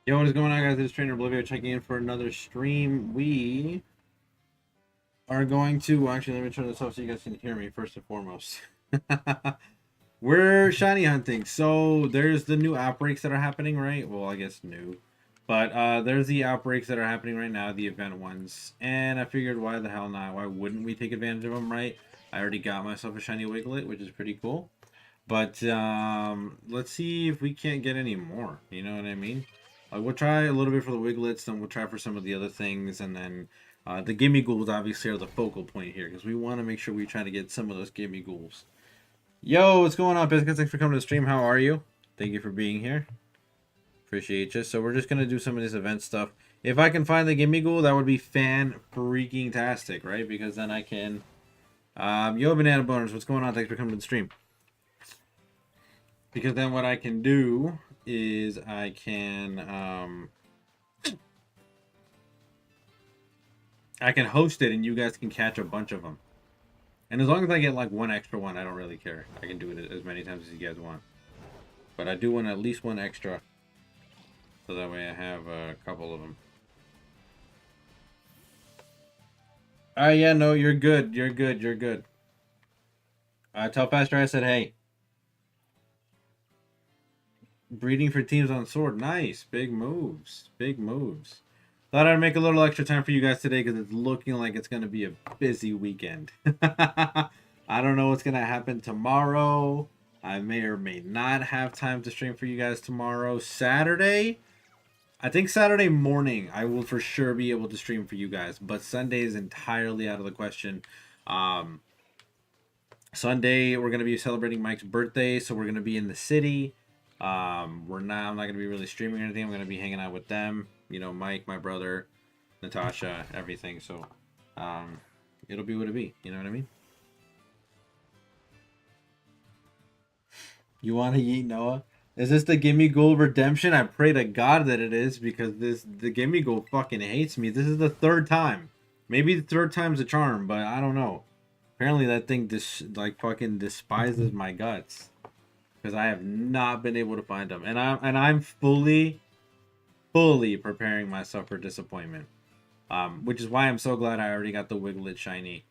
Yo, what is going on, guys? This is Trainer Oblivio checking in for another stream. We are going to actually let me turn this off so you guys can hear me first and foremost. We're shiny hunting, so there's the new outbreaks that are happening, right? Well, I guess new, but there's the outbreaks that are happening right now, the event ones, and I figured, why the hell not? Why wouldn't we take advantage of them, right? I already got myself a shiny Wiglet, which is pretty cool, but let's see if we can't get any more. You know what I mean? We'll try a little bit for the Wiglets, then we'll try for some of the other things, and then the Gimme Ghouls obviously are the focal point here because we want to make sure we try to get some of those Gimme Ghouls. Yo, what's going on, Biscuits? Thanks for coming to the stream. How are you? Thank you for being here. Appreciate you. So we're just gonna do some of this event stuff. If I can find the Gimme Ghoul, that would be fan-freaking-tastic, right? Because then I can. Yo, Banana Boners, what's going on? Thanks for coming to the stream. Because then what I can do is I can host it and you guys can catch a bunch of them. And as long as I get like one extra one, I don't really care. I can do it as many times as you guys want. But I do want at least one extra. So that way I have a couple of them. Yeah, no, you're good. You're good. You're good. Tell Faster I said, hey. Breeding for teams on sword. Nice. Big moves. Big moves. Thought I'd make a little extra time for you guys today because it's looking like it's going to be a busy weekend. I don't know what's going to happen tomorrow. I may or may not have time to stream for you guys tomorrow. Saturday, I think Saturday morning I will for sure be able to stream for you guys. But Sunday is entirely out of the question. Sunday, we're going to be celebrating Mike's birthday, so we're going to be in the city. I'm not going to be really streaming or anything. I'm going to be hanging out with them. You know, Mike, my brother, Natasha, everything. So, it'll be what it be. You know what I mean? You want to eat Noah? Is this the Gimme Ghoul redemption? I pray to God that it is because the Gimme Ghoul fucking hates me. This is the third time. Maybe the third time's a charm, but I don't know. Apparently that thing fucking despises my guts because I have not been able to find them, and I'm fully preparing myself for disappointment. Which is why I'm so glad I already got the Wiglet shiny.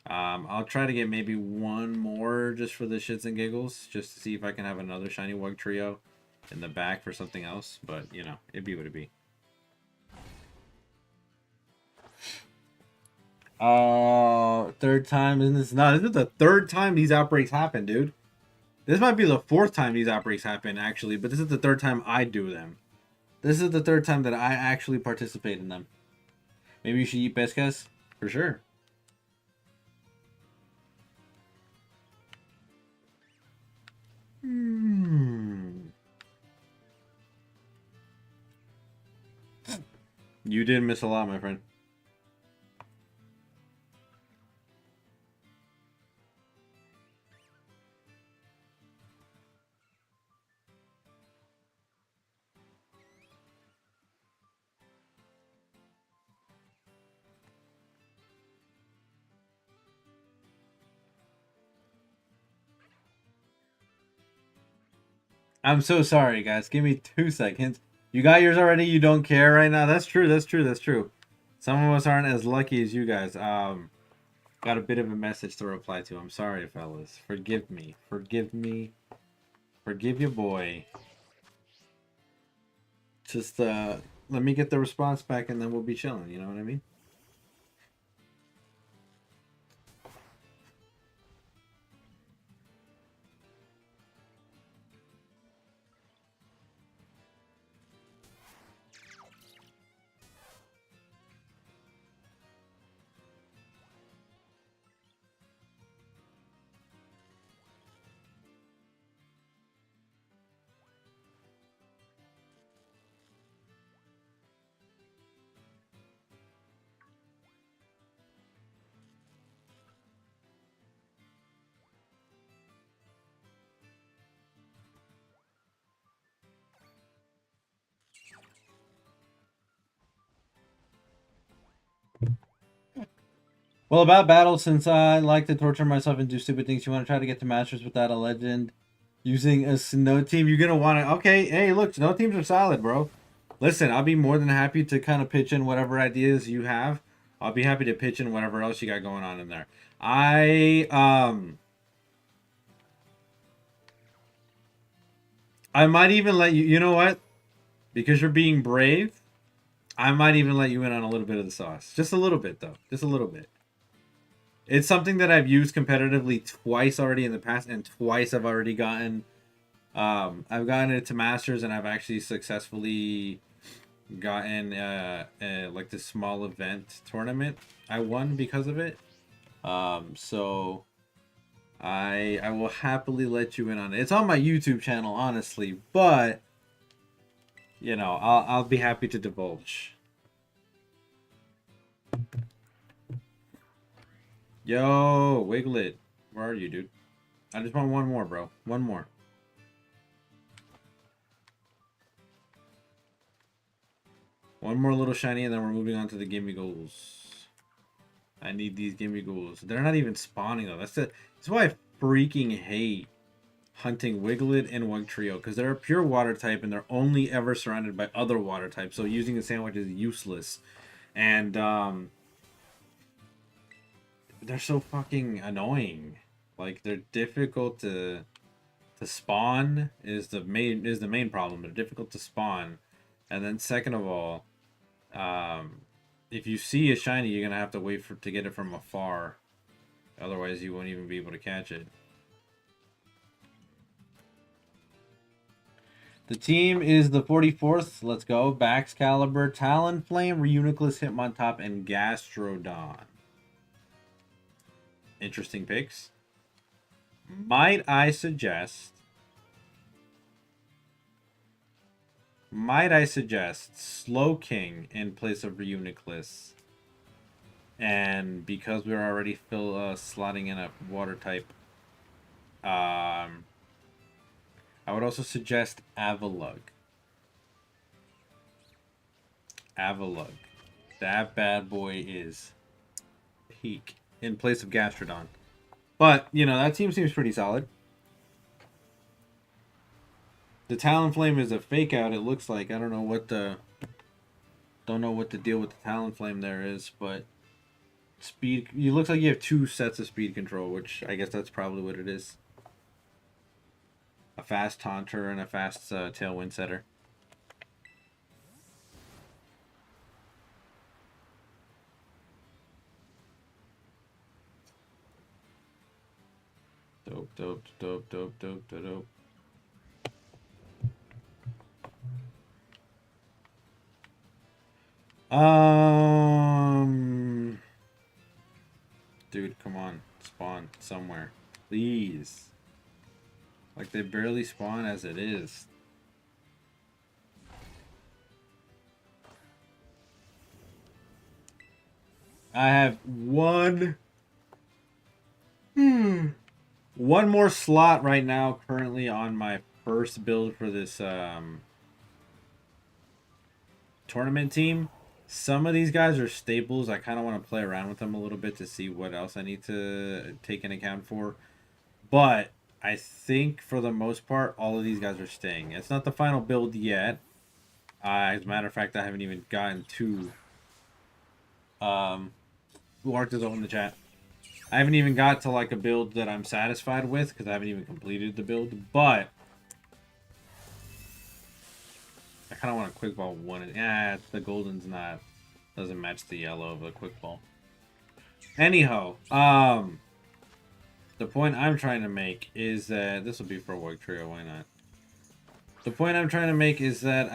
I'll try to get maybe one more just for the shits and giggles, just to see if I can have another shiny Wug trio in the back for something else. But you know, it'd be what it be. Third time, isn't this? No, this is the third time these outbreaks happen, dude. This might be the fourth time these outbreaks happen, actually, but this is the third time I do them. This is the third time that I actually participate in them. Maybe you should eat pescas? For sure. You did miss a lot, my friend. I'm so sorry, guys. Give me 2 seconds. You got yours already? You don't care right now? That's true. That's true. That's true. Some of us aren't as lucky as you guys. Got a bit of a message to reply to. I'm sorry, fellas. Forgive me. Forgive me. Forgive your boy. Just let me get the response back and then we'll be chilling. You know what I mean? Well, about battles, since I like to torture myself and do stupid things, you want to try to get to Masters without a legend using a snow team? You're going to want to... Okay, hey, look, snow teams are solid, bro. Listen, I'll be more than happy to kind of pitch in whatever ideas you have. I'll be happy to pitch in whatever else you got going on in there. I might even let you. You know what? Because you're being brave, I might even let you in on a little bit of the sauce. Just a little bit, though. Just a little bit. It's something that I've used competitively twice already in the past, and twice I've already gotten. I've gotten it to Masters, and I've actually successfully gotten like this small event tournament. I won because of it. So I will happily let you in on it. It's on my YouTube channel, honestly, but you know, I'll be happy to divulge. Yo, Wiglet, where are you, dude? I just want one more, bro. One more. One more little shiny, and then we're moving on to the gimme goals. I need these gimme goals. They're not even spawning though. That's why I freaking hate hunting Wiglet and Wugtrio, because they're a pure water type and they're only ever surrounded by other water types. So using a sandwich is useless. And they're so fucking annoying. Like they're difficult to spawn is the main problem. They're difficult to spawn. And then second of all, if you see a shiny, you're gonna have to wait to get it from afar. Otherwise, you won't even be able to catch it. The team is the 44th. Let's go. Baxcalibur, Talonflame, Reuniclus, Hitmontop, and Gastrodon. Interesting picks. Might I suggest Slowking in place of Reuniclus? And because we're already slotting in a water type, I would also suggest Avalugg. That bad boy is peak in place of Gastrodon. But, you know, that team seems pretty solid. The Talonflame is a fake out, it looks like. I don't know what the deal with the Talonflame there is, but speed, it looks like you have two sets of speed control, which I guess that's probably what it is. A fast taunter and a fast tailwind setter. Dope. Dude, come on. Spawn somewhere. Please. Like, they barely spawn as it is. I have one more slot right now currently on my first build for this tournament team. Some of these guys are staples. I kind of want to play around with them a little bit to see what else I need to take into account for. But I think for the most part, all of these guys are staying. It's not the final build yet. As a matter of fact, I haven't even gotten to... who arc does in the chat? I haven't even got to like a build that I'm satisfied with because I haven't even completed the build. But I kind of want a quick ball one. The golden's doesn't match the yellow of the quick ball. Anyhow, the point I'm trying to make is that this will be for a Wugtrio. Why not? The point I'm trying to make is that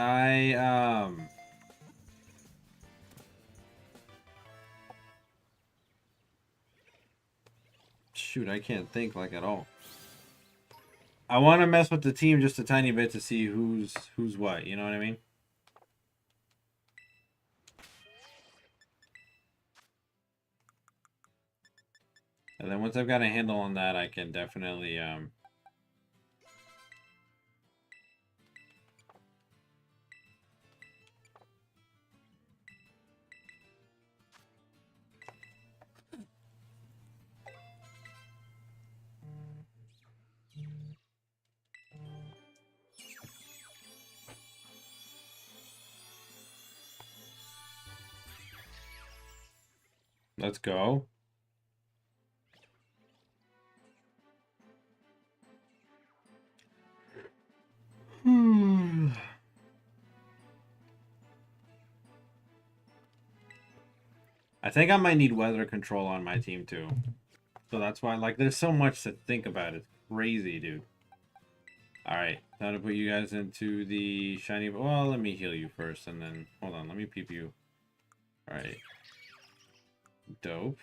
shoot, I can't think like at all. I want to mess with the team just a tiny bit to see who's what. You know what I mean? And then once I've got a handle on that, I can definitely Let's go. I think I might need weather control on my team too. So that's why, like, there's so much to think about. It's crazy, dude. Alright, time to put you guys into the shiny... Well, let me heal you first, and then... Hold on, let me peep you. Alright. Dope.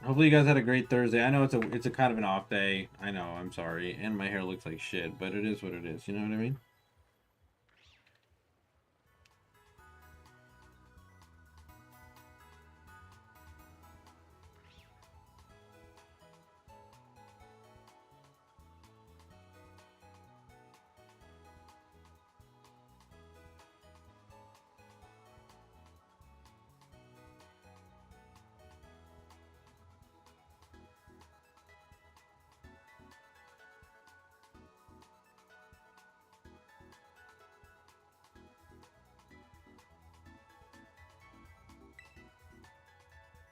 Hopefully you guys had a great Thursday. I know it's a kind of an off day. I know, I'm sorry. And my hair looks like shit, but it is what it is. You know what I mean?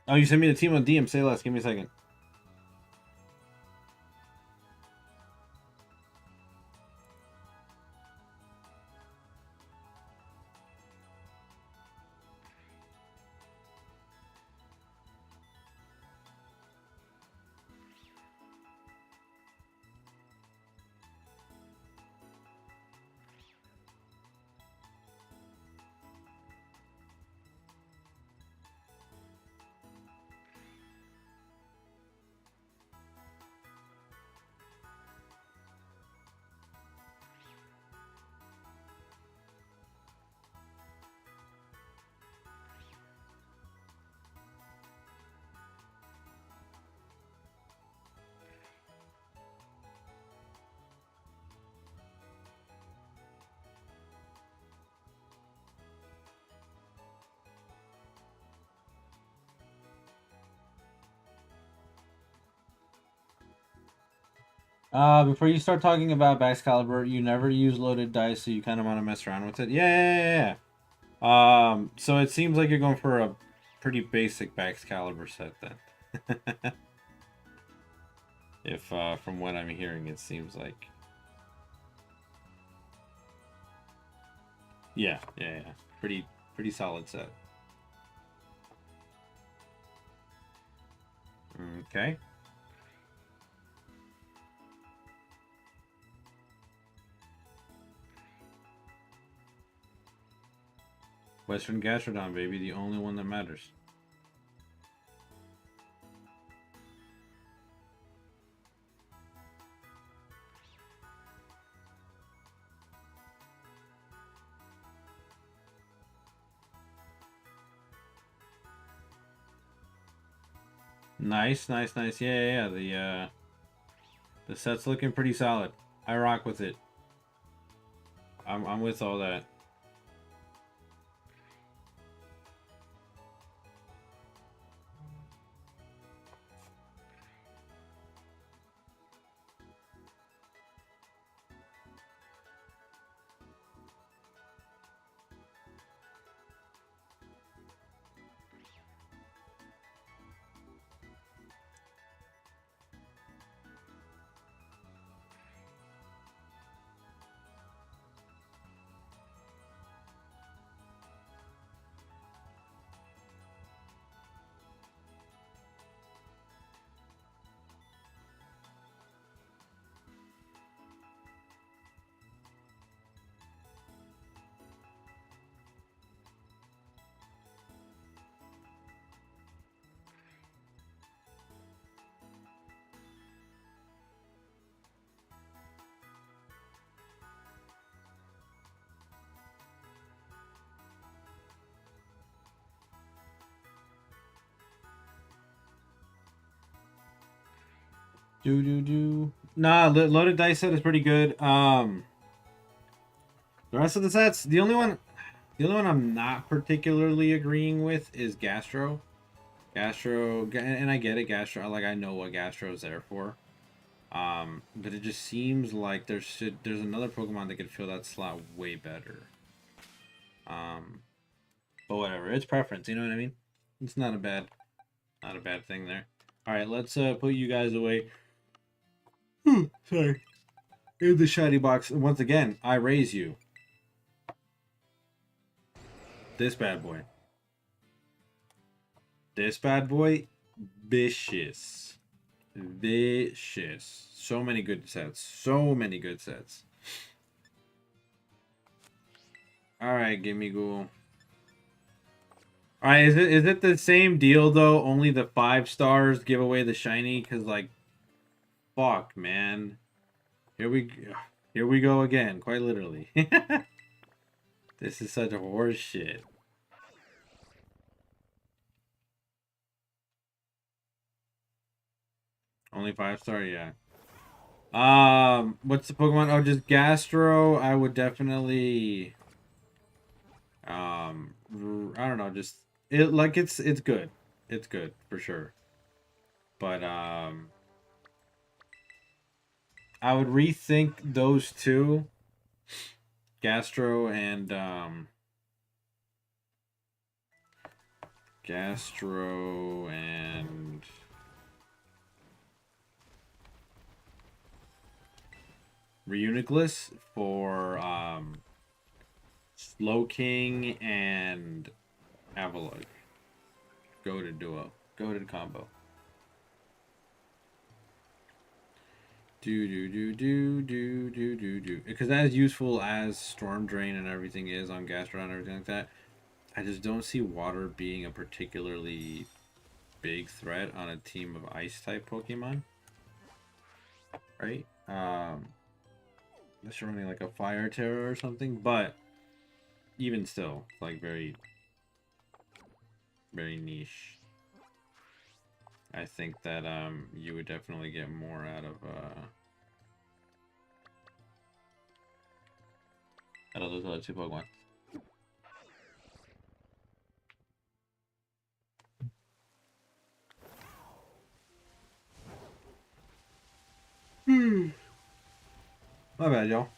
Oh, you sent me the team on DM. Say less. Give me a second. Before you start talking about Baxcalibur, you never use loaded dice, so you kind of want to mess around with it. Yeah. So it seems like you're going for a pretty basic Baxcalibur set then. If, from what I'm hearing, it seems like. Yeah. Pretty solid set. Okay. Western Gastrodon, baby, the only one that matters. Nice. Yeah. The set's looking pretty solid. I rock with it. I'm with all that. Nah, loaded dice set is pretty good. The rest of the sets, the only one I'm not particularly agreeing with is Gastro. And I get it, Gastro. Like, I know what Gastro is there for. But it just seems like there's another Pokemon that could fill that slot way better. But whatever, it's preference. You know what I mean? It's not a bad thing there. All right, let's put you guys away. Sorry. In the shiny box once again. I raise you. This bad boy. This bad boy, vicious. Vicious. So many good sets. So many good sets. Alright, Gimme Ghoul. Alright, is it the same deal though? Only the 5 stars give away the shiny? Cause like, fuck, man. Here we go again, quite literally. This is such a horse shit. Only 5-star, yeah. What's the Pokemon? Oh, just Gastro. I would definitely, I don't know, just it's good. It's good for sure. But I would rethink those two, Gastro and Reuniclus for Slowking and Avalugg. Goated duo. Goated combo. Because as useful as Storm Drain and everything is on Gastrodon and everything like that, I just don't see water being a particularly big threat on a team of ice type Pokemon. Right? Unless you're running like a Fire Terror or something, but even still, like very, very niche. I think that you would definitely get more out of those other two Pokemon. My bad, y'all.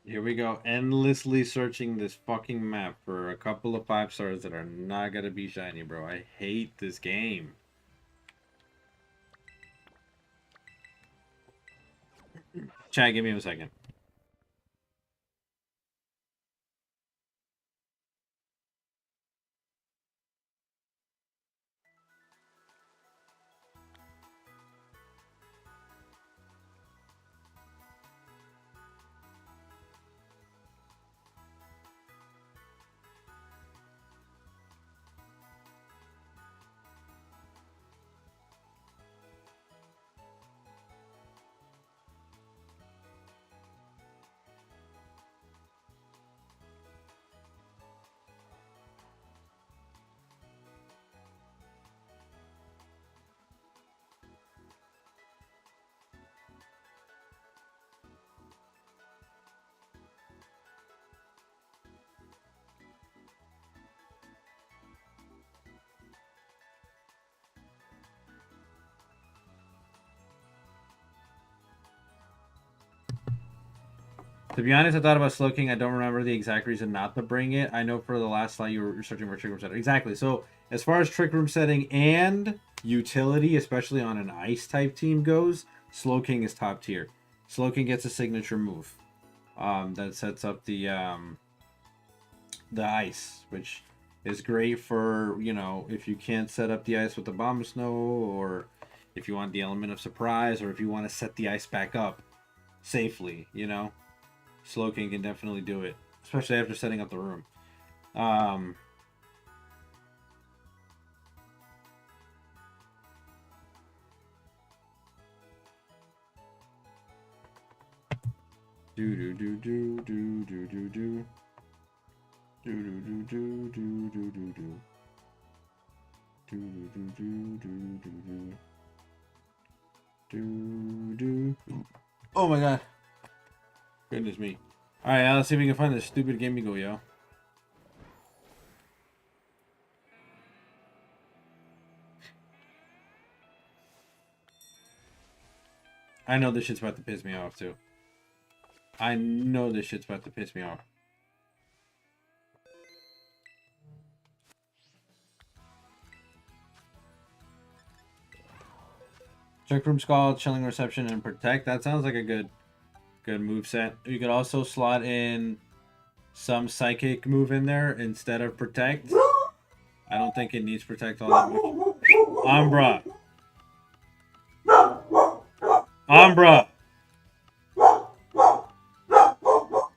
Here we go, endlessly searching this fucking map for a couple of 5 stars that are not gonna be shiny, bro. I hate this game. Chat, give me a second. To be honest, I thought about Slowking. I don't remember the exact reason not to bring it. I know for the last slide you were searching for Trick Room setting. Exactly. So as far as Trick Room setting and utility, especially on an ice type team goes, Slowking is top tier. Slowking gets a signature move that sets up the ice, which is great for, you know, if you can't set up the ice with the Bomb Snow, or if you want the element of surprise, or if you want to set the ice back up safely, you know, Slowking can definitely do it, especially after setting up the room. Do do do do do do do do do do do do do do do do. Do do do do do do do do. Oh my god. Goodness me. Alright, now let's see if we can find this stupid game go, yo. I know this shit's about to piss me off too. I know this shit's about to piss me off. Check Room Scald, Chilling Reception, and Protect. That sounds like a good move set. You could also slot in some Psychic move in there instead of Protect. I don't think it needs Protect all that much. Umbra. Umbra.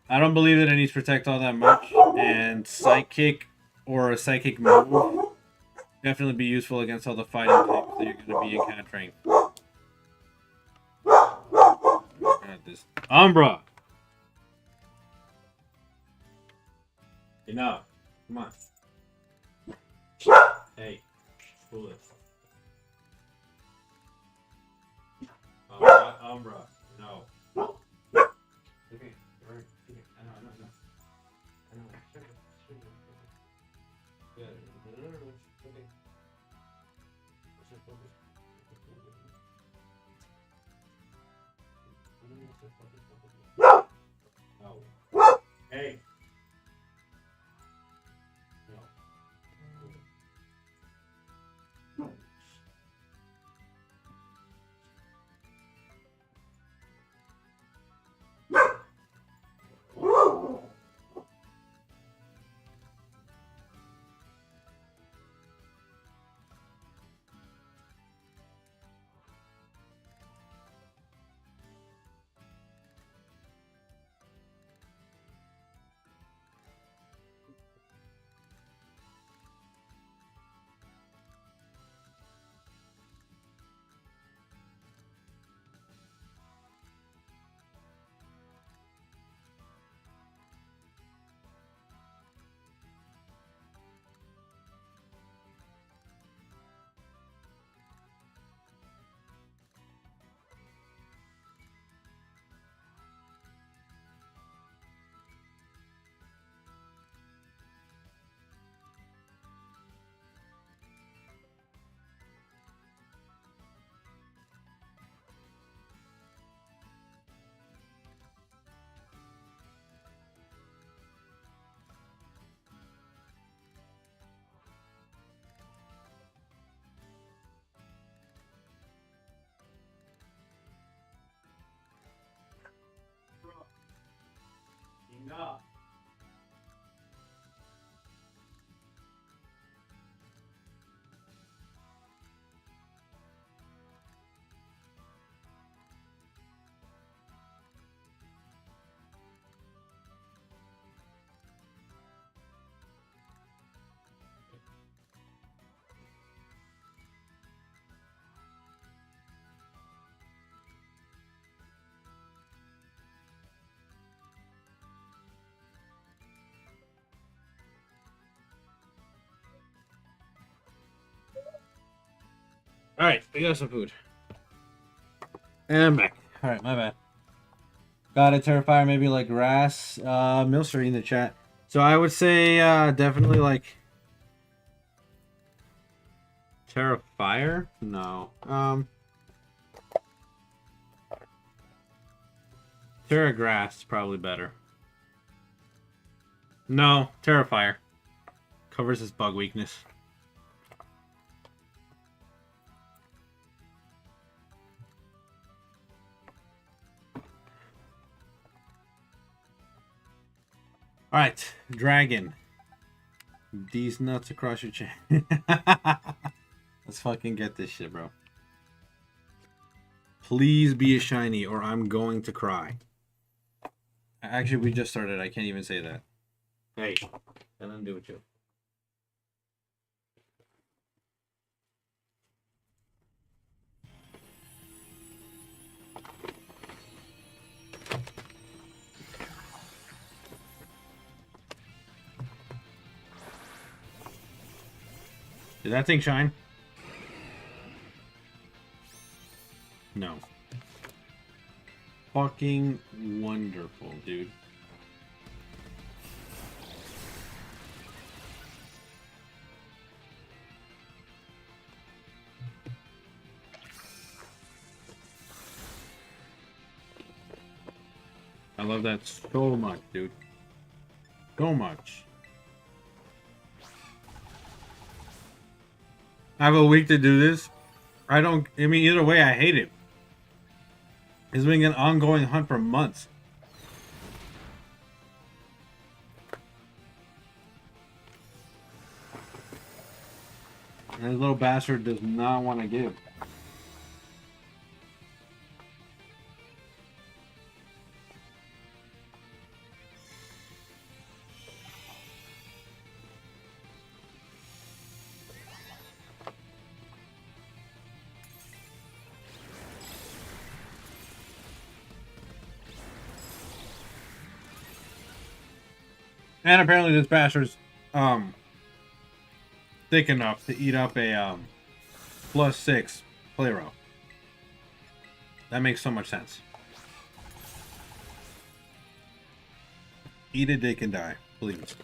I don't believe that it needs Protect all that much. And Psychic or a Psychic move definitely be useful against all the fighting types that you're going to be encountering. This Umbra. Enough. Come on. Hey. Cool it. Umbra. No. Okay. I know. Good. No. Hey. Enough. Alright, we got some food. And I'm back. Alright, my bad. Got a Terrifier, maybe like grass. Milster in the chat. So I would say definitely like Terrifier? No. Terra Grass is probably better. No, Terrifier. Covers his bug weakness. Alright, Dragon. These nuts across your chin. Let's fucking get this shit, bro. Please be a shiny or I'm going to cry. Actually, we just started. I can't even say that. Hey, nothing to do with you. Did that thing shine? No. Fucking wonderful, dude. I love that so much, dude. So much. I have a week to do this. I mean, either way, I hate it. It's been an ongoing hunt for months. And this little bastard does not want to give. And apparently this bastard's thick enough to eat up a +6 play row. That makes so much sense. Eat a dick and die, please.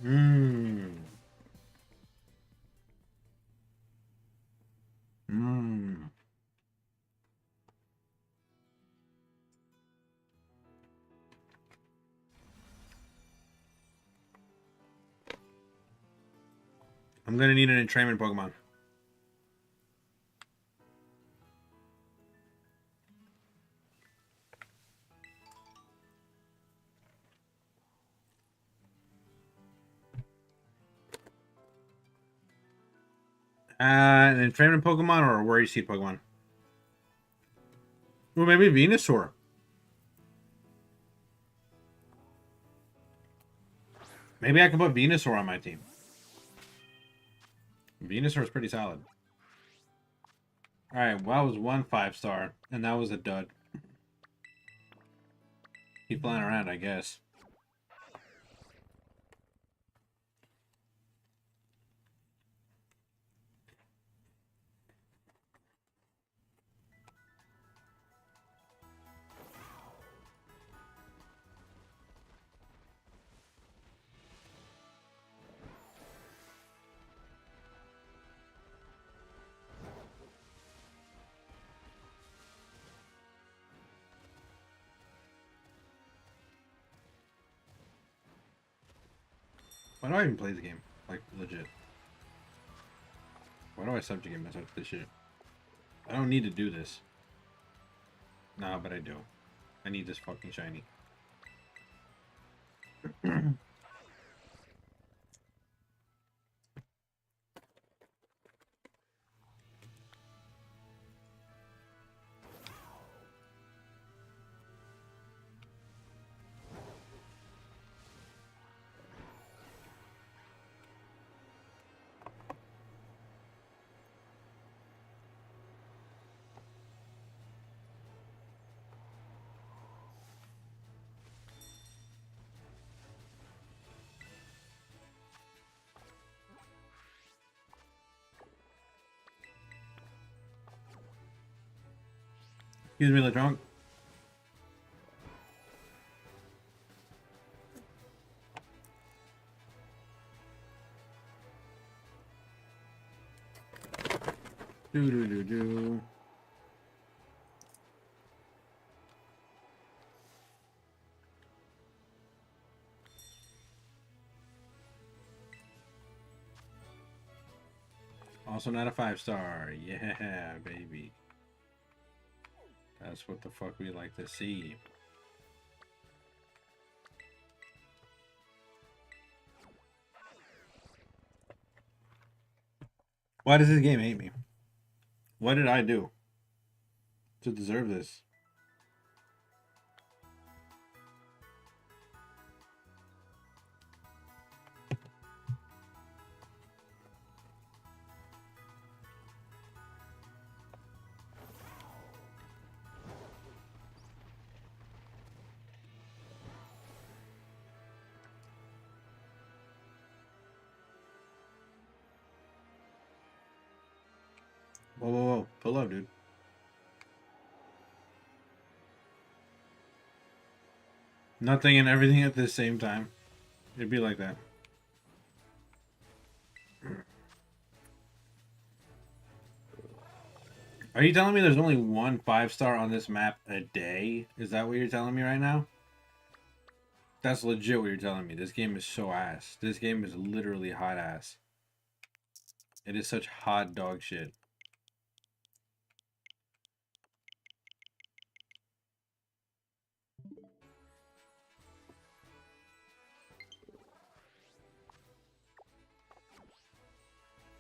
Mmm. Mmm. I'm gonna need an entrainment Pokemon. An entrainment Pokemon or a Worry Seed Pokemon? Well, maybe Venusaur. Maybe I can put Venusaur on my team. Venusaur is pretty solid. Alright, well, that was one 5-star, and that was a dud. Keep flying around, I guess. Why do I even play the game? Like, legit. Why do I subjugate myself to this shit? I don't need to do this. Nah, but I do. I need this fucking shiny. Excuse me, LeDrunk. Do. Also not a 5-star. Yeah, baby. That's what the fuck we like to see. Why does this game hate me? What did I do to deserve this? Whoa, whoa, whoa. Pull up, dude. Nothing and everything at the same time. It'd be like that. Are you telling me there's only one 5-star on this map a day? Is that what you're telling me right now? That's legit what you're telling me. This game is so ass. This game is literally hot ass. It is such hot dog shit.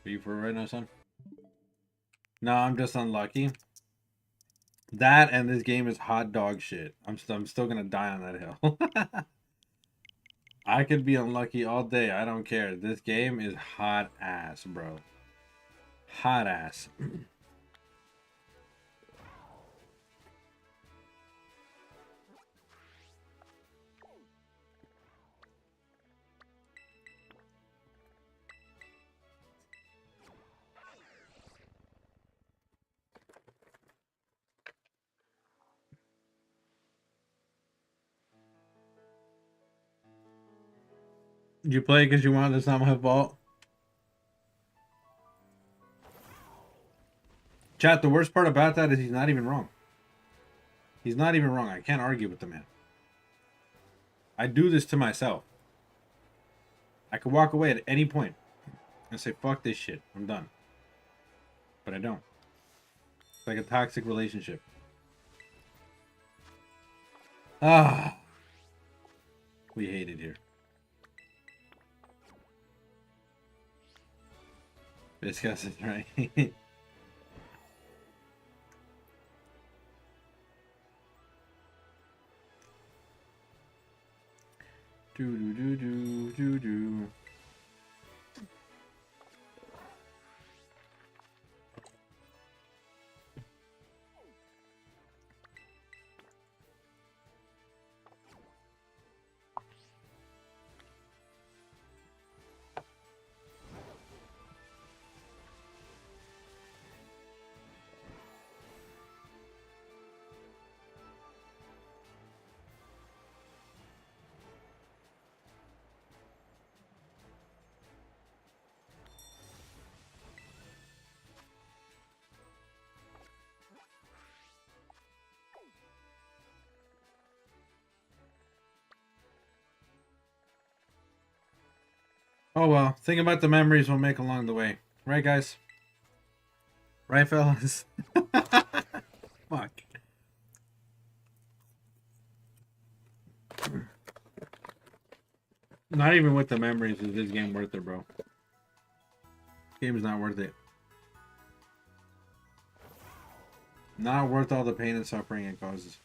Are you for it right now, son? No, I'm just unlucky. That and this game is hot dog shit. I'm still gonna die on that hill. I could be unlucky all day. I don't care. This game is hot ass, bro. Hot ass. You play because you want. It's not my fault. Chat, the worst part about that is he's not even wrong. He's not even wrong. I can't argue with the man. I do this to myself. I could walk away at any point and say, fuck this shit. I'm done. But I don't. It's like a toxic relationship. Ah. We hate it here. Viscous is right. Do do do do do do. Oh well, think about the memories we'll make along the way. Right, guys? Right, fellas? Fuck. Not even with the memories is this game worth it, bro. Game is not worth it. Not worth all the pain and suffering it causes.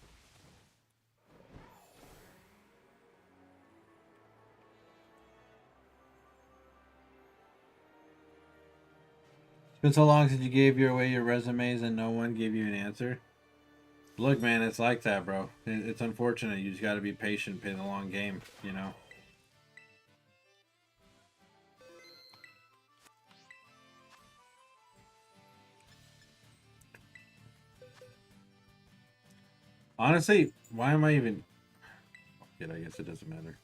It's been so long since you gave away your resumes and no one gave you an answer. Look, man, it's like that, bro. It's unfortunate. You just got to be patient, play the long game, you know? Honestly, why am I even... Fuck it, I guess it doesn't matter.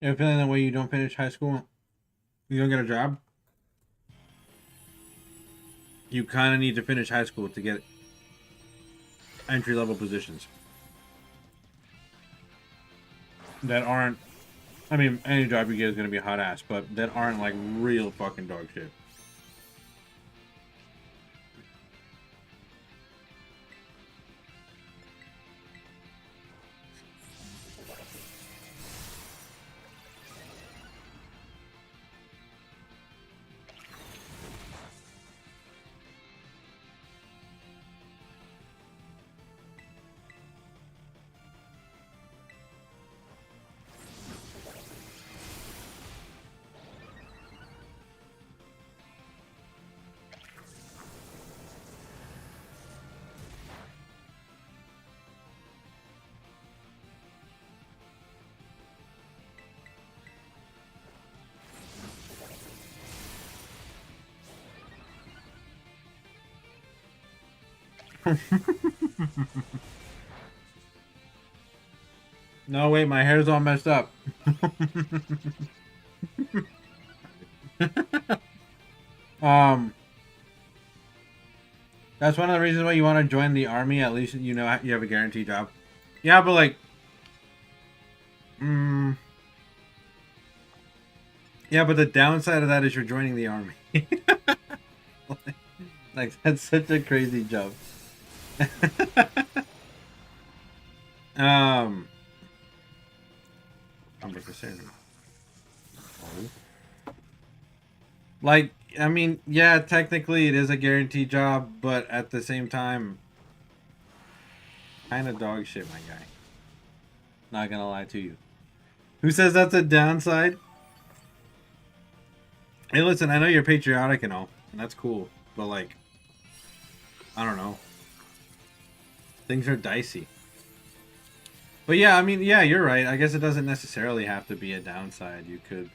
You're feeling that way you don't finish high school? You don't get a job? You kind of need to finish high school to get entry-level positions. That aren't... I mean, any job you get is going to be hot ass, but that aren't, like, real fucking dog shit. No, wait, my hair's all messed up. um, that's one of the reasons why you want to join the army. At least you know you have a guaranteed job. Yeah, but like, yeah, but the downside of that is you're joining the army. like that's such a crazy jump. I'm like, I mean, yeah, technically it is a guaranteed job, but at the same time, kind of dog shit, my guy. Not gonna lie to you. Who says that's a downside? Hey, listen, I know you're patriotic and all, and that's cool, but like, I don't know. Things are dicey. But yeah, I mean, yeah, you're right. I guess it doesn't necessarily have to be a downside. You could...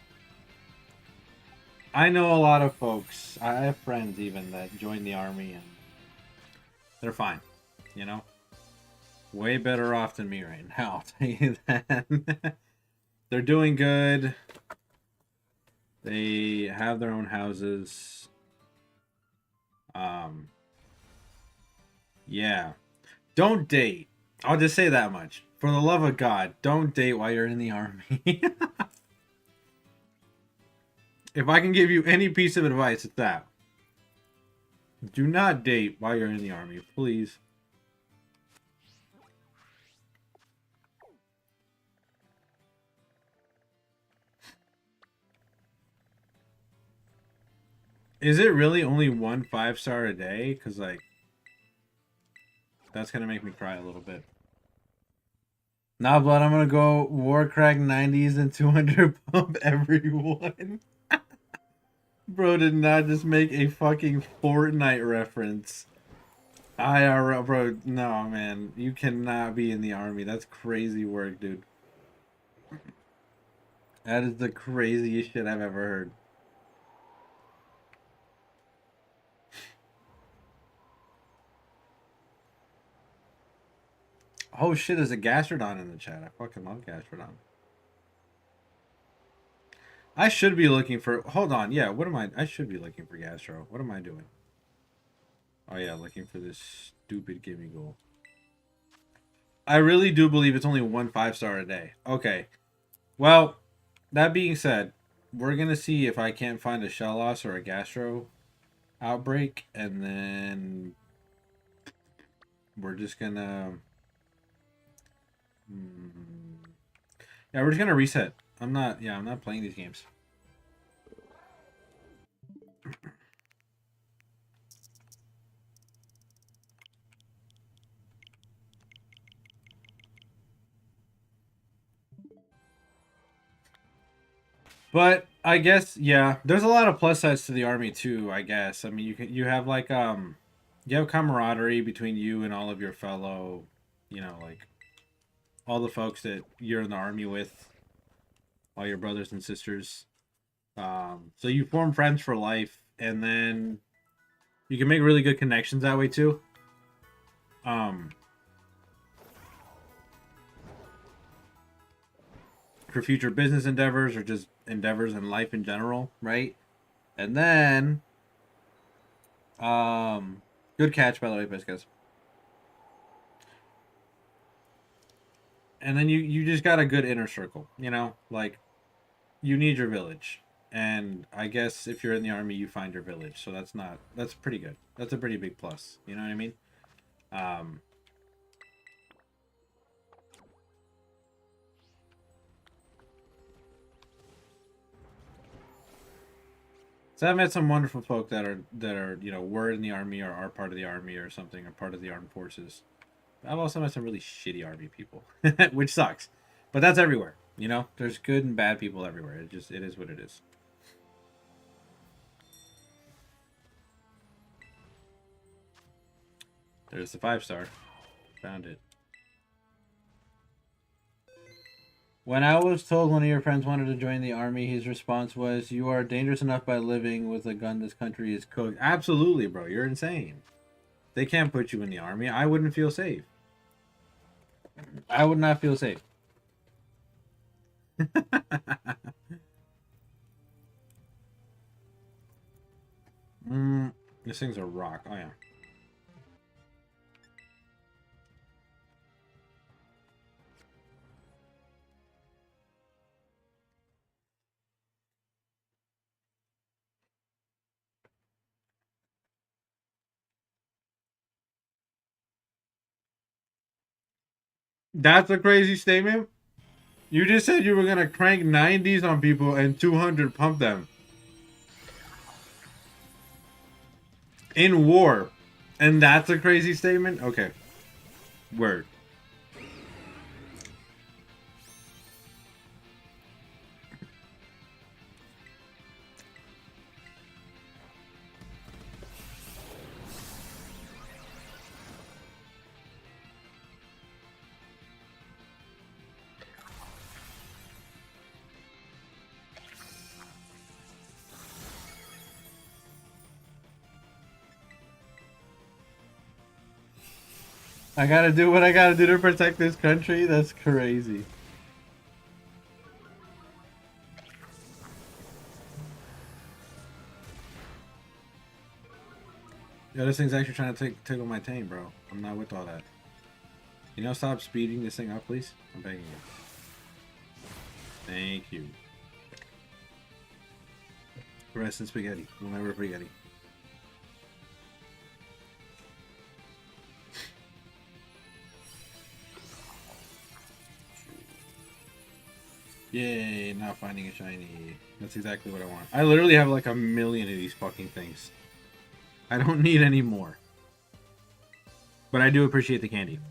I know a lot of folks, I have friends even that join the army and they're fine, you know? Way better off than me right now, I'll tell you that. They're doing good. They have their own houses. Yeah. Don't date. I'll just say that much. For the love of God, don't date while you're in the army. If I can give you any piece of advice, it's that. Do not date while you're in the army, please. Is it really only 1 5-star a day? Because, like, that's going to make me cry a little bit. Nah, blood, I'm going to go Warcrack 90s and 200 pump everyone. Bro did not just make a fucking Fortnite reference. IRL, bro, no, man. You cannot be in the army. That's crazy work, dude. That is the craziest shit I've ever heard. Oh shit, there's a Gastrodon in the chat. I fucking love Gastrodon. I should be looking for... Hold on, yeah, what am I... I should be looking for Gastro. What am I doing? Oh yeah, looking for this stupid gimme goal. I really do believe it's only 1 5-star a day. Okay. Well, that being said, we're going to see if I can't find a Shellos or a Gastro outbreak, and then we're just going to... Yeah, we're just going to reset. I'm not playing these games. But I guess, yeah, there's a lot of plus sides to the army too, I guess. I mean, you have like you have camaraderie between you and all of your fellow, you know, like all the folks that you're in the army with, all your brothers and sisters. So you form friends for life, and then you can make really good connections that way too. for future business endeavors or just endeavors in life in general, right? And then, good catch by the way, Piscas. And then you just got a good inner circle, you know, like you need your village, and I guess if you're in the army, you find your village, so that's pretty good. That's a pretty big plus. You know what I mean? Um, So I've met some wonderful folk that are were in the army or are part of the army or something or part of the armed forces. I've also met some really shitty army people, which sucks. But that's everywhere. You know, there's good and bad people everywhere. It is what it is. There's the 5-star. Found it. When I was told one of your friends wanted to join the army, his response was, "You are dangerous enough by living with a gun. This country is cooked." Absolutely, bro. You're insane. They can't put you in the army. I wouldn't feel safe. I would not feel safe. This thing's a rock. Oh, yeah. That's a crazy statement. You just said you were going to crank 90s on people and 200 pump them. In war. And that's a crazy statement? Okay. Word. I gotta do what I gotta do to protect this country? That's crazy. Yo, this thing's actually trying to tickle my tame, bro. I'm not with all that. You know, stop speeding this thing up, please? I'm begging you. Thank you. Rest in spaghetti. We'll never spaghetti. Yay, not finding a shiny. That's exactly what I want. I literally have like a million of these fucking things. I don't need any more. But I do appreciate the candy.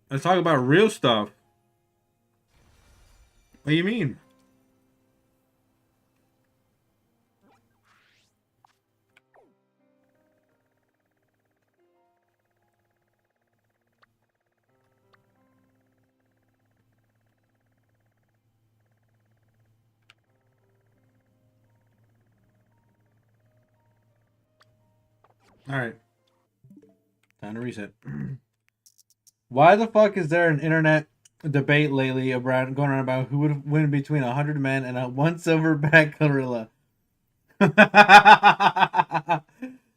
Let's talk about real stuff. What do you mean? Alright. Time to reset. Why the fuck is there an internet debate lately going on about who would win between 100 men and a one silverback gorilla?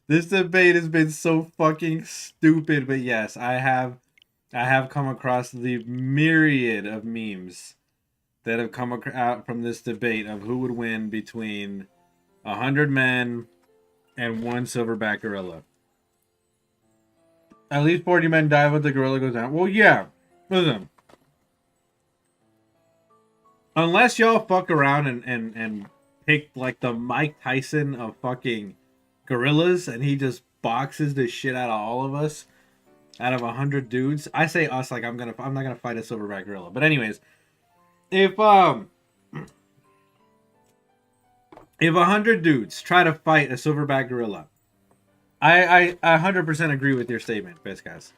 This debate has been so fucking stupid, but yes, I have come across the myriad of memes that have come out from this debate of who would win between 100 men and one silverback gorilla. At least 40 men die when the gorilla goes down. Well, yeah. Listen. Unless y'all fuck around and pick like the Mike Tyson of fucking gorillas and he just boxes the shit out of all of us out of 100 dudes. I say us like I'm not gonna fight a silverback gorilla. But anyways, if 100 dudes try to fight a silverback gorilla, I 100% agree with your statement, best guys.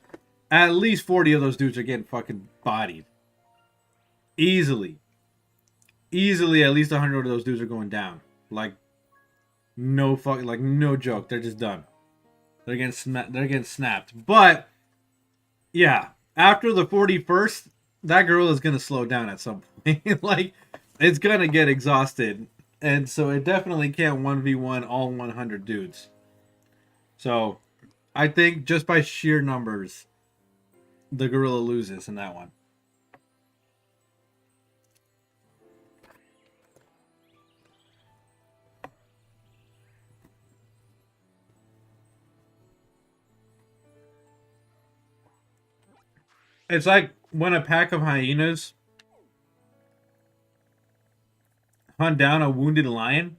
At least 40 of those dudes are getting fucking bodied. Easily, at least 100 of those dudes are going down. Like, no fucking, like, no joke. They're just done. They're getting snapped. But yeah, after the 41st, that gorilla is gonna slow down at some point. Like it's gonna get exhausted, and so it definitely can't 1v1 all 100 dudes. So I think just by sheer numbers, the gorilla loses in that one. It's like when a pack of hyenas hunt down a wounded lion.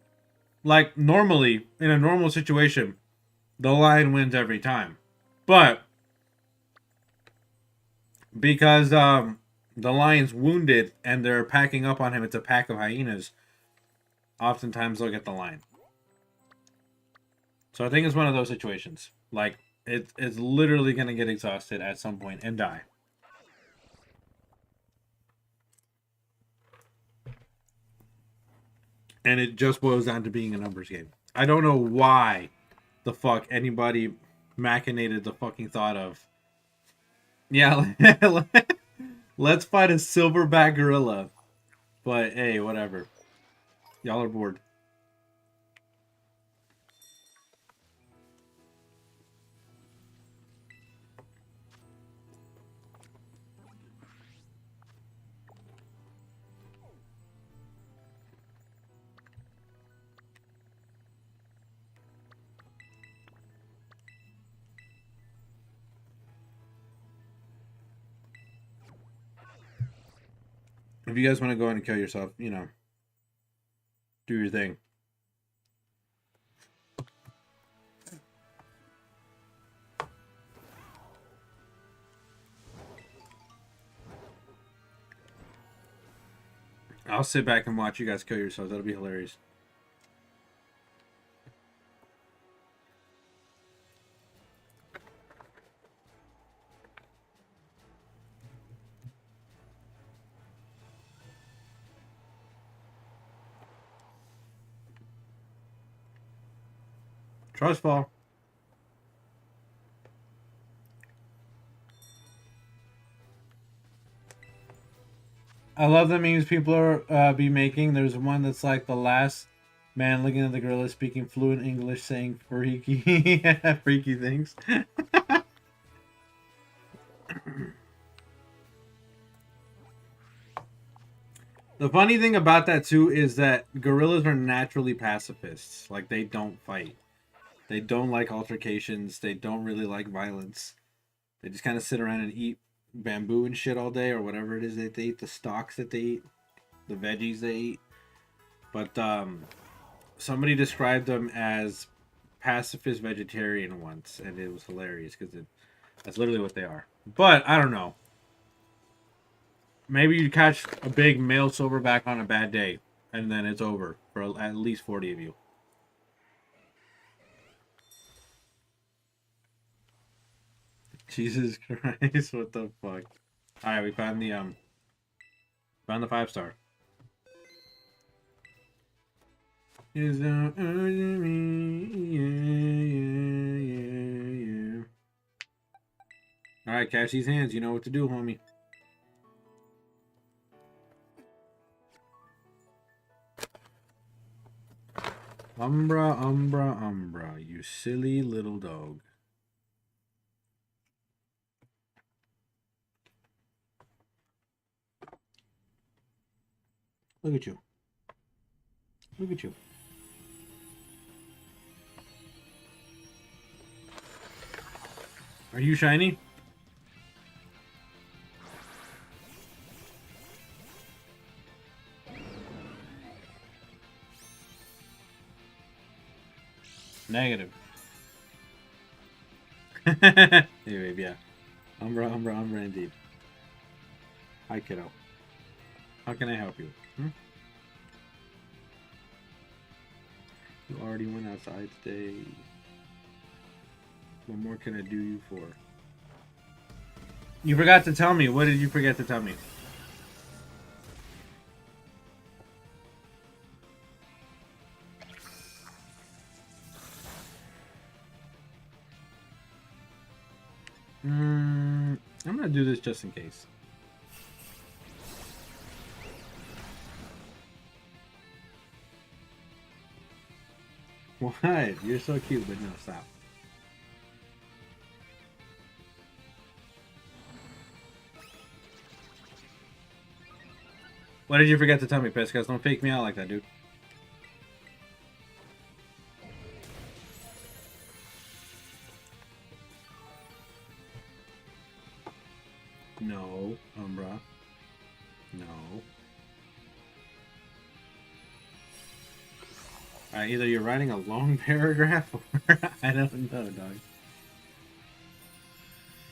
Like normally, in a normal situation, the lion wins every time. But because the lion's wounded and they're packing up on him, it's a pack of hyenas. Oftentimes they'll get the lion. So I think it's one of those situations. Like it's literally gonna get exhausted at some point and die. And it just boils down to being a numbers game. I don't know why the fuck anybody machinated the fucking thought of, yeah, let's fight a silverback gorilla. But hey, whatever. Y'all are bored. If you guys want to go in and kill yourself, you know, do your thing. I'll sit back and watch you guys kill yourselves. That'll be hilarious. Trust fall. I love the memes people are be making. There's one that's like the last man looking at the gorilla speaking fluent English saying freaky freaky things. The funny thing about that too is that gorillas are naturally pacifists. Like they don't fight. They don't like altercations. They don't really like violence. They just kind of sit around and eat bamboo and shit all day or whatever it is that they eat, the stalks that they eat, the veggies they eat. But somebody described them as pacifist vegetarian once, and it was hilarious because that's literally what they are. But I don't know. Maybe you catch a big male silverback on a bad day, and then it's over for at least 40 of you. Jesus Christ, what the fuck? Alright, we found the 5-star. Is urging me, yeah. Alright, catch these hands. You know what to do, homie. Umbra, Umbra, Umbra, you silly little dog. Look at you. Look at you. Are you shiny? Negative. Hey, babe, yeah. Umbra, Umbra, Umbra, indeed. Hi, kiddo. How can I help you? You already went outside today. What more can I do you for? You forgot to tell me. What did you forget to tell me? I'm gonna do this just in case. What? You're so cute, but no, stop. What did you forget to tell me, Piscas? Don't fake me out like that, dude. No, Umbra. No. Alright, either you're writing a long paragraph or I don't know, dog.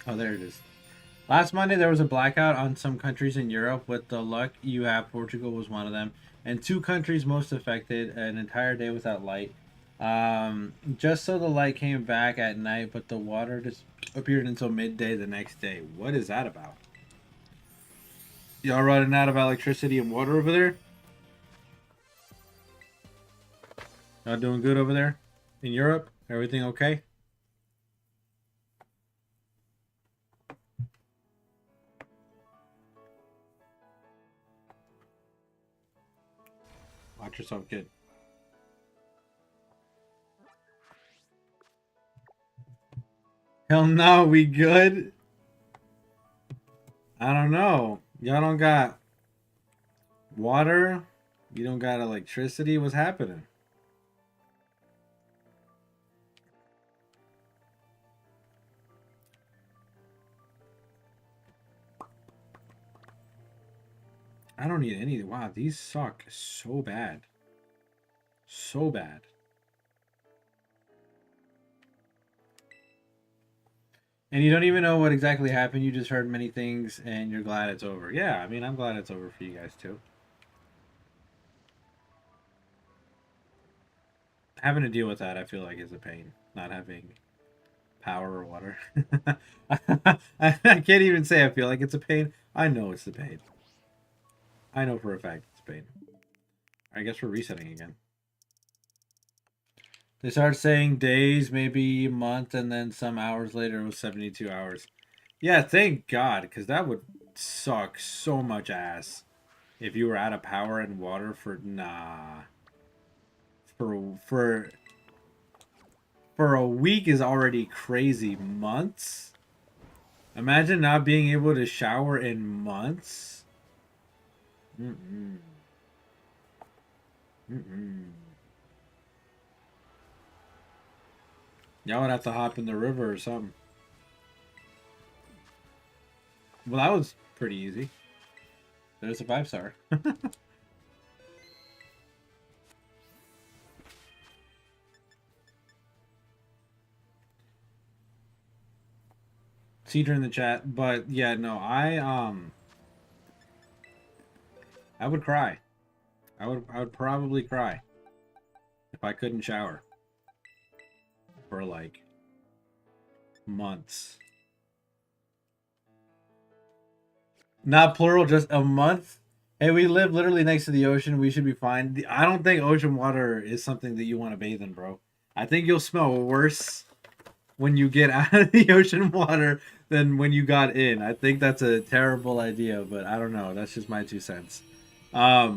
Oh, there it is. Last Monday, there was a blackout on some countries in Europe. With the luck you have, Portugal was one of them. And two countries most affected, an entire day without light. Just so the light came back at night, but the water just appeared until midday the next day. What is that about? Y'all running out of electricity and water over there? Y'all doing good over there? In Europe? Everything okay? Watch yourself, kid. Hell no, we good? I don't know. Y'all don't got water? You don't got electricity? What's happening? I don't need any. Wow, these suck so bad. So bad. And you don't even know what exactly happened. You just heard many things and you're glad it's over. Yeah, I mean, I'm glad it's over for you guys too. Having to deal with that, I feel like, is a pain. Not having power or water. I can't even say I feel like it's a pain. I know it's a pain. I know for a fact it's a pain. I guess we're resetting again. They started saying days, maybe a month, and then some hours later it was 72 hours. Yeah, thank God, because that would suck so much ass if you were out of power and water for for a week is already crazy. Months? Imagine not being able to shower in months. Mm-mm. Mm-mm. Y'all would have to hop in the river or something. Well, that was pretty easy. There's a 5-star. Cedar in the chat, but yeah, no, I would cry. I would probably cry if I couldn't shower for like months. Not plural, just a month. Hey, we live literally next to the ocean. We should be fine. I don't think ocean water is something that you want to bathe in, bro. I think you'll smell worse when you get out of the ocean water than when you got in. I think that's a terrible idea, but I don't know. That's just my 2 cents. But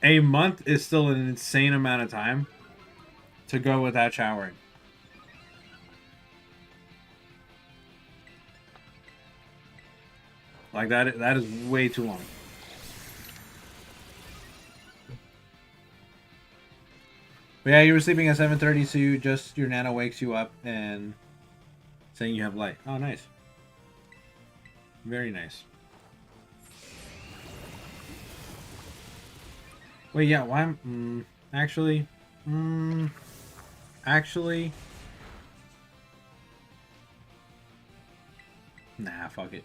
a month is still an insane amount of time to go without showering. Like that is way too long. But yeah, you were sleeping at 7:30, so your nana wakes you up and saying you have light. Oh, nice. Very nice. Wait, yeah, why am actually actually nah, fuck it.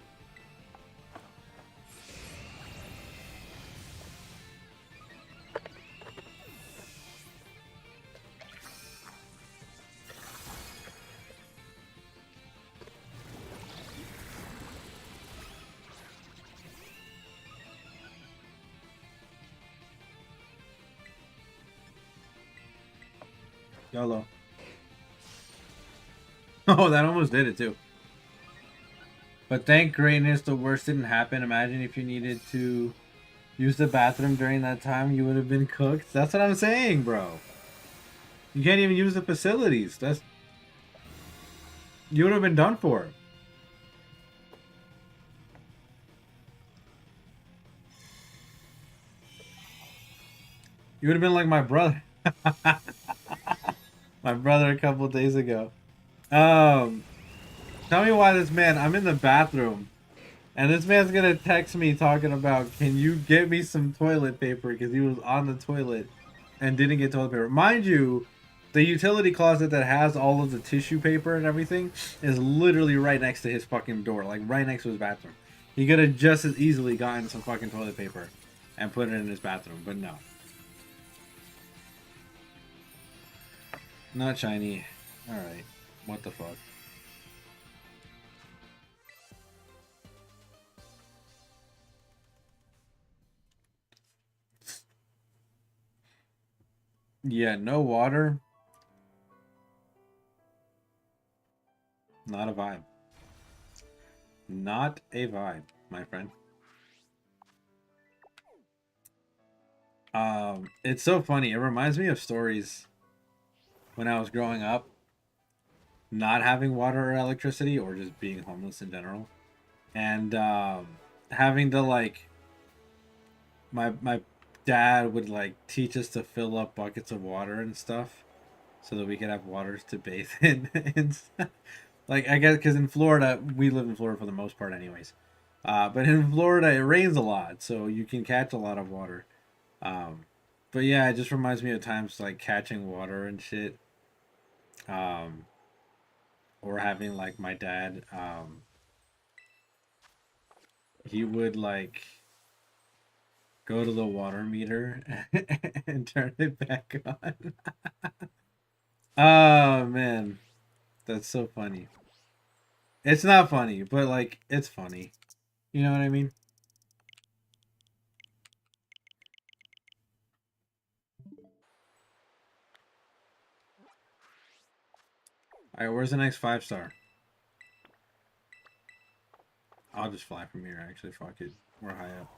YOLO. Oh, that almost did it too. But thank greatness the worst didn't happen. Imagine if you needed to use the bathroom during that time, you would have been cooked. That's what I'm saying, bro. You can't even use the facilities. You would have been done for. You would have been like my brother. My brother a couple of days ago. Tell me why this man, I'm in the bathroom, and this man's gonna text me talking about, can you get me some toilet paper, because he was on the toilet and didn't get toilet paper. Mind you, the utility closet that has all of the tissue paper and everything is literally right next to his fucking door, like right next to his bathroom. He could have just as easily gotten some fucking toilet paper and put it in his bathroom, but no. Not shiny. Alright. What the fuck? Yeah, no water. Not a vibe. Not a vibe, my friend. It's so funny. It reminds me of stories when I was growing up, not having water or electricity, or just being homeless in general, and having to like, my dad would like teach us to fill up buckets of water and stuff, so that we could have waters to bathe in. And like, I guess because in Florida, we live in Florida for the most part, anyways. But in Florida, it rains a lot, so you can catch a lot of water. Um, but yeah, it just reminds me of times like catching water and shit. Um, or having like my dad, he would like go to the water meter and turn it back on. Oh man, that's so funny. It's not funny, but like it's funny. You know what I mean? All right, where's the next 5-star? I'll just fly from here. Actually, fuck it. We're high up.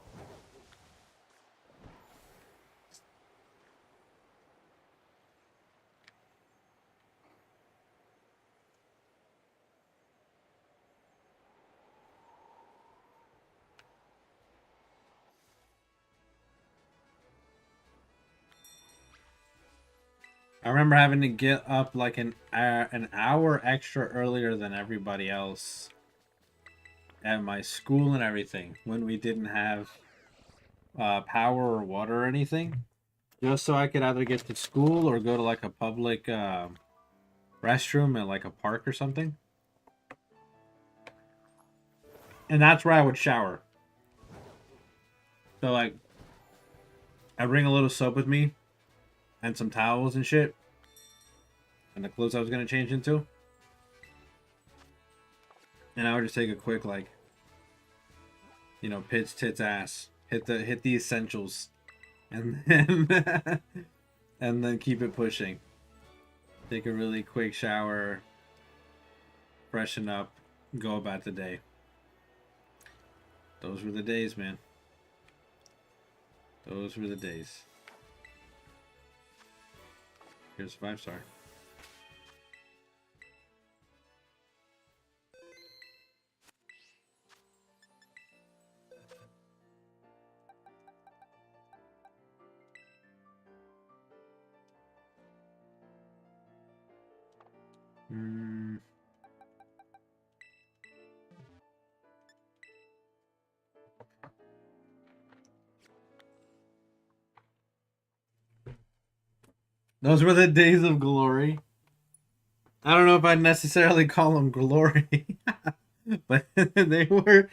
I remember having to get up like an hour extra earlier than everybody else at my school and everything when we didn't have power or water or anything, just so I could either get to school or go to like a public restroom at like a park or something. And that's where I would shower. So like, I'd bring a little soap with me and some towels and shit, and the clothes I was gonna change into, and I would just take a quick like, pitch tits ass, hit the essentials, and then and then keep it pushing. Take a really quick shower, freshen up, go about the day. Those were the days, man. Those were the days. Here's 5-star. Those were the days of glory. I don't know if I'd necessarily call them glory, but they were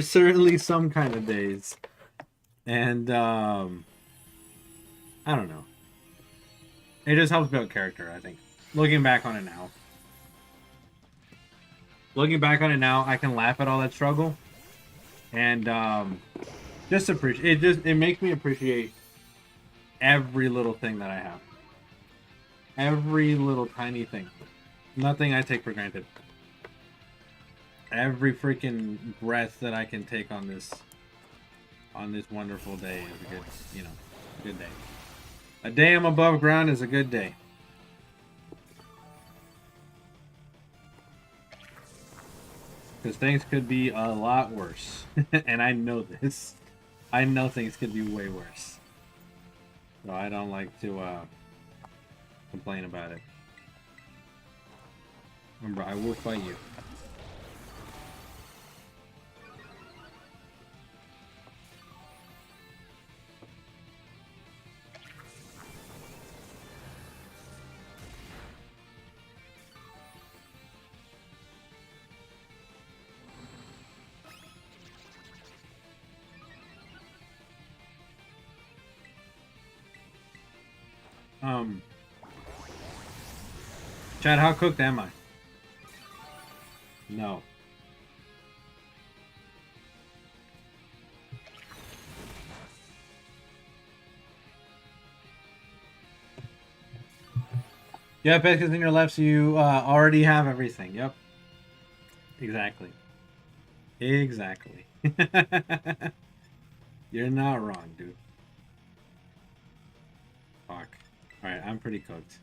certainly some kind of days. And I don't know. It just helps build character, I think. Looking back on it now. I can laugh at all that struggle, and just appreciate it. It makes me appreciate every little thing that I have. Every little tiny thing. Nothing I take for granted. Every freaking breath that I can take on this wonderful day is a good, a good day. A day I'm above ground is a good day. Because things could be a lot worse. And I know this. I know things could be way worse. So I don't like to complain about it. Remember, I will fight you. Chad, how cooked am I? No. Yep, because in your left, so you already have everything. Yep. Exactly. Exactly. You're not wrong, dude. Fuck. Alright, I'm pretty cooked.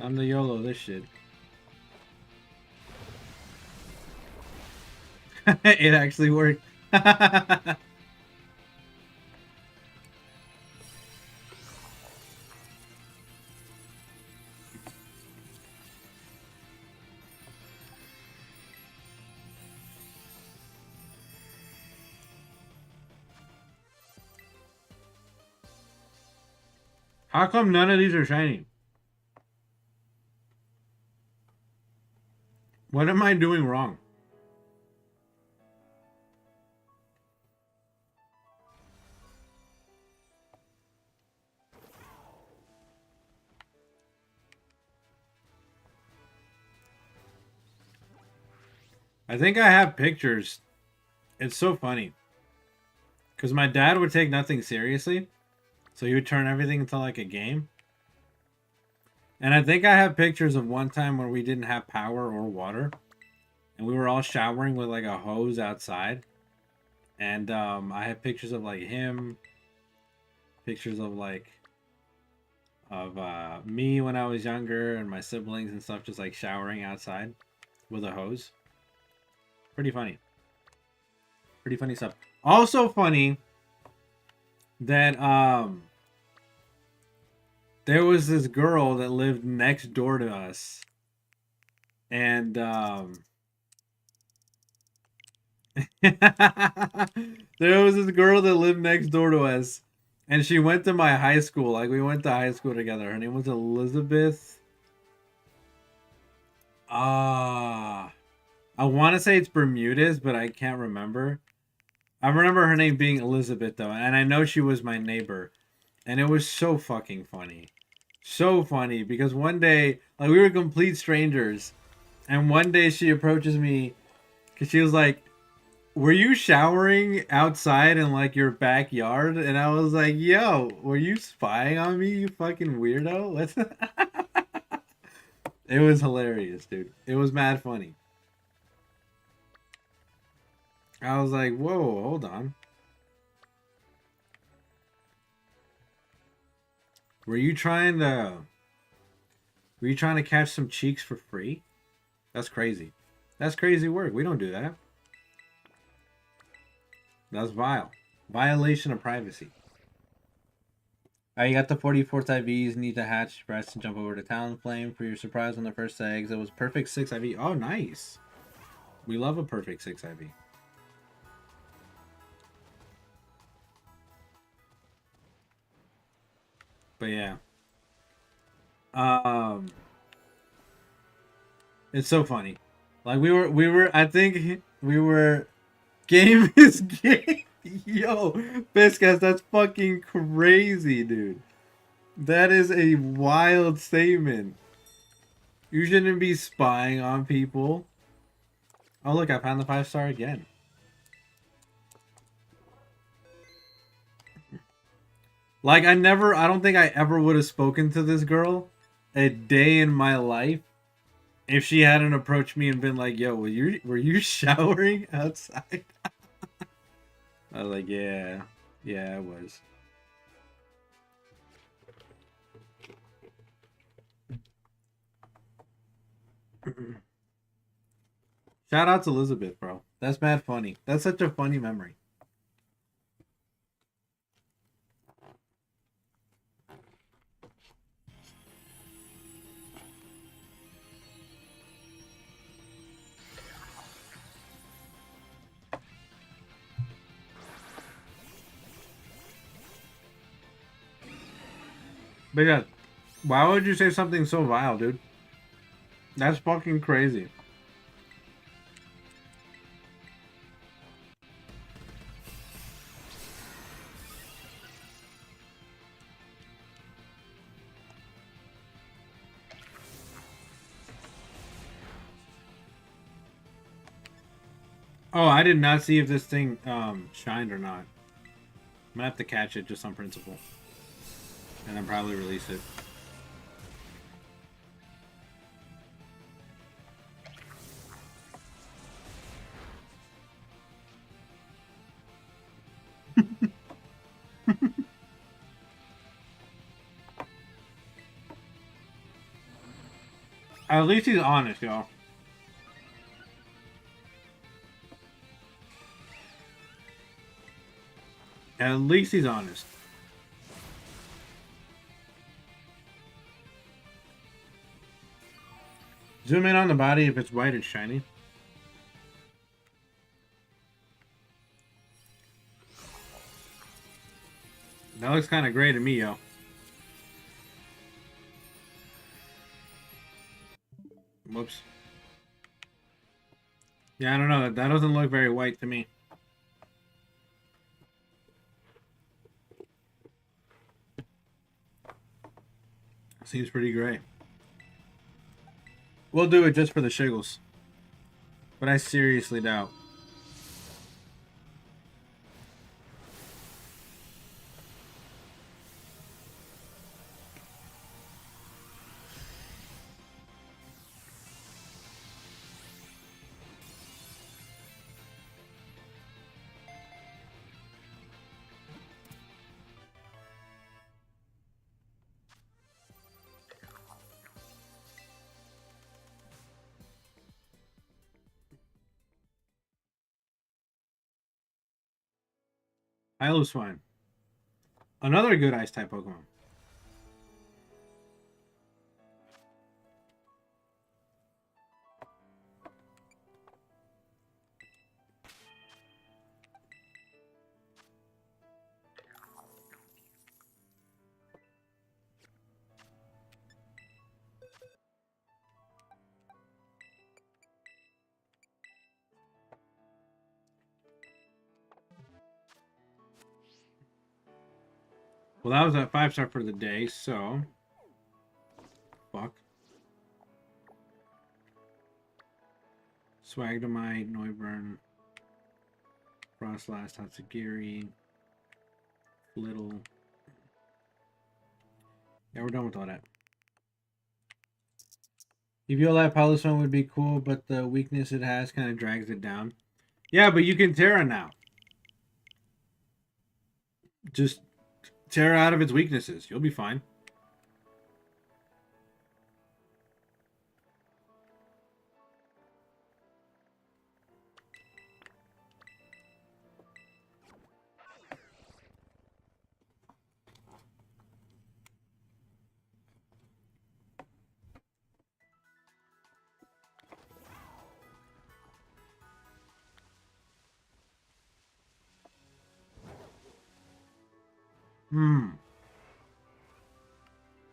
I'm the YOLO this shit. It actually worked. How come none of these are shiny? What am I doing wrong? I think I have pictures. It's so funny. Because my dad would take nothing seriously. So he would turn everything into like a game. And I think I have pictures of one time where we didn't have power or water. And we were all showering with like a hose outside. And I have pictures of like him. Pictures of like me when I was younger and my siblings and stuff just like showering outside with a hose. Pretty funny. Pretty funny stuff. Also funny that there was this girl that lived next door to us. And there was this girl that lived next door to us. And she went to my high school. Like, we went to high school together. Her name was Elizabeth. I want to say it's Bermudez, but I can't remember. I remember her name being Elizabeth, though. And I know she was my neighbor. And it was so fucking funny. So funny. Because one day, like, we were complete strangers. And one day she approaches me. Because she was like, were you showering outside in like your backyard? And I was like, yo, were you spying on me, you fucking weirdo? What's It was hilarious, dude. It was mad funny. I was like, whoa, hold on. Were you trying to catch some cheeks for free? That's crazy. That's crazy work. We don't do that. That's vile. Violation of privacy. You got the 44th IVs, need to hatch, press, and jump over to Talonflame for your surprise on the first eggs. It was perfect 6 IV. Oh, nice. We love a perfect 6 IV. But yeah. It's so funny. Like, I think we were game is game. Yo, Biscuits, that's fucking crazy, dude. That is a wild statement. You shouldn't be spying on people. Oh, look, I found the 5-star again. Like, I don't think I ever would have spoken to this girl a day in my life if she hadn't approached me and been like, yo, were you showering outside? I was like, yeah. Yeah, I was. Shout out to Elizabeth, bro. That's mad funny. That's such a funny memory. But yeah, why would you say something so vile, dude? That's fucking crazy. Oh, I did not see if this thing shined or not. I'm gonna have to catch it just on principle. And then probably release it. At least he's honest, y'all. At least he's honest. Zoom in on the body. If it's white, it's shiny. That looks kind of gray to me, yo. Whoops. Yeah, I don't know. That doesn't look very white to me. Seems pretty gray. We'll do it just for the shiggles. But I seriously doubt. Swine. Another good ice type Pokemon. Well, that was a 5-star for the day, so... Fuck. Swagdomite, Noivern, Frostlass, Tatsugiri, Little. Yeah, we're done with all that. You feel like Palosone would be cool, but the weakness it has kind of drags it down. Yeah, but you can Terra now. Just Terra out of its weaknesses. You'll be fine.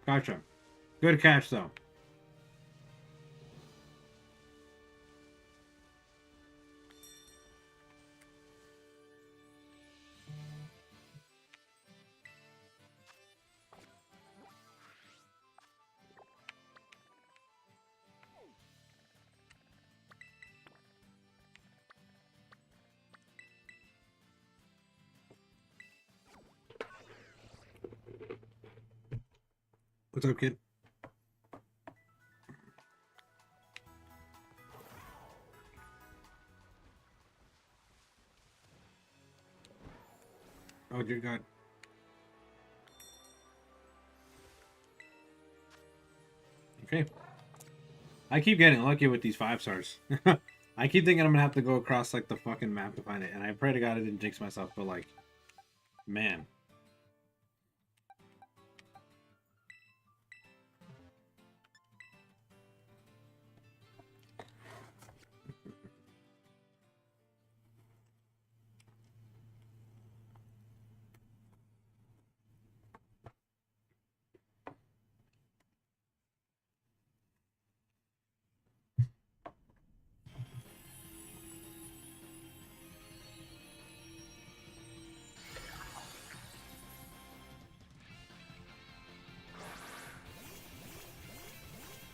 Gotcha. Good catch, though. What's up, kid? Oh, dear God. Okay. I keep getting lucky with these 5 stars. I keep thinking I'm gonna have to go across like the fucking map to find it, and I pray to God I didn't jinx myself, but like, man.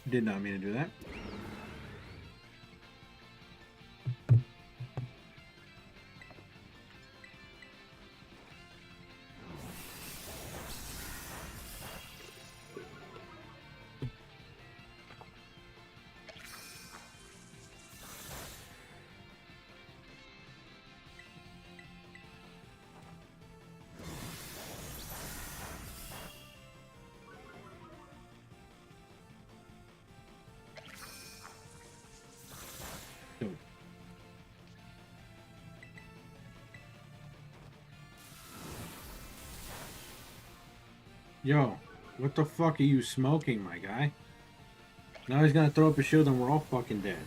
Did not mean to do that. Yo, what the fuck are you smoking, my guy? Now he's gonna throw up a shield and we're all fucking dead.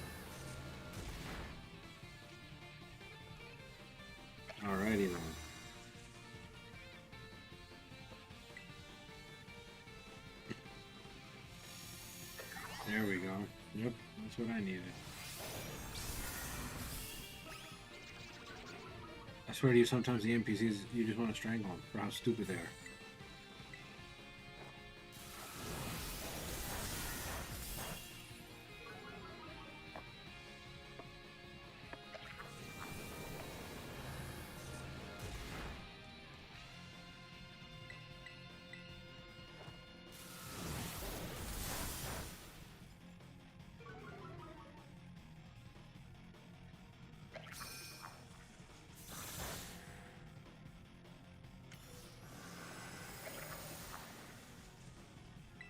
Alrighty then. There we go. Yep, that's what I needed. I swear to you, sometimes the NPCs, you just want to strangle them for how stupid they are.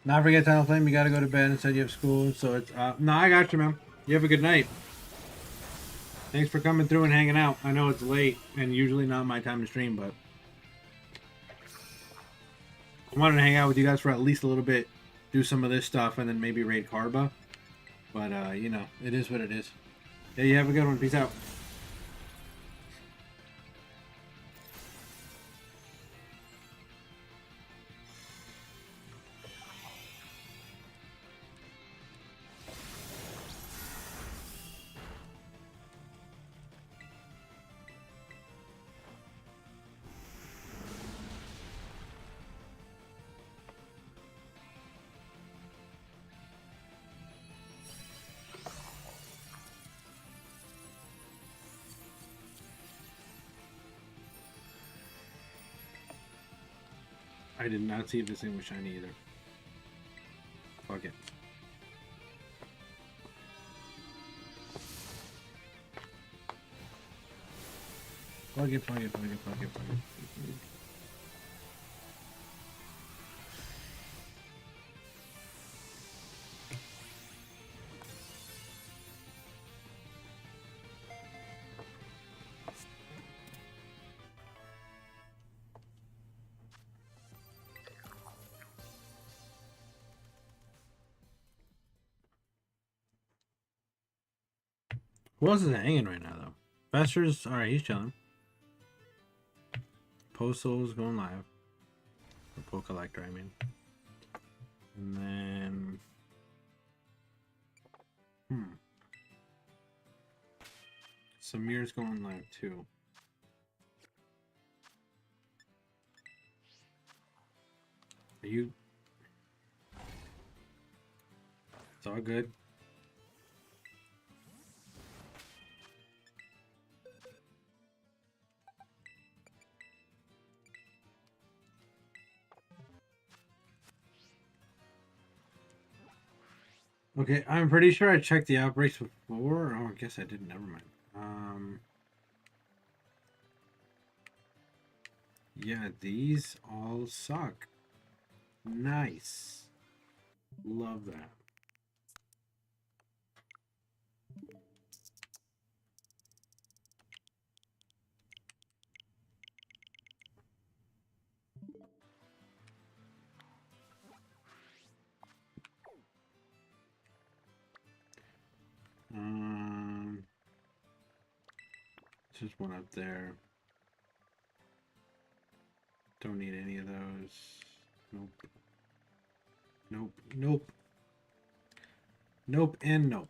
Not forget, Talon Flame, you gotta go to bed and said you have school, so it's, no, I got you, man. You have a good night. Thanks for coming through and hanging out. I know it's late, and usually not my time to stream, but I wanted to hang out with you guys for at least a little bit, do some of this stuff, and then maybe raid Karba. But, you know, it is what it is. Yeah, you have a good one. Peace out. I did not see if this thing was shiny either. Fuck it. Plug it, plug it, plug it, plug it, plug it. Who else is hanging right now, though? Fester's, alright, he's chilling. Postal's going live. Or Poke Collector, I mean. And then... Samir's going live, too. Are you... It's all good. Okay, I'm pretty sure I checked the outbreaks before. Oh, I guess I didn't. Never mind. Yeah, these all suck. Nice. Love that. Um, there's one up there. Don't need any of those. Nope. Nope. Nope. Nope and nope.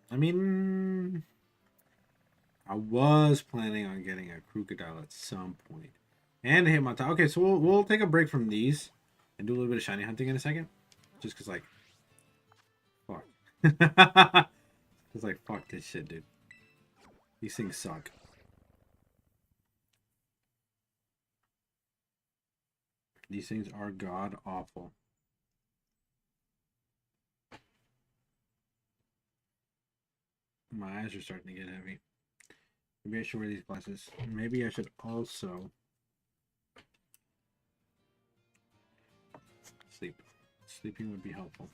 I mean, I was planning on getting a crocodile at some point, and a Hitmontop. Okay, so we'll take a break from these and do a little bit of shiny hunting in a second, just cause like, fuck, it's like fuck this shit, dude. These things suck. These things are god awful. My eyes are starting to get heavy. Maybe I should wear these glasses. Maybe I should also sleep. Sleeping would be helpful.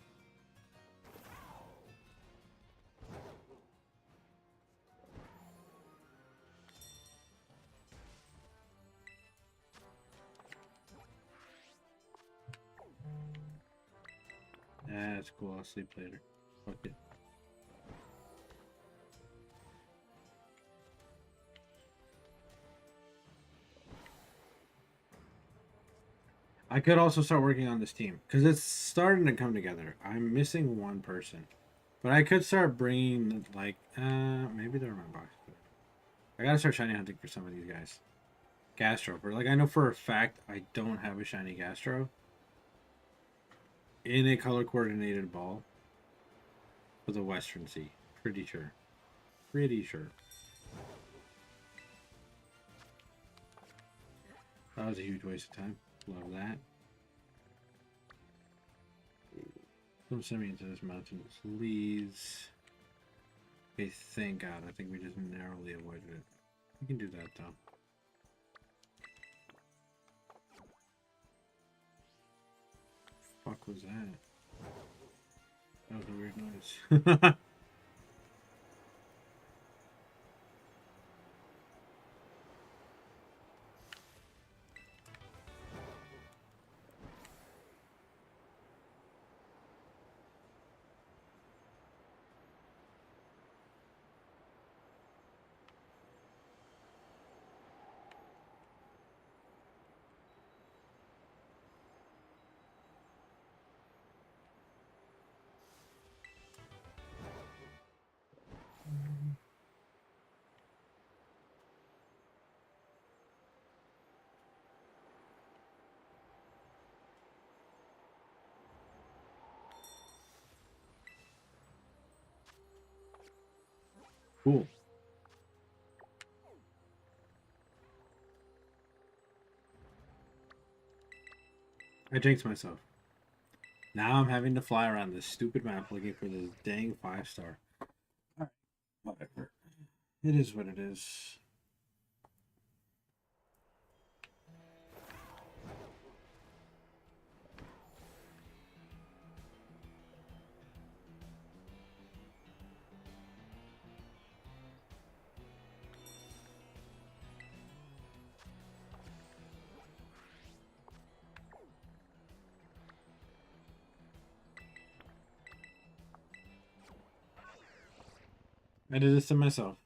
That's cool. I'll sleep later. Fuck it. I could also start working on this team because it's starting to come together. I'm missing one person, but I could start bringing like maybe they're in my box. I gotta start shiny hunting for some of these guys. Gastro, for like I know for a fact I don't have a shiny Gastro in a color coordinated ball for the Western Sea. Pretty sure. Pretty sure. That was a huge waste of time. Love that. Don't send me into this mountain, please. Okay, thank God. I think we just narrowly avoided it. We can do that though. Fuck was that? That was a weird noise. Cool. I jinxed myself. Now I'm having to fly around this stupid map looking for this dang 5-star. Alright, whatever. It is what it is. I did this to myself.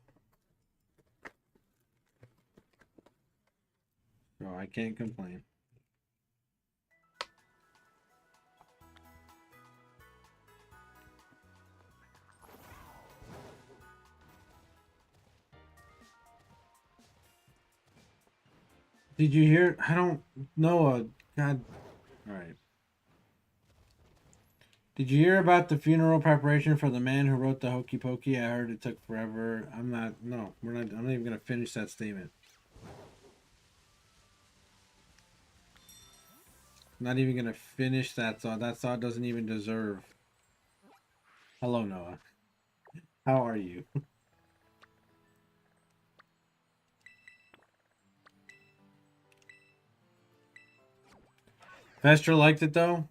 So I can't complain. Did you hear? I don't know. God. Alright. Did you hear about the funeral preparation for the man who wrote the Hokey Pokey? I heard it took forever. I'm not. No, we're not. I'm not even gonna finish that statement. I'm not even gonna finish that thought. That thought doesn't even deserve. Hello, Noah. How are you? Fester liked it though.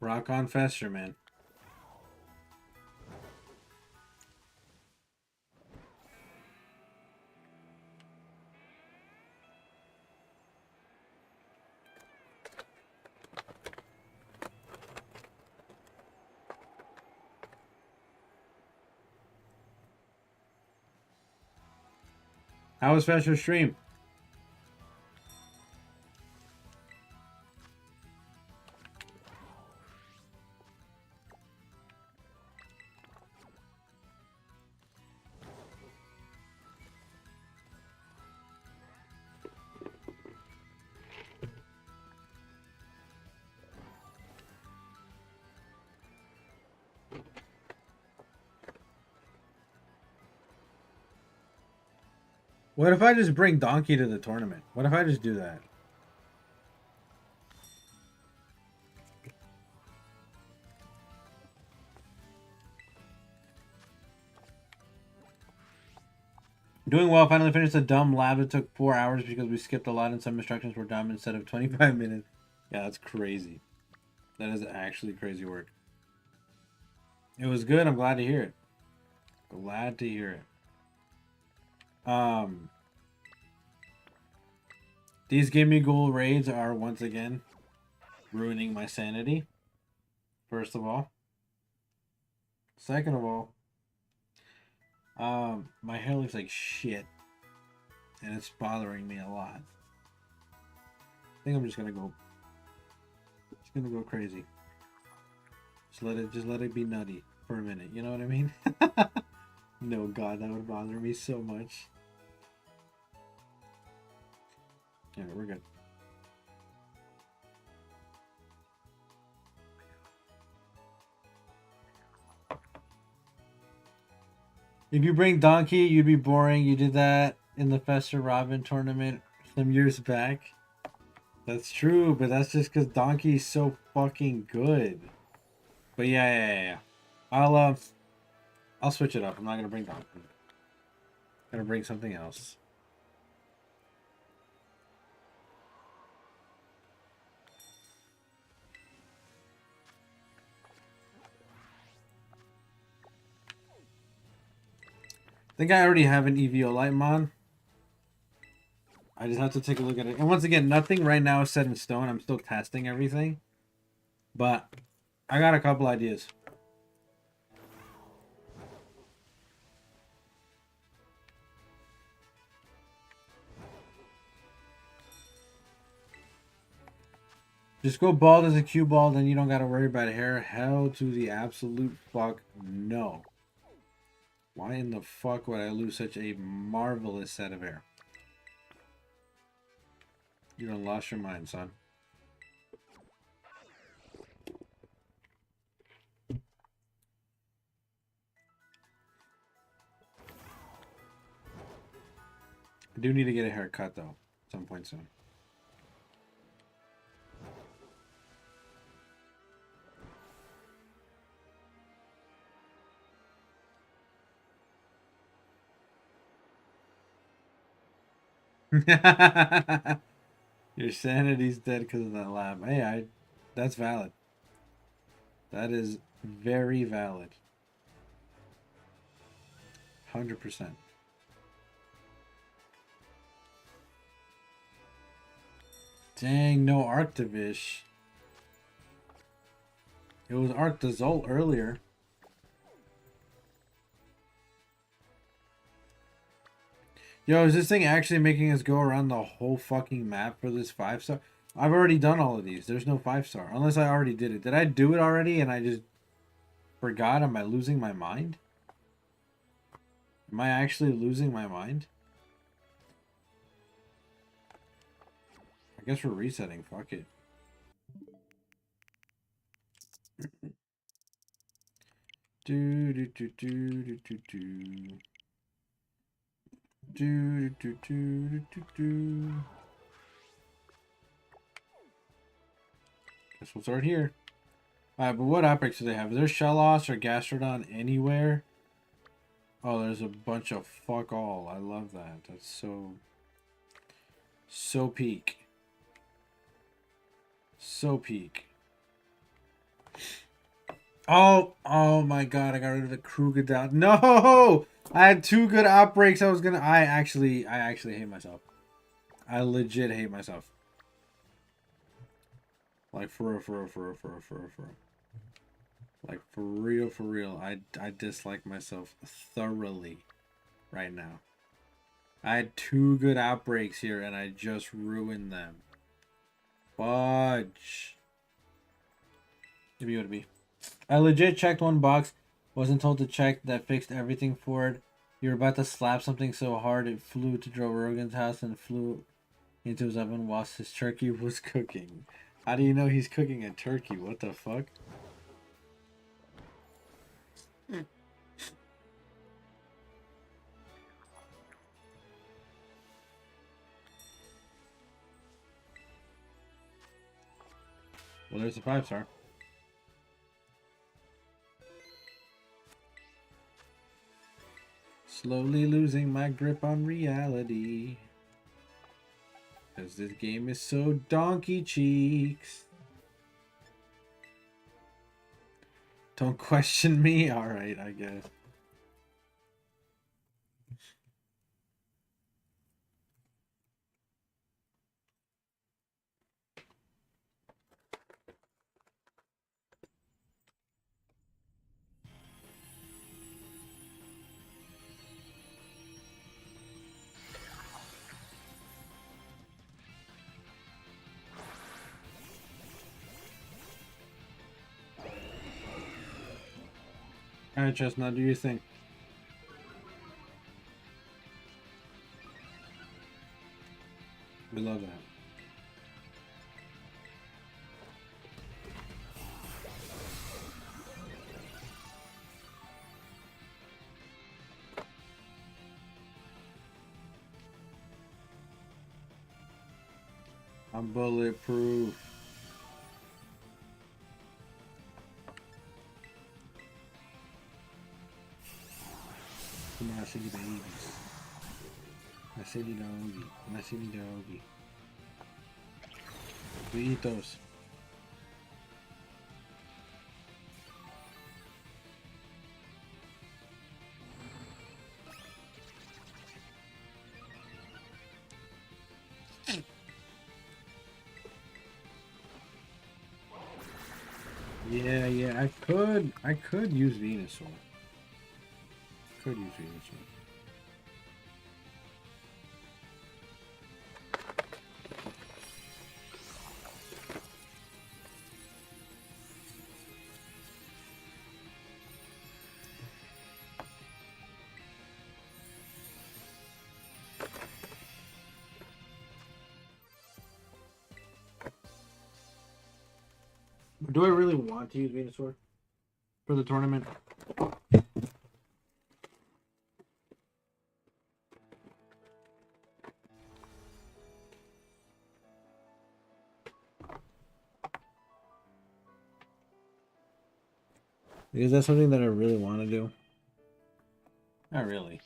Rock on Fester, man. How was Fester's stream? What if I just bring Donkey to the tournament? What if I just do that? Doing well. Finally finished the dumb lab. It took 4 hours because we skipped a lot and some instructions were dumb instead of 25 minutes. Yeah, that's crazy. That is actually crazy work. It was good. I'm glad to hear it. Glad to hear it. These Give Me Gold raids are once again ruining my sanity. First of all. Second of all, my hair looks like shit. And it's bothering me a lot. I think I'm just gonna go crazy. Just let it be nutty for a minute, you know what I mean? No, God, that would bother me so much. Yeah, we're good. If you bring Donkey, you'd be boring. You did that in the Fester Robin tournament some years back. That's true, but that's just because Donkey's so fucking good. But yeah. I'll switch it up. I'm not gonna bring Donkey. I'm gonna bring something else. I think I already have an EVO Light Mon. I just have to take a look at it. And once again, nothing right now is set in stone. I'm still testing everything. But I got a couple ideas. Just go bald as a cue ball, then you don't got to worry about hair. Hell to the absolute fuck no. Why in the fuck would I lose such a marvelous set of hair? You done lost your mind, son. I do need to get a haircut, though, at some point soon. Your sanity's dead because of that lab. Hey, that's valid. That is very valid. 100%. Dang, no Arctivish. It was Arctazult earlier. Yo, is this thing actually making us go around the whole fucking map for this 5-star? I've already done all of these. There's no 5-star. Unless I already did it. Did I do it already and I just forgot? Am I losing my mind? Am I actually losing my mind? I guess we're resetting. Fuck it. Do do do do do do do. Do do do do do do. Guess we'll start here. Alright, but what outbreaks do they have? Is there Shellos or Gastrodon anywhere? Oh, there's a bunch of fuck all. I love that. That's so peak. So peak. Oh my god, I got rid of the Krookodile. No! I had 2 good outbreaks. I actually hate myself. I legit hate myself. Like for real. Like for real. I dislike myself thoroughly right now. I had 2 good outbreaks here and I just ruined them. Fudge. Give me what it be. I legit checked 1 box. Wasn't told to check. That fixed everything for it. You were about to slap something so hard it flew to Joe Rogan's house and flew into his oven whilst his turkey was cooking. How do you know he's cooking a turkey? What the fuck? Well, there's a 5-star. Slowly losing my grip on reality. Because this game is so donkey cheeks. Don't question me? Alright, I guess. Alright, Chestnut, do your thing. We love that. I'm bulletproof. Come on, city babies. My city doggy. My city doggy. We eat those. Yeah, I could use Venusaur. Could use Venusaur. Do I really want to use Venusaur for the tournament? Is that something that I really want to do? Not really.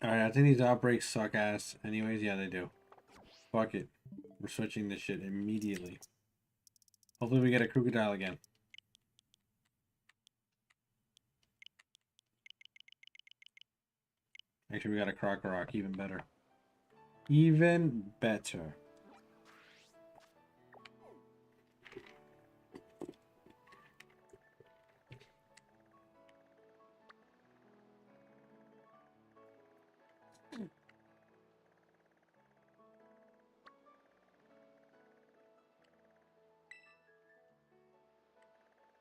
Alright, I think these outbreaks suck ass. Anyways, yeah, they do. Fuck it. We're switching this shit immediately. Hopefully we get a Krookodile again. Actually, we got a Crocorock. Even better. Even better.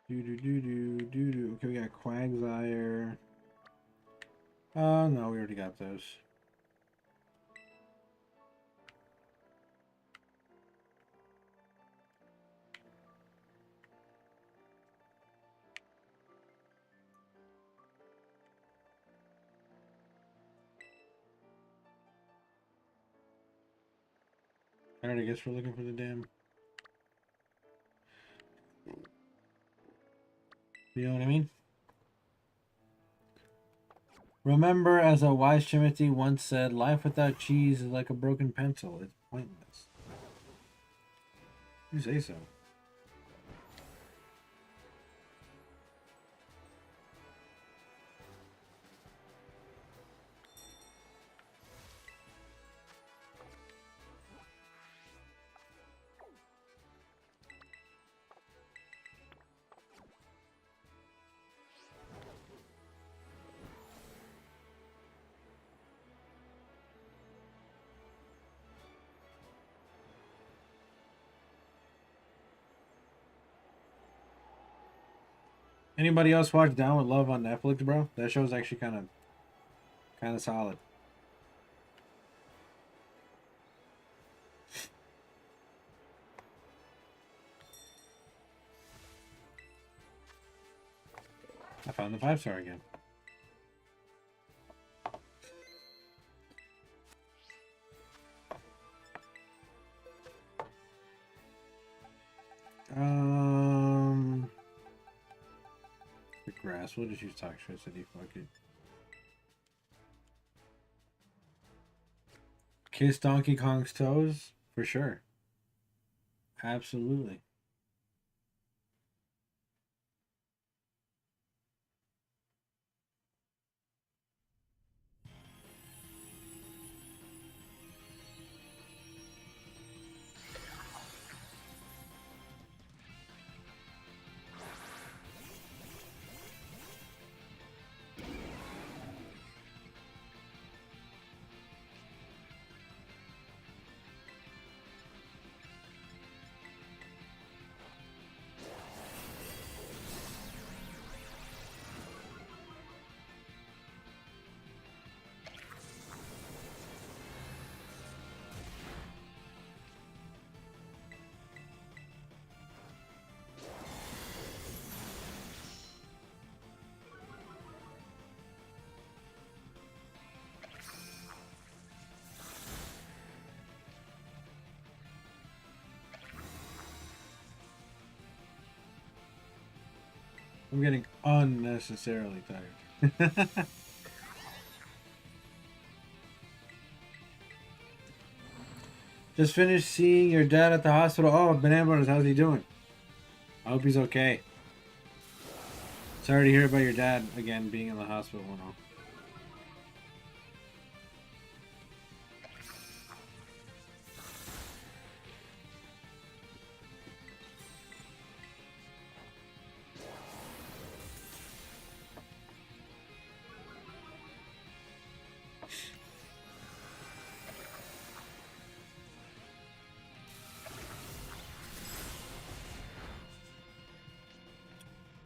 Do. Okay, we got Quagsire. Oh, no, we already got those. Alright, I guess we're looking for the damn... You know what I mean? Remember, as a wise Timothy once said, life without cheese is like a broken pencil. It's pointless. You say so. Anybody else watch Down with Love on Netflix, bro? That show's actually kind of solid. I found the 5-star again. The grass. We'll just use Toxicity. Fuck it. Kiss Donkey Kong's toes? For sure. Absolutely. I'm getting unnecessarily tired. Just finished seeing your dad at the hospital. Oh, Banana Brothers, how's he doing? I hope he's okay. Sorry to hear about your dad again being in the hospital and all.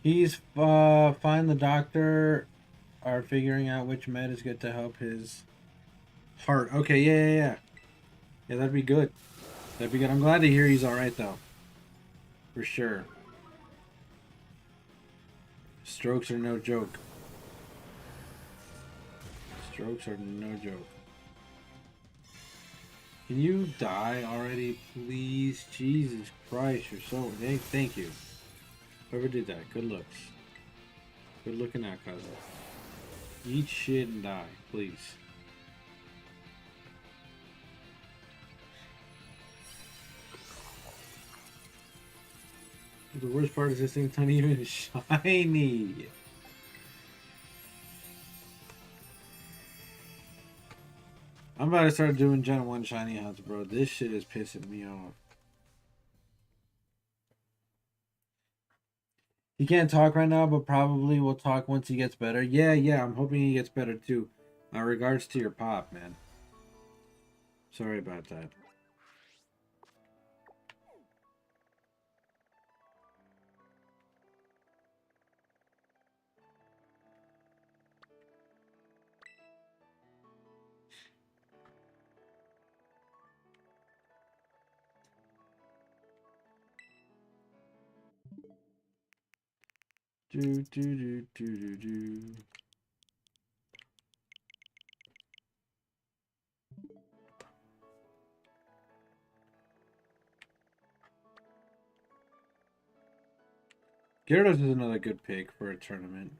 He's fine. The doctor are figuring out which med is good to help his heart. Okay, yeah. Yeah, that'd be good. That'd be good. I'm glad to hear he's alright, though. For sure. Strokes are no joke. Strokes are no joke. Can you die already, please? Jesus Christ, you're so... Thank you. Whoever did that, good looks. Good looking out, cousin. Eat shit and die, please. The worst part is this thing's not even shiny. I'm about to start doing Gen 1 shiny hunts, bro. This shit is pissing me off. He can't talk right now, but probably will talk once he gets better. Yeah, I'm hoping he gets better too. Regards to your pop, man. Sorry about that. Do. Gyarados is another good pick for a tournament.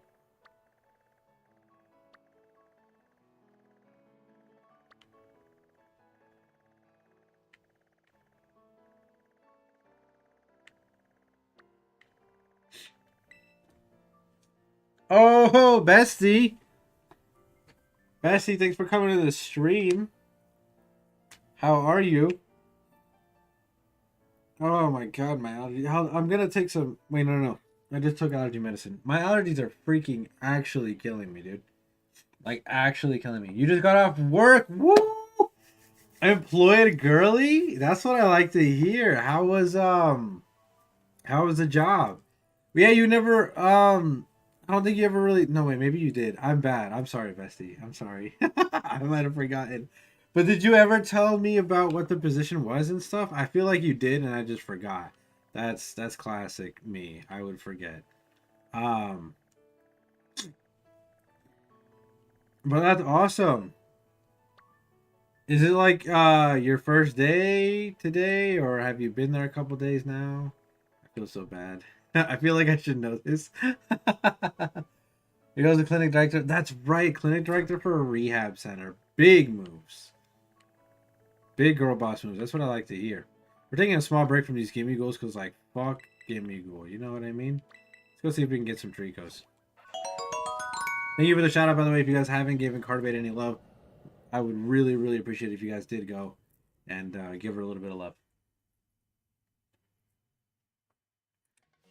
Oh, Bestie! Bestie, thanks for coming to the stream. How are you? Oh my god, my allergy. I'm gonna take some. Wait, no. I just took allergy medicine. My allergies are freaking actually killing me, dude. Like, actually killing me. You just got off work. Woo! Employed girly? That's what I like to hear. How was the job? Yeah, you never I don't think you ever really. No, wait, maybe you did. I'm bad. I'm sorry, Bestie. I'm sorry. I might have forgotten. But did you ever tell me about what the position was and stuff? I feel like you did and I just forgot. That's classic me. I would forget. Um but that's awesome. Is it like your first day today, or have you been there a couple days now? I feel so bad. I feel like I should know this. He goes to clinic director. That's right, clinic director for a rehab center. Big moves. Big girl boss moves. That's what I like to hear. We're taking a small break from these gimme goals because, like, fuck gimme goal. You know what I mean? Let's go see if we can get some Tricos. Thank you for the shout out, by the way. If you guys haven't given Cardbait any love, I would really, really appreciate it if you guys did go and give her a little bit of love.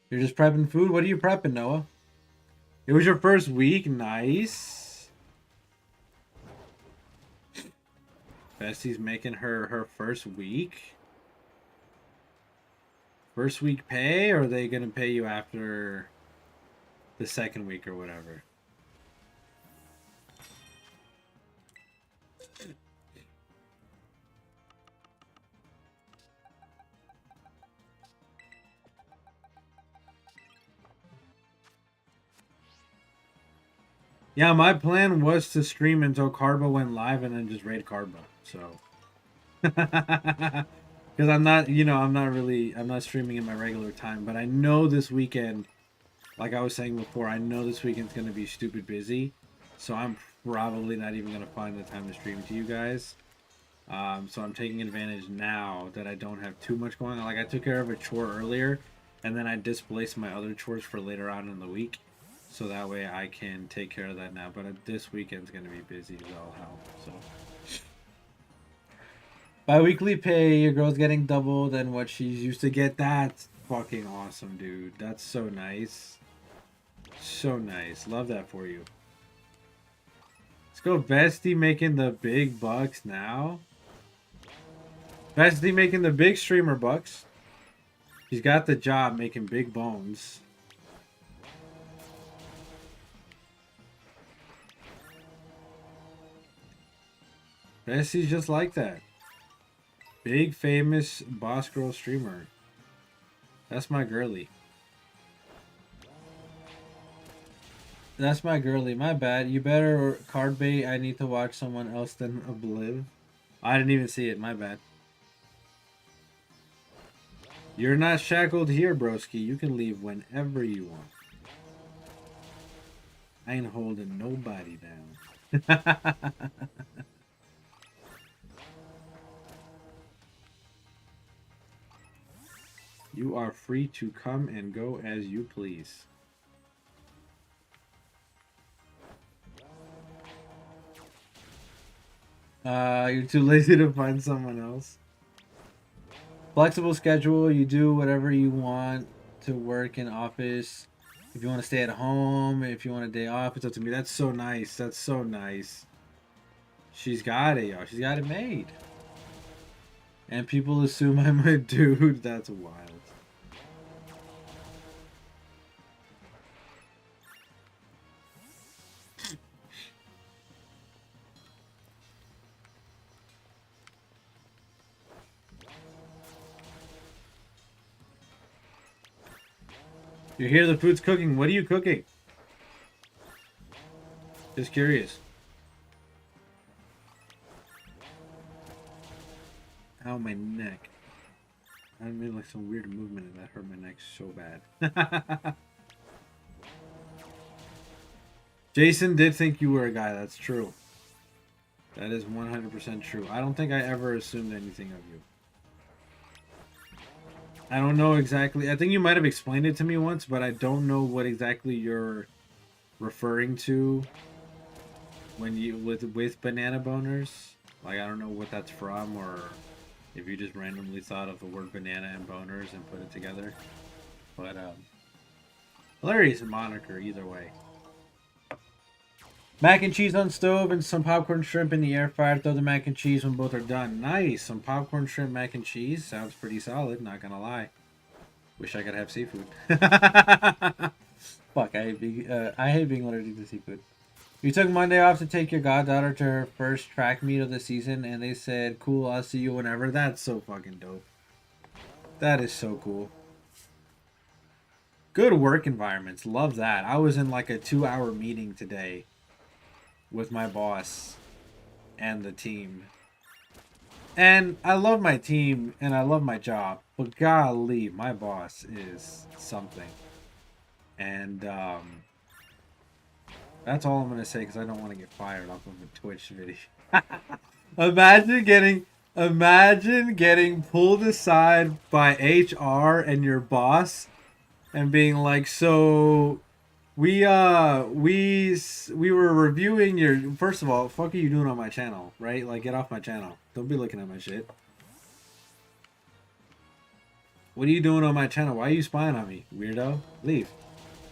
You're just prepping food? What are you prepping, Noah? It was your first week? Nice. Bestie's making her first week. First week pay, or are they going to pay you after the second week or whatever? Yeah, my plan was to stream until Carbo went live and then just raid Carbo. So, because I'm not, I'm not streaming in my regular time. But I know this weekend, like I was saying before, I know this weekend's going to be stupid busy. So I'm probably not even going to find the time to stream to you guys. So I'm taking advantage now that I don't have too much going on. Like, I took care of a chore earlier, and then I displaced my other chores for later on in the week. So that way I can take care of that now. But this weekend's going to be busy as all hell. So bi-weekly pay, your girl's getting double than what she's used to get. That's fucking awesome, dude. That's so nice. So nice. Love that for you. Let's go Bestie making the big bucks now. Bestie making the big streamer bucks. He's got the job making big bones. Bestie's just like that. Big famous boss girl streamer. That's my girly. That's my girly. My bad. You better card bait. I need to watch someone else than Obliv. I didn't even see it. My bad. You're not shackled here, broski. You can leave whenever you want. I ain't holding nobody down. You are free to come and go as you please. You're too lazy to find someone else. Flexible schedule. You do whatever you want to work in office. If you want to stay at home, if you want a day off, it's up to me. That's so nice. That's so nice. She's got it, y'all. She's got it made. And people assume I'm a dude. That's wild. You hear the food's cooking. What are you cooking? Just curious. Ow, my neck. I made like some weird movement and that hurt my neck so bad. Jason did think you were a guy. That's true. That is 100% true. I don't think I ever assumed anything of you. I don't know exactly. I think you might have explained it to me once, but I don't know what exactly you're referring to when you with banana boners. Like, I don't know what that's from, or if you just randomly thought of the word banana and boners and put it together. But hilarious moniker either way. Mac and cheese on stove and some popcorn shrimp in the air fryer. Throw the mac and cheese when both are done. Nice. Some popcorn shrimp mac and cheese. Sounds pretty solid, not gonna lie. Wish I could have seafood. Fuck, I hate being allergic to seafood. You took Monday off to take your goddaughter to her first track meet of the season, and they said, cool, I'll see you whenever. That's so fucking dope. That is so cool. Good work environments. Love that. I was in like a 2-hour meeting today with my boss and the team. And I love my team and I love my job, but golly, my boss is something. And that's all I'm gonna say because I don't want to get fired off of a Twitch video. Imagine getting pulled aside by HR and your boss and being like, so we were reviewing your. First of all, what the fuck are you doing on my channel, right? Like, get off my channel. Don't be looking at my shit. What are you doing on my channel? Why are you spying on me, weirdo? Leave.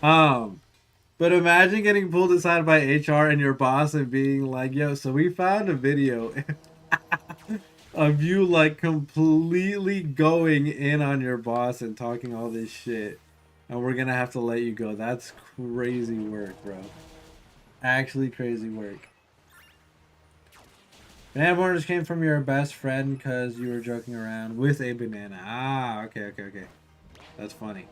But imagine getting pulled aside by HR and your boss and being like, yo, so we found a video of you like completely going in on your boss and talking all this shit. And we're gonna have to let you go. That's crazy work, bro. Actually crazy work. Banana borders came from your best friend because you were joking around with a banana. Ah, okay. That's funny.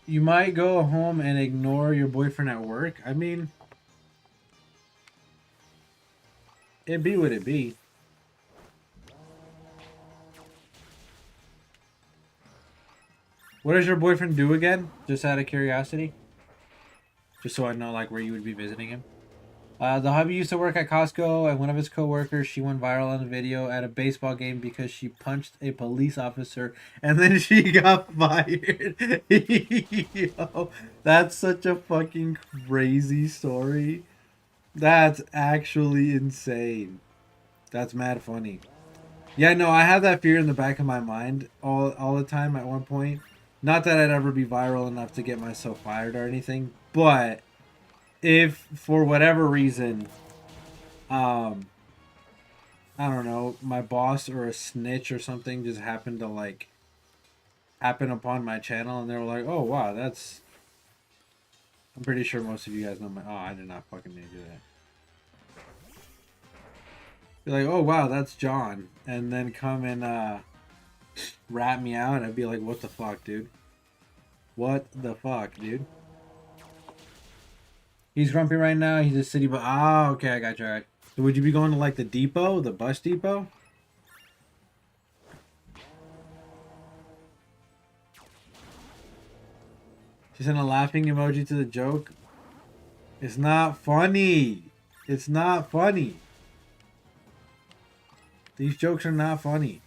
You might go home and ignore your boyfriend at work. I mean, it be what it be. What does your boyfriend do again? Just out of curiosity. Just so I know, like, where you would be visiting him. The hubby used to work at Costco, and one of his co-workers, she went viral on a video at a baseball game because she punched a police officer, and then she got fired. Yo, that's such a fucking crazy story. That's actually insane. That's mad funny. Yeah, no, I have that fear in the back of my mind all the time at one point. Not that I'd ever be viral enough to get myself fired or anything, but if for whatever reason, I don't know, my boss or a snitch or something just happened to like happen upon my channel and they were like, oh wow, that's, I'm pretty sure most of you guys know my, oh, I did not fucking mean to do that. Be like, oh wow, that's John, and then come and rat me out. I'd be like, what the fuck, dude? What the fuck, dude? He's grumpy right now. He's a city, but ah, okay, I got you. All right. So would you be going to like the depot, the bus depot? She sent a laughing emoji to the joke. It's not funny. It's not funny. These jokes are not funny.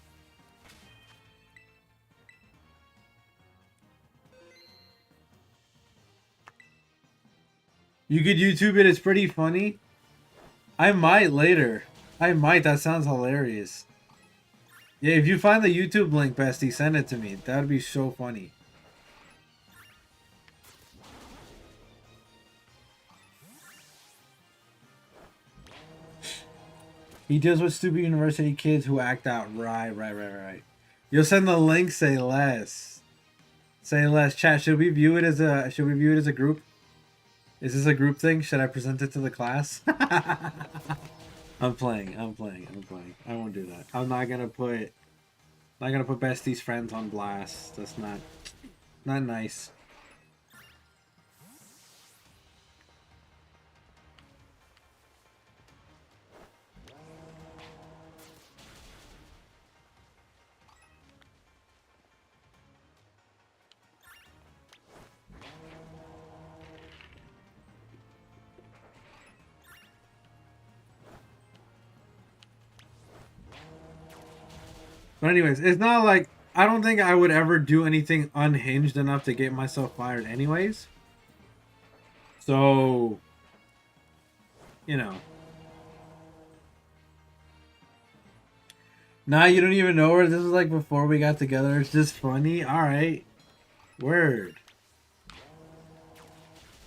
You could YouTube it. It's pretty funny. I might later. I might. That sounds hilarious. Yeah, if you find the YouTube link, bestie, send it to me. That would be so funny. He deals with stupid university kids who act out. Right. You'll send the link. Say less. Say less. Chat. Should we view it as a group? Is this a group thing? Should I present it to the class? I'm playing. I won't do that. I'm not gonna put besties friends on blast. That's not nice. But anyways, it's not like I don't think I would ever do anything unhinged enough to get myself fired anyways. So, you know. Nah, you don't even know her. This was like before we got together. It's just funny. Alright. Word.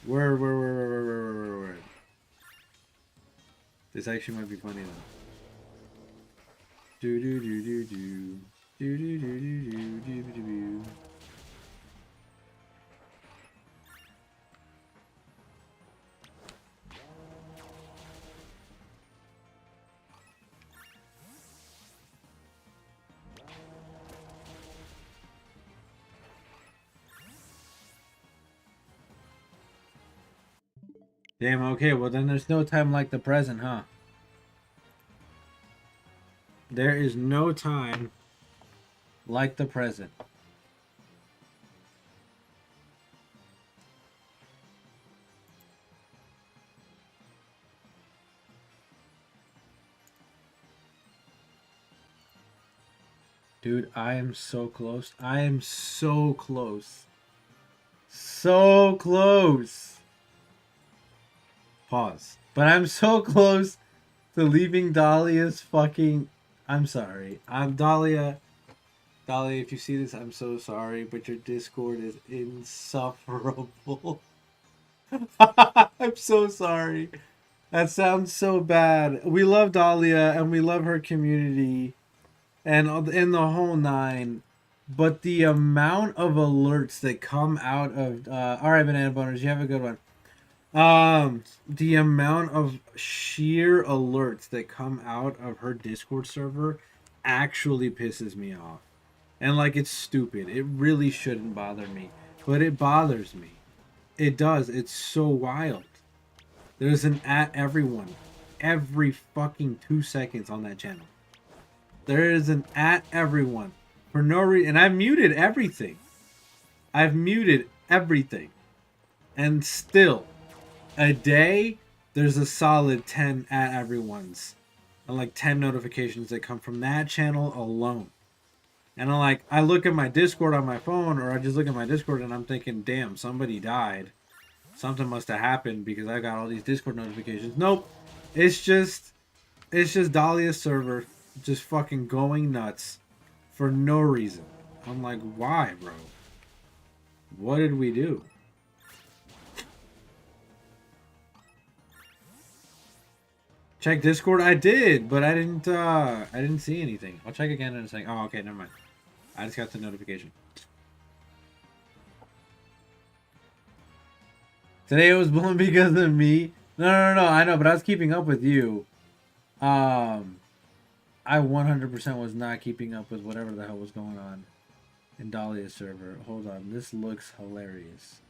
Word. This actually might be funny though. Do. Damn, okay, well then there's no time like the present, huh? There is no time like the present. Dude, I am so close. I am so close. So close. Pause. But I'm so close to leaving Dahlia's fucking... I'm sorry. I'm Dahlia. Dahlia, if you see this, I'm so sorry, but your Discord is insufferable. I'm so sorry. That sounds so bad. We love Dahlia and we love her community and in the whole nine, but the amount of alerts that come out of all right, banana boners, you have a good one. The amount of sheer alerts that come out of her Discord server actually pisses me off. And like, it's stupid. It really shouldn't bother me, but it bothers me. It does. It's so wild. There's an at everyone every fucking 2 seconds on that channel. There is an at everyone for no reason. And I've muted everything. And still, a day, there's a solid 10 at everyone's. And like 10 notifications that come from that channel alone. And I'm like, I look at my Discord on my phone, or I just look at my Discord and I'm thinking, damn, somebody died. Something must have happened because I got all these Discord notifications. Nope. It's just Dahlia's server just fucking going nuts for no reason. I'm like, why, bro? What did we do? Check Discord? I did, but I didn't see anything. I'll check again in a second. Oh, okay, never mind. I just got the notification. Today it was blown because of me. No, I know, but I was keeping up with you. I 100% was not keeping up with whatever the hell was going on in Dahlia's server. Hold on, this looks hilarious.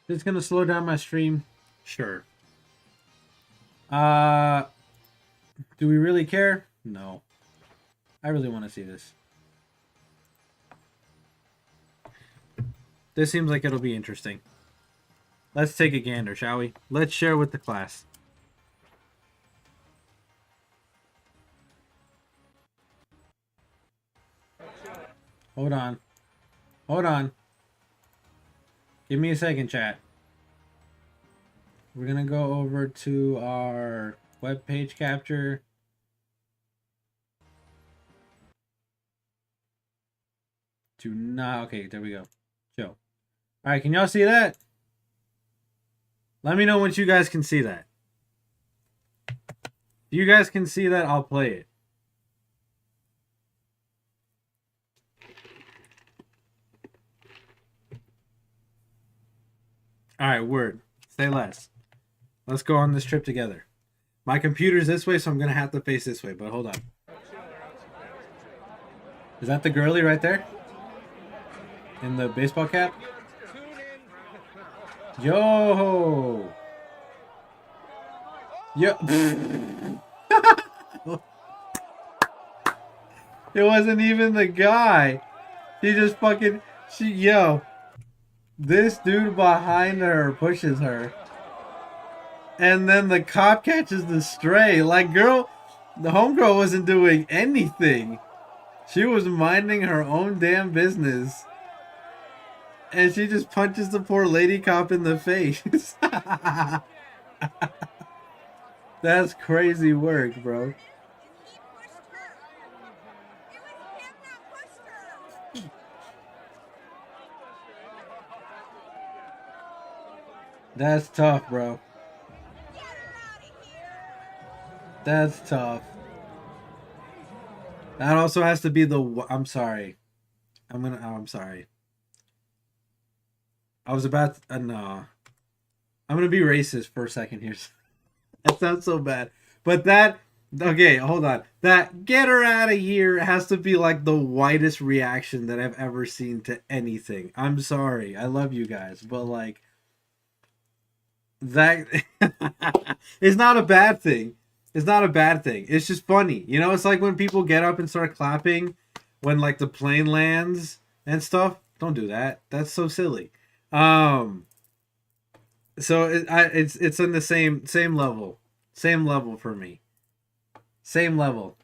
It's gonna slow down my stream? Sure. Do we really care? No. I really want to see this. This seems like it'll be interesting. Let's take a gander, shall we? Let's share with the class. Hold on. Give me a second, chat. We're gonna go over to our web page capture. Do not. Okay, there we go. Show. All right, can y'all see that? Let me know once you guys can see that. If you guys can see that, I'll play it. All right, word. Say less. Let's go on this trip together. My computer's this way, so I'm gonna have to face this way. But hold on. Is that the girly right there? In the baseball cap? Yo! Yo! It wasn't even the guy. He just fucking... Yo. This dude behind her pushes her. And then the cop catches the stray. Like, girl... The homegirl wasn't doing anything. She was minding her own damn business. And she just punches the poor lady cop in the face. That's crazy work, bro. That's tough, bro. That's tough. That also has to be the... I'm sorry. I'm sorry. I was about to... no. I'm going to be racist for a second here. That sounds so bad. But that... Okay, hold on. That get her out of here has to be like the whitest reaction that I've ever seen to anything. I'm sorry. I love you guys. But like... That... It's not a bad thing. It's not a bad thing. It's just funny. You know, it's like when people get up and start clapping when like the plane lands and stuff. Don't do that. That's so silly. So it's in the same level. Same level for me. Same level.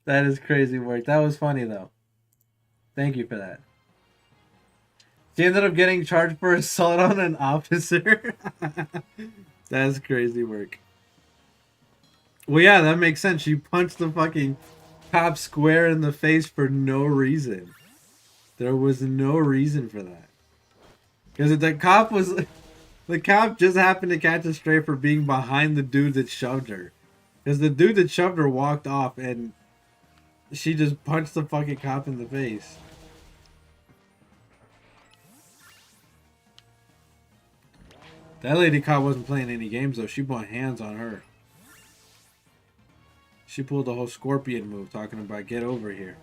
That is crazy work. That was funny though. Thank you for that. She ended up getting charged for assault on an officer. That's crazy work. Well, yeah, that makes sense. She punched the fucking cop square in the face for no reason. There was no reason for that. Because the cop was... The cop just happened to catch a stray for being behind the dude that shoved her. Because the dude that shoved her walked off and she just punched the fucking cop in the face. That lady cop wasn't playing any games though. She put hands on her. She pulled the whole scorpion move talking about get over here.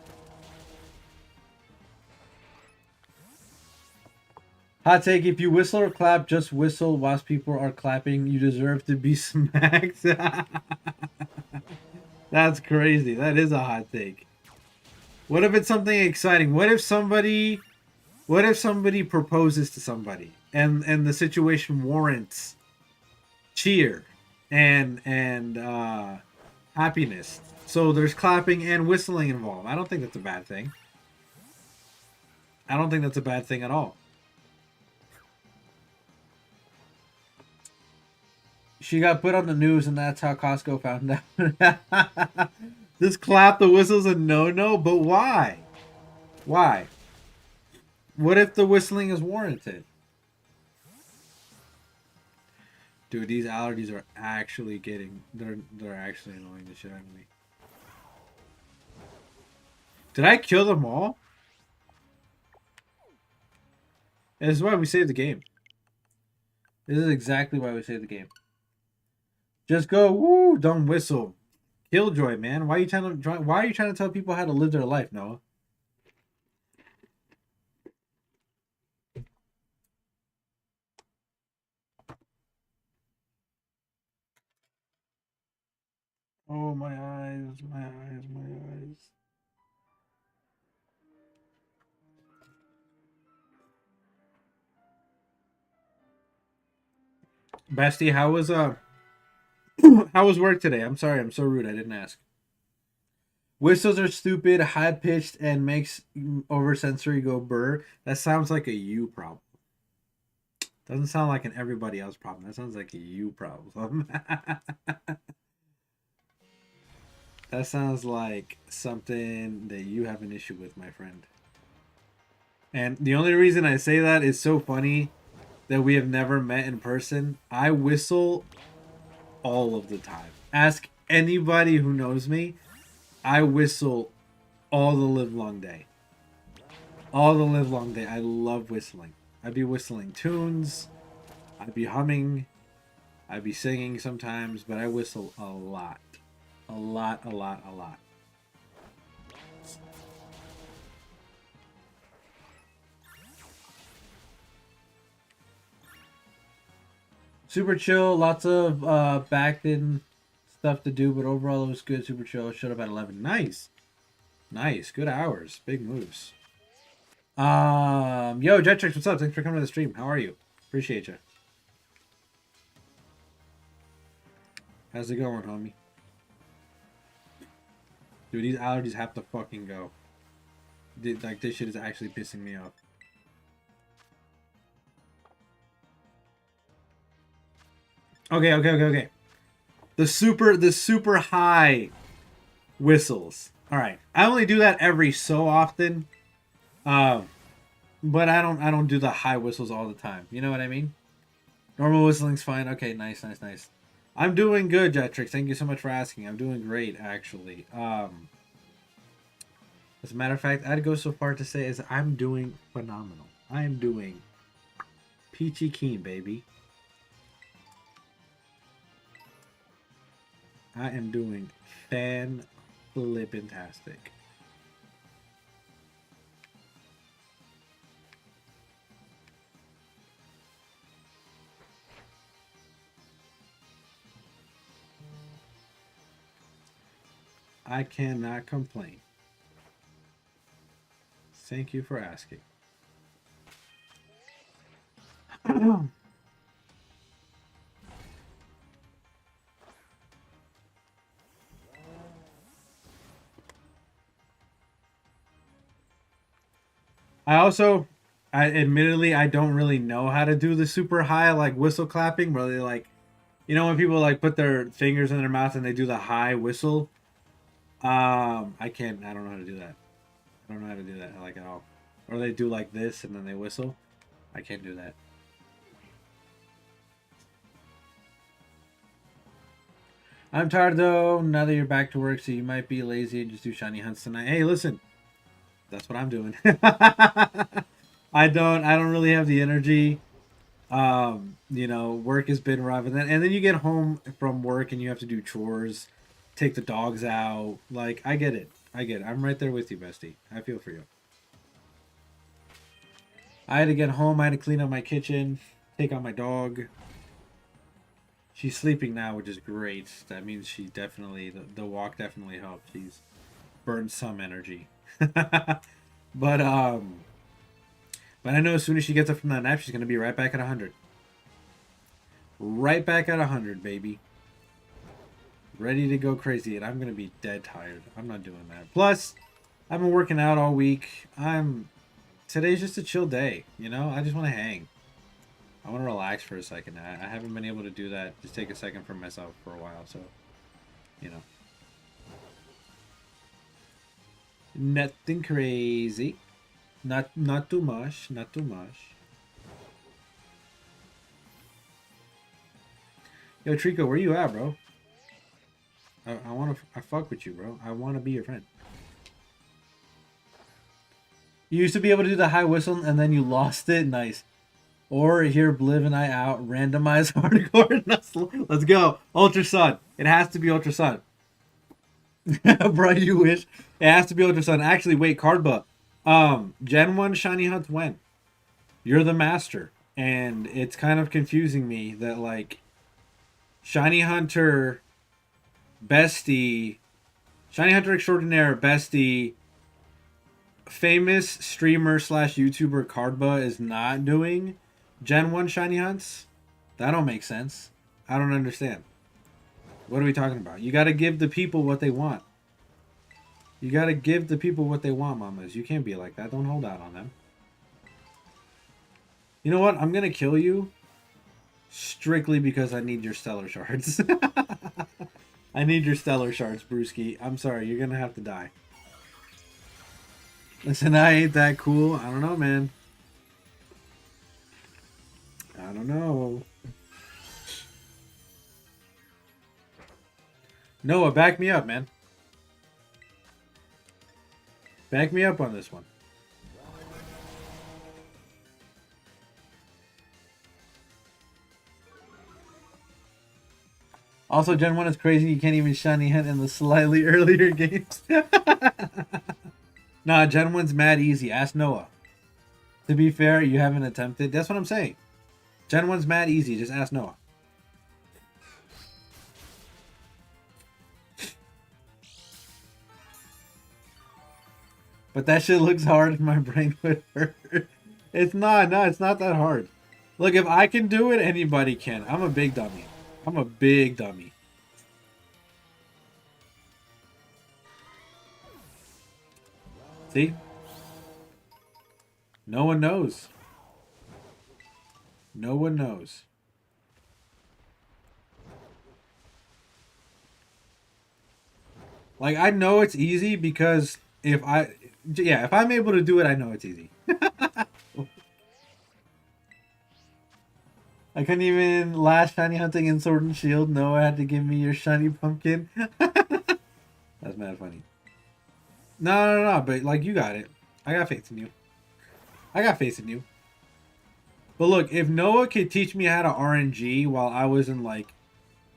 Hot take, if you whistle or clap, just whistle whilst people are clapping. You deserve to be smacked. That's crazy. That is a hot take. What if it's something exciting? What if somebody proposes to somebody and the situation warrants cheer and happiness? So there's clapping and whistling involved. I don't think that's a bad thing. I don't think that's a bad thing at all. She got put on the news, and that's how Costco found out. Just clap the whistle's a no-no, but why? Why? What if the whistling is warranted? Dude, these allergies are actually getting... They're actually annoying the shit out of me. Did I kill them all? And this is why we saved the game. This is exactly why we saved the game. Just go, woo, don't whistle. Killjoy, man. Why are you trying to tell people how to live their life, Noah? Oh, my eyes, my eyes, my eyes. Bestie, how was how was work today? I'm sorry, I'm so rude. I didn't ask. Whistles are stupid, high pitched, and makes oversensory go burr. That sounds like a you problem. Doesn't sound like an everybody else problem. That sounds like a you problem. That sounds like something that you have an issue with, my friend. And the only reason I say that is so funny that we have never met in person. I whistle all of the time. Ask anybody who knows me. I whistle all the live long day. All the live long day. I love whistling. I'd be whistling tunes. I'd be humming. I'd be singing sometimes, but I whistle a lot. A lot, a lot, a lot. Super chill, lots of back-in stuff to do, but overall it was good. Super chill. Showed up at 11. Nice. Nice. Good hours. Big moves. Yo, Jetrix, what's up? Thanks for coming to the stream. How are you? Appreciate you. How's it going, homie? Dude, these allergies have to fucking go. Like, this shit is actually pissing me off. Okay. The super high whistles. All right, I only do that every so often, but I don't do the high whistles all the time. You know what I mean? Normal whistling's fine. Okay, nice. I'm doing good, Jetrix. Thank you so much for asking. I'm doing great, actually. As a matter of fact, I'd go so far to say is I'm doing phenomenal. I am doing peachy keen, baby. I am doing fan-flippantastic. I cannot complain. Thank you for asking. I admittedly, I don't really know how to do the super high, like, whistle clapping, where they, like, you know, when people, like, put their fingers in their mouth and they do the high whistle. I don't know how to do that. I don't know how to do that, like, at all. Or they do, like, this and then they whistle. I can't do that. I'm tired, though, now that you're back to work, so you might be lazy and just do shiny hunts tonight. Hey, listen. That's what I'm doing. I don't really have the energy. You know, work has been rough, and then you get home from work and you have to do chores, take the dogs out. Like, I get it. I'm right there with you, bestie. I feel for you. I had to get home. I had to clean up my kitchen, take out my dog. She's sleeping now, which is great. That means she definitely, the walk definitely helped. She's burned some energy. But I know as soon as she gets up from that nap, she's gonna be right back at 100. Right back at 100, baby. Ready to go crazy, and I'm gonna be dead tired. I'm not doing that. Plus, I've been working out all week. Today's just a chill day, you know? I just want to hang. I want to relax for a second. I haven't been able to do that. Just take a second for myself for a while, so, you know. Nothing crazy. Not too much. Not too much. Yo, Trico, where you at, bro? I fuck with you, bro. I want to be your friend. You used to be able to do the high whistle and then you lost it. Nice. Or here, Bliv and I out. Randomize hardcore. Let's go. Ultra Sun. It has to be Ultra Sun. Bro, you wish. It has to be Ultra Sun. Actually, wait, Cardba. Gen 1 Shiny Hunts when? You're the master. And it's kind of confusing me that, like, Shiny Hunter Bestie, Shiny Hunter Extraordinaire Bestie, famous streamer / YouTuber Cardba is not doing Gen 1 Shiny Hunts. That don't make sense. I don't understand. What are we talking about? You gotta give the people what they want. You gotta give the people what they want, mamas. You can't be like that. Don't hold out on them. You know what? I'm gonna kill you strictly because I need your stellar shards. I need your stellar shards, Brewski. I'm sorry, you're gonna have to die. Listen, I ain't that cool. I don't know, man. I don't know. Noah, back me up, man. Back me up on this one. Also, Gen 1 is crazy. You can't even shiny hunt in the slightly earlier games. Nah, Gen 1's mad easy. Ask Noah. To be fair, you haven't attempted. That's what I'm saying. Gen 1's mad easy. Just ask Noah. But that shit looks hard and my brain would hurt. It's not. No, it's not that hard. Look, if I can do it, anybody can. I'm a big dummy. I'm a big dummy. See? No one knows. No one knows. Like, I know it's easy because if I'm able to do it, I know it's easy. I couldn't even last shiny hunting in Sword and Shield. No, I had to give me your shiny pumpkin. That's mad funny. No, but like you got it. I got faith in you. I got faith in you. But look, if Noah could teach me how to RNG while I was in like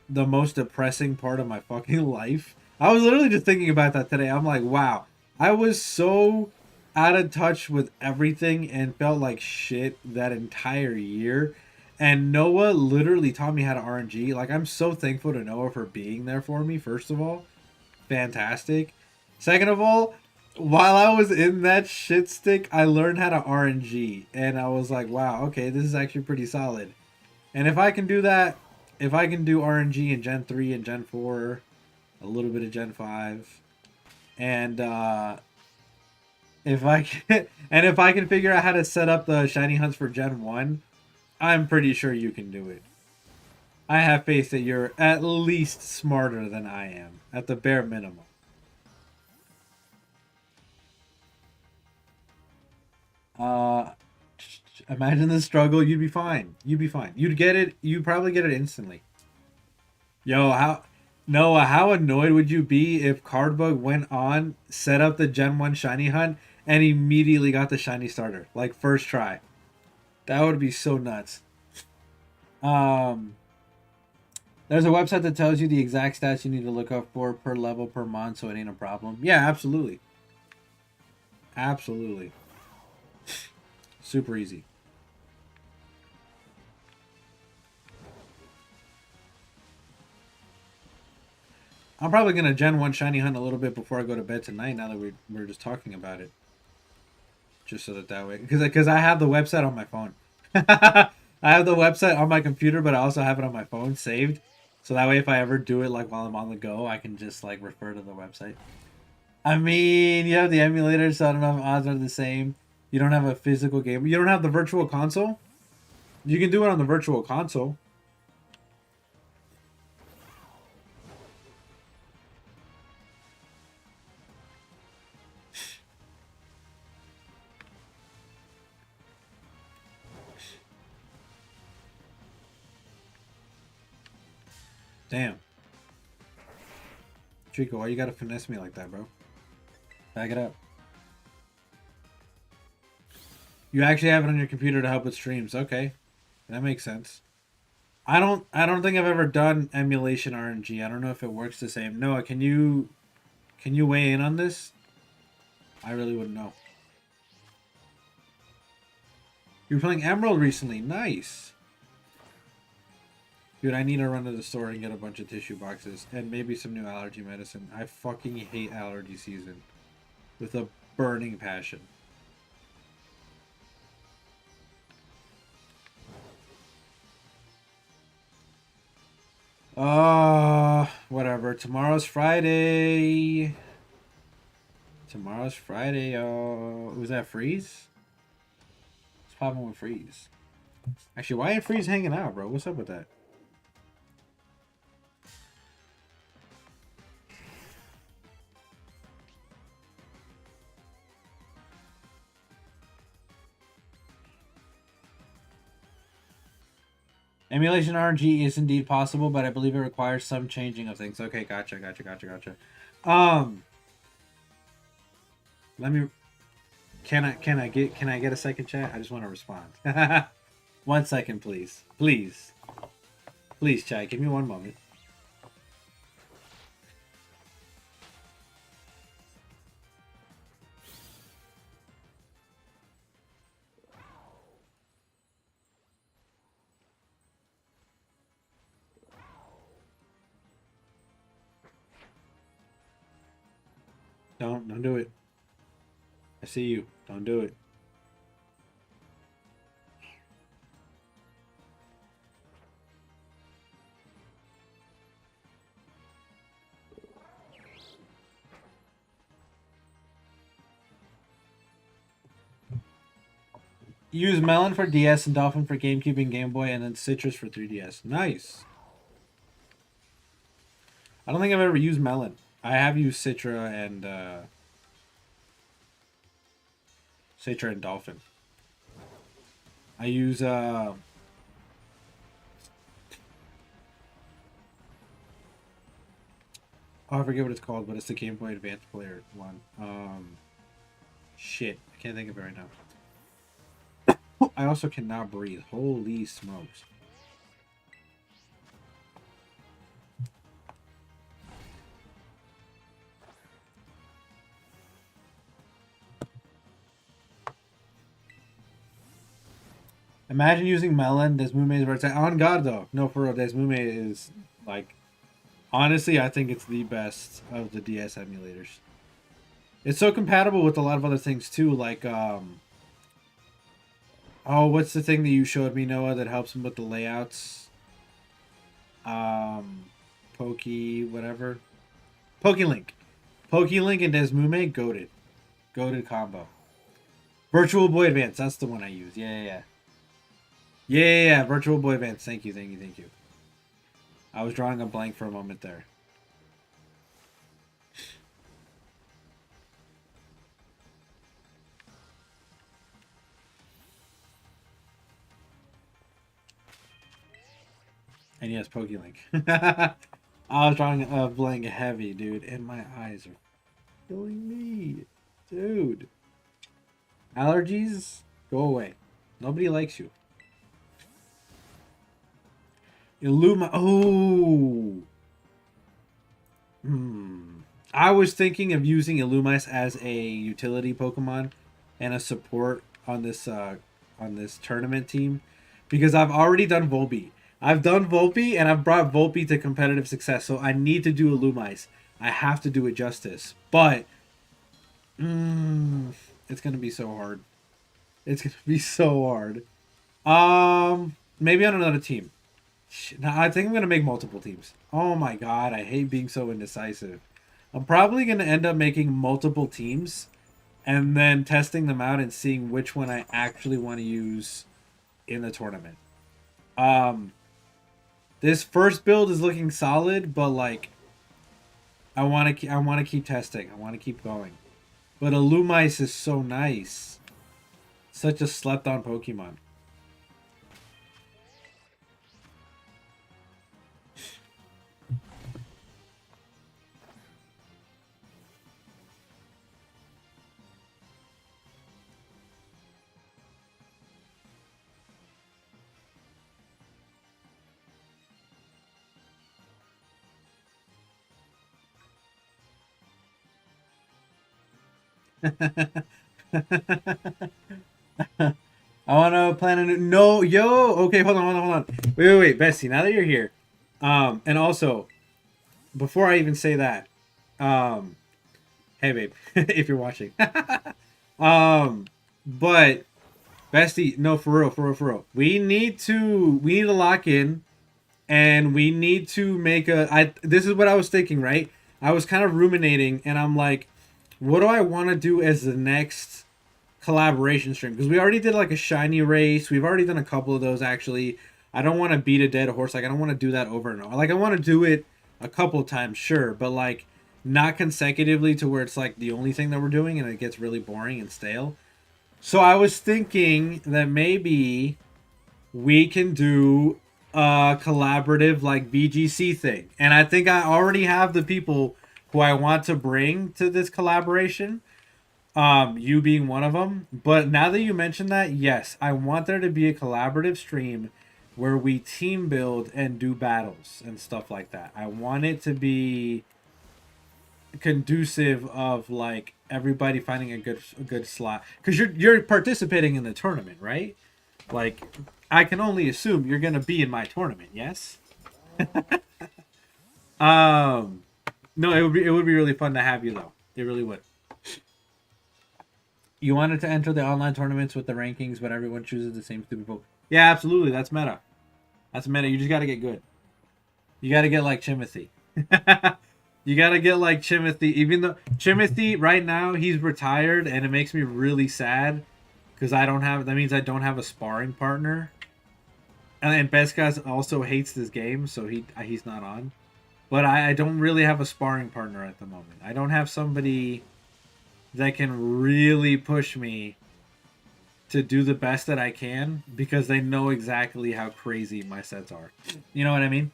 the most depressing part of my fucking life, I was literally just thinking about that today. I'm like, wow, I was so out of touch with everything and felt like shit that entire year. And Noah literally taught me how to RNG. Like, I'm so thankful to Noah for being there for me, first of all. Fantastic. Second of all, while I was in that shit stick, I learned how to RNG. And I was like, wow, okay, this is actually pretty solid. And if I can do that, if I can do RNG in Gen 3 and Gen 4, a little bit of Gen 5, and if I can figure out how to set up the shiny hunts for Gen 1, I'm pretty sure you can do it. I have faith that you're at least smarter than I am, at the bare minimum. Uh, Imagine the struggle. You'd be fine. You'd be fine. You'd get it. You'd probably get it instantly. Yo, how Noah, how annoyed would you be if Cardbug went on, set up the Gen 1 shiny hunt, and immediately got the shiny starter? Like first try. That would be so nuts. Um there's a website that tells you the exact stats you need to look up for per level per month, so it ain't a problem. Yeah, absolutely. Absolutely. Super easy. I'm probably gonna Gen 1 shiny hunt a little bit before I go to bed tonight. Now that we're just talking about it, just so that way, because I have the website on my phone. I have the website on my computer, but I also have it on my phone saved, so that way if I ever do it like while I'm on the go, I can just like refer to the website. I mean, you have the emulator, so I don't know if odds are the same. You don't have a physical game. You don't have the virtual console. You can do it on the virtual console. Damn. Trico, why you gotta finesse me like that, bro? Back it up. You actually have it on your computer to help with streams. Okay. That makes sense. I don't think I've ever done emulation RNG. I don't know if it works the same. Noah, can you weigh in on this? I really wouldn't know. You were playing Emerald recently. Nice. Dude, I need to run to the store and get a bunch of tissue boxes and maybe some new allergy medicine. I fucking hate allergy season with a burning passion. Whatever. Tomorrow's Friday. Tomorrow's Friday, yo. Was that Freeze? What's popping with Freeze? Actually, why ain't Freeze hanging out, bro? What's up with that? Emulation RNG is indeed possible, but I believe it requires some changing of things. Okay, gotcha. Let me. Can I get a second chat? I just want to respond. 1 second, please. Please, chat. Give me 1 moment. Don't do it. I see you. Don't do it. Use Melon for DS and Dolphin for GameCube and Game Boy, and then Citrus for 3DS. Nice. I don't think I've ever used Melon. I have used Citra and Dolphin. I use oh, I forget what it's called, but it's the Game Boy Advance player one. Shit, I can't think of it right now. I also cannot breathe. Holy smokes. Imagine using Melon. Desmume is right side. On God, though. No, for real. Desmume is, like, honestly, I think it's the best of the DS emulators. It's so compatible with a lot of other things, too. Like, oh, what's the thing that you showed me, Noah, that helps him with the layouts? Whatever. Pokélink. Pokélink and Desmume, goated. Goated combo. Virtual Boy Advance. That's the one I use. Yeah. Virtual Boy Advance. Thank you. I was drawing a blank for a moment there. And yes, Pokélink. I was drawing a blank heavy, dude, and my eyes are killing me. Dude. Allergies? Go away. Nobody likes you. Illuma. Oh. I was thinking of using Illumise as a utility Pokemon and a support on this tournament team, because I've already done Volbeat. I've done Volpe, and I've brought Volpe to competitive success, so I need to do Illumise. I have to do it justice. But, it's going to be so hard. It's going to be so hard. Maybe on another team. Now, I think I'm going to make multiple teams. Oh my god, I hate being so indecisive. I'm probably going to end up making multiple teams and then testing them out and seeing which one I actually want to use in the tournament. This first build is looking solid, but like I want to keep testing. I want to keep going. But Illumise is so nice. Such a slept-on Pokemon. I want to plan a new... No, yo! Okay, hold on. Wait, Bessie, now that you're here. And also, before I even say that, hey, babe, if you're watching. But, Bestie, no, for real. We need to lock in, and we need to make this is what I was thinking, right? I was kind of ruminating, and I'm like, what do I want to do as the next collaboration stream, because we already did like a shiny race. We've already done a couple of those actually. I don't want to beat a dead horse. Like, I don't want to do that over and over. Like, I want to do it a couple times, sure, but like not consecutively to where it's like the only thing that we're doing and it gets really boring and stale. So I was thinking that maybe we can do a collaborative like VGC thing. And I think I already have the people who I want to bring to this collaboration. You being one of them. But now that you mentioned that, yes, I want there to be a collaborative stream where we team build and do battles and stuff like that. I want it to be conducive of like everybody finding a good slot, because you're participating in the tournament, right? Like, I can only assume you're gonna be in my tournament, yes? No, it would be really fun to have you though. It really would. You wanted to enter the online tournaments with the rankings, but everyone chooses the same stupid Pokemon. Yeah, absolutely. That's meta. That's meta. You just got to get good. You got to get like Chimothy. You got to get like Chimothy. Even though Chimothy right now, he's retired, and it makes me really sad because that means I don't have a sparring partner. And Beskas also hates this game, so he's not on. But I don't really have a sparring partner at the moment. I don't have somebody that can really push me to do the best that I can, because they know exactly how crazy my sets are. You know what I mean?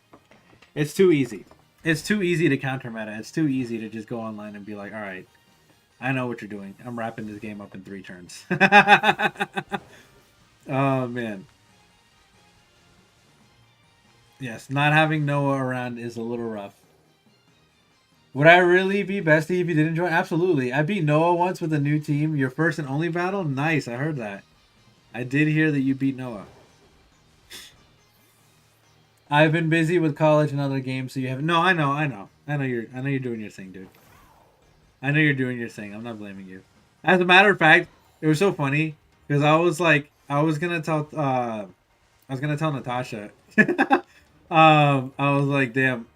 It's too easy. It's too easy to counter meta. It's too easy to just go online and be like, all right, I know what you're doing. I'm wrapping this game up in 3 turns. Oh, man. Yes, not having Noah around is a little rough. Would I really be bestie if you didn't join? Absolutely. I beat Noah once with a new team. Your first and only battle? Nice, I heard that. I did hear that you beat Noah. I've been busy with college and other games, so you haven't. No, I know you're doing your thing, dude. I know you're doing your thing. I'm not blaming you. As a matter of fact, it was so funny because I was gonna tell Natasha. I was like, damn.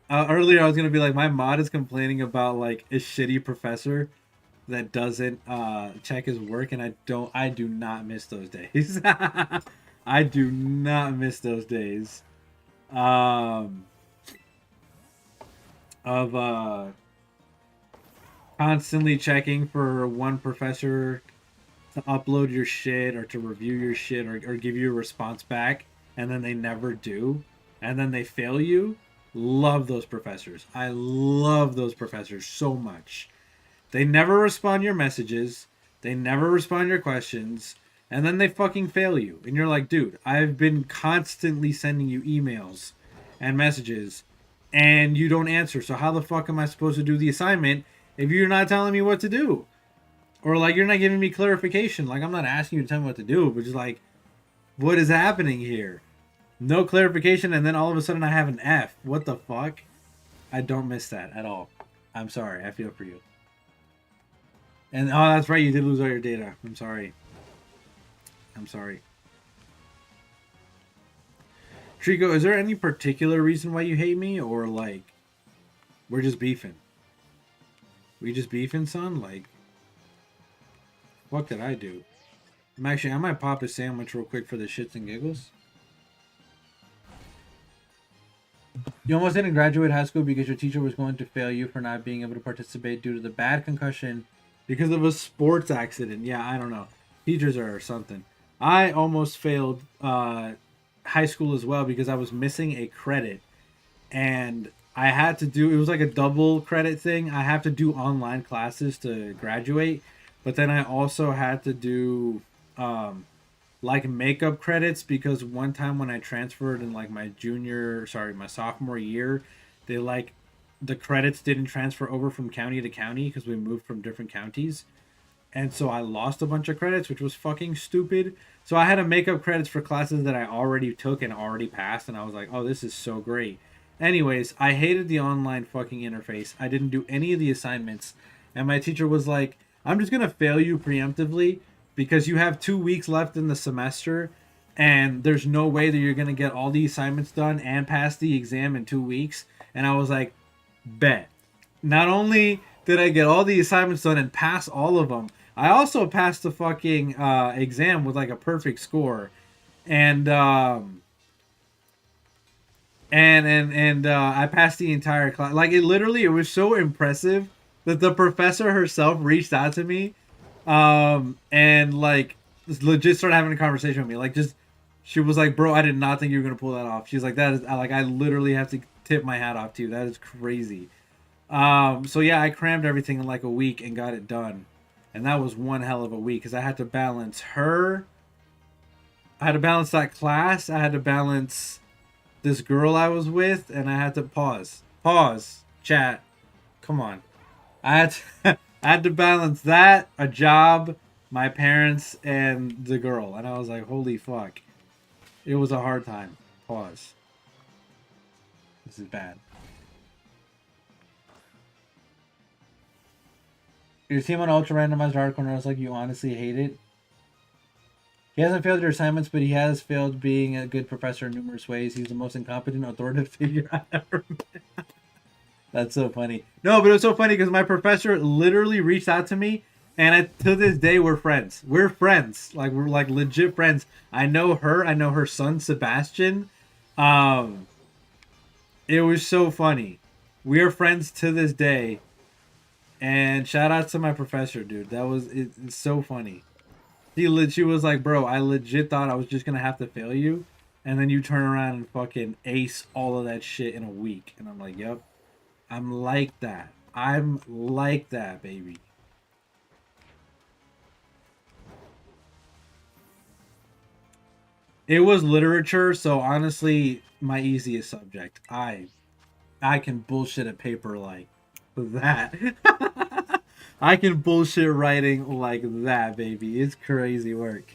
Earlier, I was gonna be like, my mod is complaining about like a shitty professor that doesn't check his work, and I do not miss those days. I do not miss those days. Of constantly checking for one professor to upload your shit or to review your shit or give you a response back, and then they never do, and then they fail you. Love those professors. I love those professors so much. They never respond your messages. They never respond your questions. And then they fucking fail you. And you're like, dude, I've been constantly sending you emails and messages, and you don't answer. So how the fuck am I supposed to do the assignment if you're not telling me what to do? Or like, you're not giving me clarification. Like, I'm not asking you to tell me what to do, but just like, what is happening here? No clarification, and then all of a sudden I have an F. What the fuck? I don't miss that at all. I'm sorry. I feel for you. And oh, that's right. You did lose all your data. I'm sorry. I'm sorry. Trico, is there any particular reason why you hate me, or like we're just beefing? We just beefing, son? Like, what did I do? I might pop a sandwich real quick for the shits and giggles. You almost didn't graduate high school because your teacher was going to fail you for not being able to participate due to the bad concussion because of a sports accident. Yeah, I don't know. Teachers are something. I almost failed high school as well because I was missing a credit. And I had to do, it was like a double credit thing. I have to do online classes to graduate. But then I also had to do like makeup credits, because one time when I transferred in like my sophomore year, they like the credits didn't transfer over from county to county because we moved from different counties, and so I lost a bunch of credits, which was fucking stupid. So I had to make up credits for classes that I already took and already passed, and I was like, oh, this is so great. Anyways, I hated the online fucking interface. I didn't do any of the assignments, and my teacher was like, I'm just gonna fail you preemptively because you have 2 weeks left in the semester, and there's no way that you're going to get all the assignments done and pass the exam in 2 weeks. And I was like, bet. Not only did I get all the assignments done and pass all of them, I also passed the fucking exam with like a perfect score, and I passed the entire class. Like it was so impressive that the professor herself reached out to me, and like legit started having a conversation with me. Like just she was like, "Bro, I did not think you were gonna pull that off." She's like, "That is like I literally have to tip my hat off to you. That is crazy." So yeah, I crammed everything in like a week and got it done, and that was one hell of a week because I had to balance her. I had to balance that class. I had to balance this girl I was with, and I had to pause, chat. Come on, I had to, I had to balance that, a job, my parents, and the girl, and I was like, holy fuck, it was a hard time. Pause. This is bad. Your team on ultra randomized hardcore, and I was like, you honestly hate it. He hasn't failed your assignments, but he has failed being a good professor in numerous ways. He's the most incompetent, authoritative figure I ever met. That's so funny. No, but it was so funny because my professor literally reached out to me, and to this day we're friends. We're friends. Like we're like legit friends. I know her. I know her son Sebastian. Um, it was so funny. We are friends to this day. And shout out to my professor, dude. It's so funny. She was like, bro, I legit thought I was just gonna have to fail you, and then you turn around and fucking ace all of that shit in a week. And I'm like, yep. I'm like that. I'm like that, baby. It was literature, so honestly, my easiest subject. I can bullshit a paper like that. I can bullshit writing like that, baby. It's crazy work.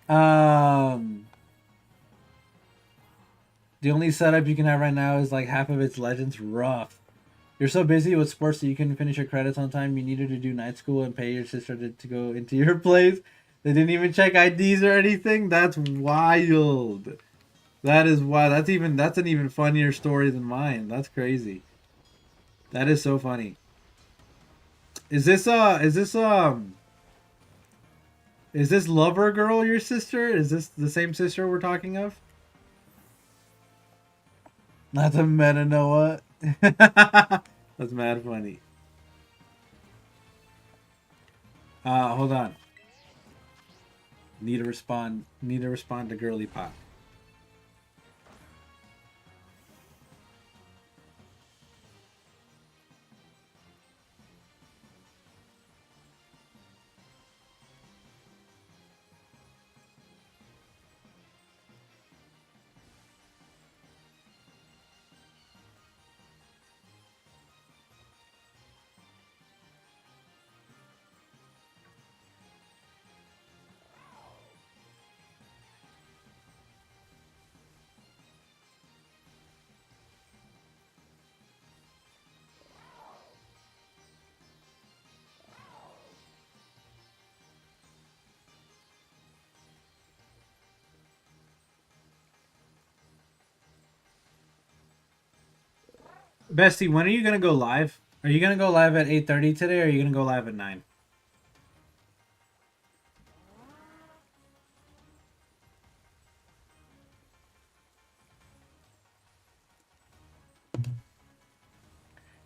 Um, the only setup you can have right now is like half of its legends rough. You're so busy with sports that you couldn't finish your credits on time. You needed to do night school and pay your sister to go into your place. They didn't even check IDs or anything. That's wild. That is wild. That's an even funnier story than mine. That's crazy. That is so funny. Is this lover girl your sister? Is this the same sister we're talking of? Not the meta Noah. That's mad funny. Hold on. Need to respond. Need to respond to Girly Pop. Bestie, when are you gonna go live? Are you gonna go live at 8:30 today, or are you gonna go live at 9?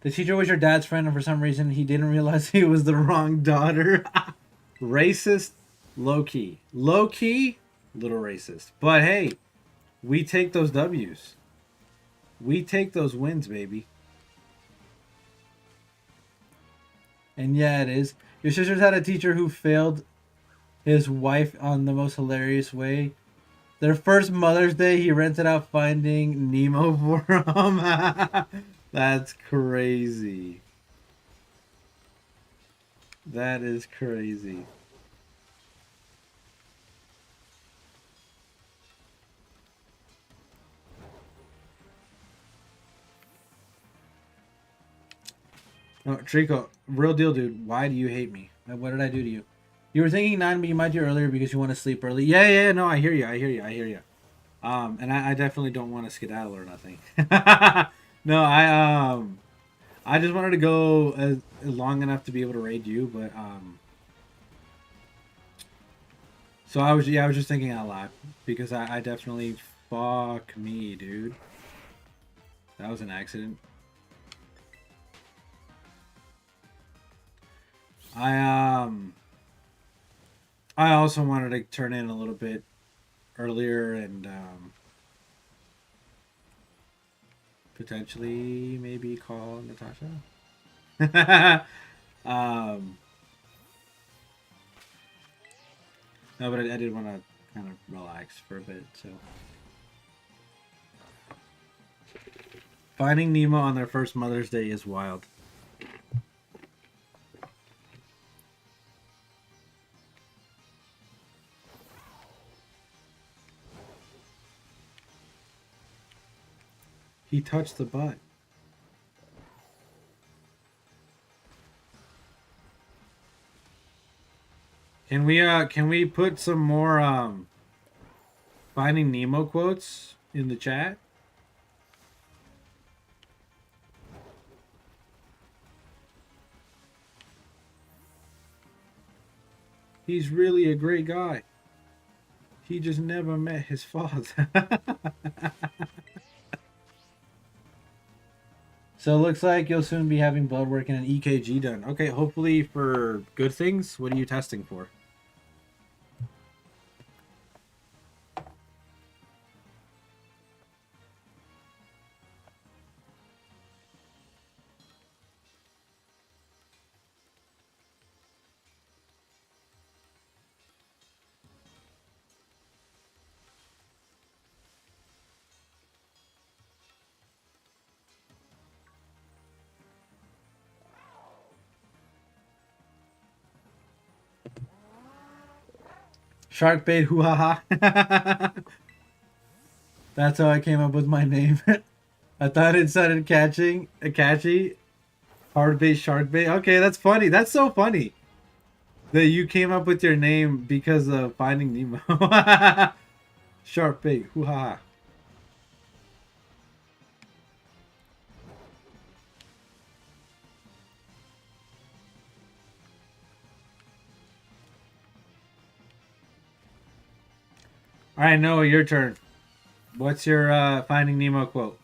The teacher was your dad's friend, and for some reason he didn't realize he was the wrong daughter. Racist, low key, little racist. But hey, we take those W's. We take those wins, baby. And yeah, it is. Your sister's had a teacher who failed his wife on the most hilarious way. Their first Mother's Day, he rented out Finding Nemo for them. That's crazy. That is crazy. No, Trico, real deal, dude. Why do you hate me? What did I do to you? You were thinking 9, but you might do earlier because you want to sleep early. Yeah. No, I hear you. And I definitely don't want to skedaddle or nothing. No, I just wanted to go long enough to be able to raid you, but So I was, yeah, I was just thinking out loud because I definitely, fuck me, dude. That was an accident. I I also wanted to turn in a little bit earlier and potentially maybe call Natasha. um, no, but I did want to kind of relax for a bit. So finding Nemo on their first Mother's Day is wild. He touched the butt. Can we put some more Finding Nemo quotes in the chat? He's really a great guy. He just never met his father. So it looks like you'll soon be having blood work and an EKG done. Okay, hopefully for good things. What are you testing for? Shark bait, hoo ha ha. That's how I came up with my name. I thought it sounded catchy. Hard bait, shark bait. Okay, that's funny. That's so funny that you came up with your name because of Finding Nemo. Shark bait, hoo ha ha. All right, Noah, your turn. What's your Finding Nemo quote?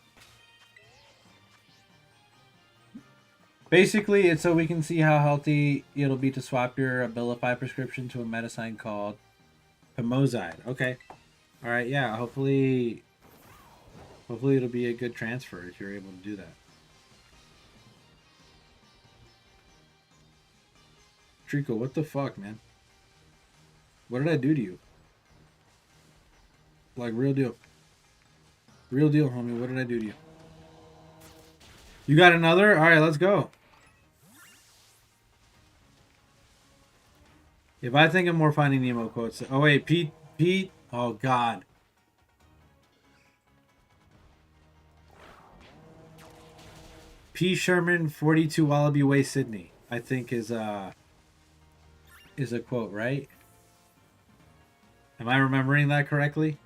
Basically, it's so we can see how healthy it'll be to swap your Abilify prescription to a medicine called Pimozide. Okay. All right. Yeah. Hopefully it'll be a good transfer if you're able to do that. Trico, what the fuck, man? What did I do to you? Like, real deal. Real deal, homie. What did I do to you? You got another? All right, let's go. If I think of more Finding Nemo quotes. Oh, wait. Pete. Oh, God. P. Sherman, 42 Wallaby Way, Sydney. I think is a quote, right? Am I remembering that correctly?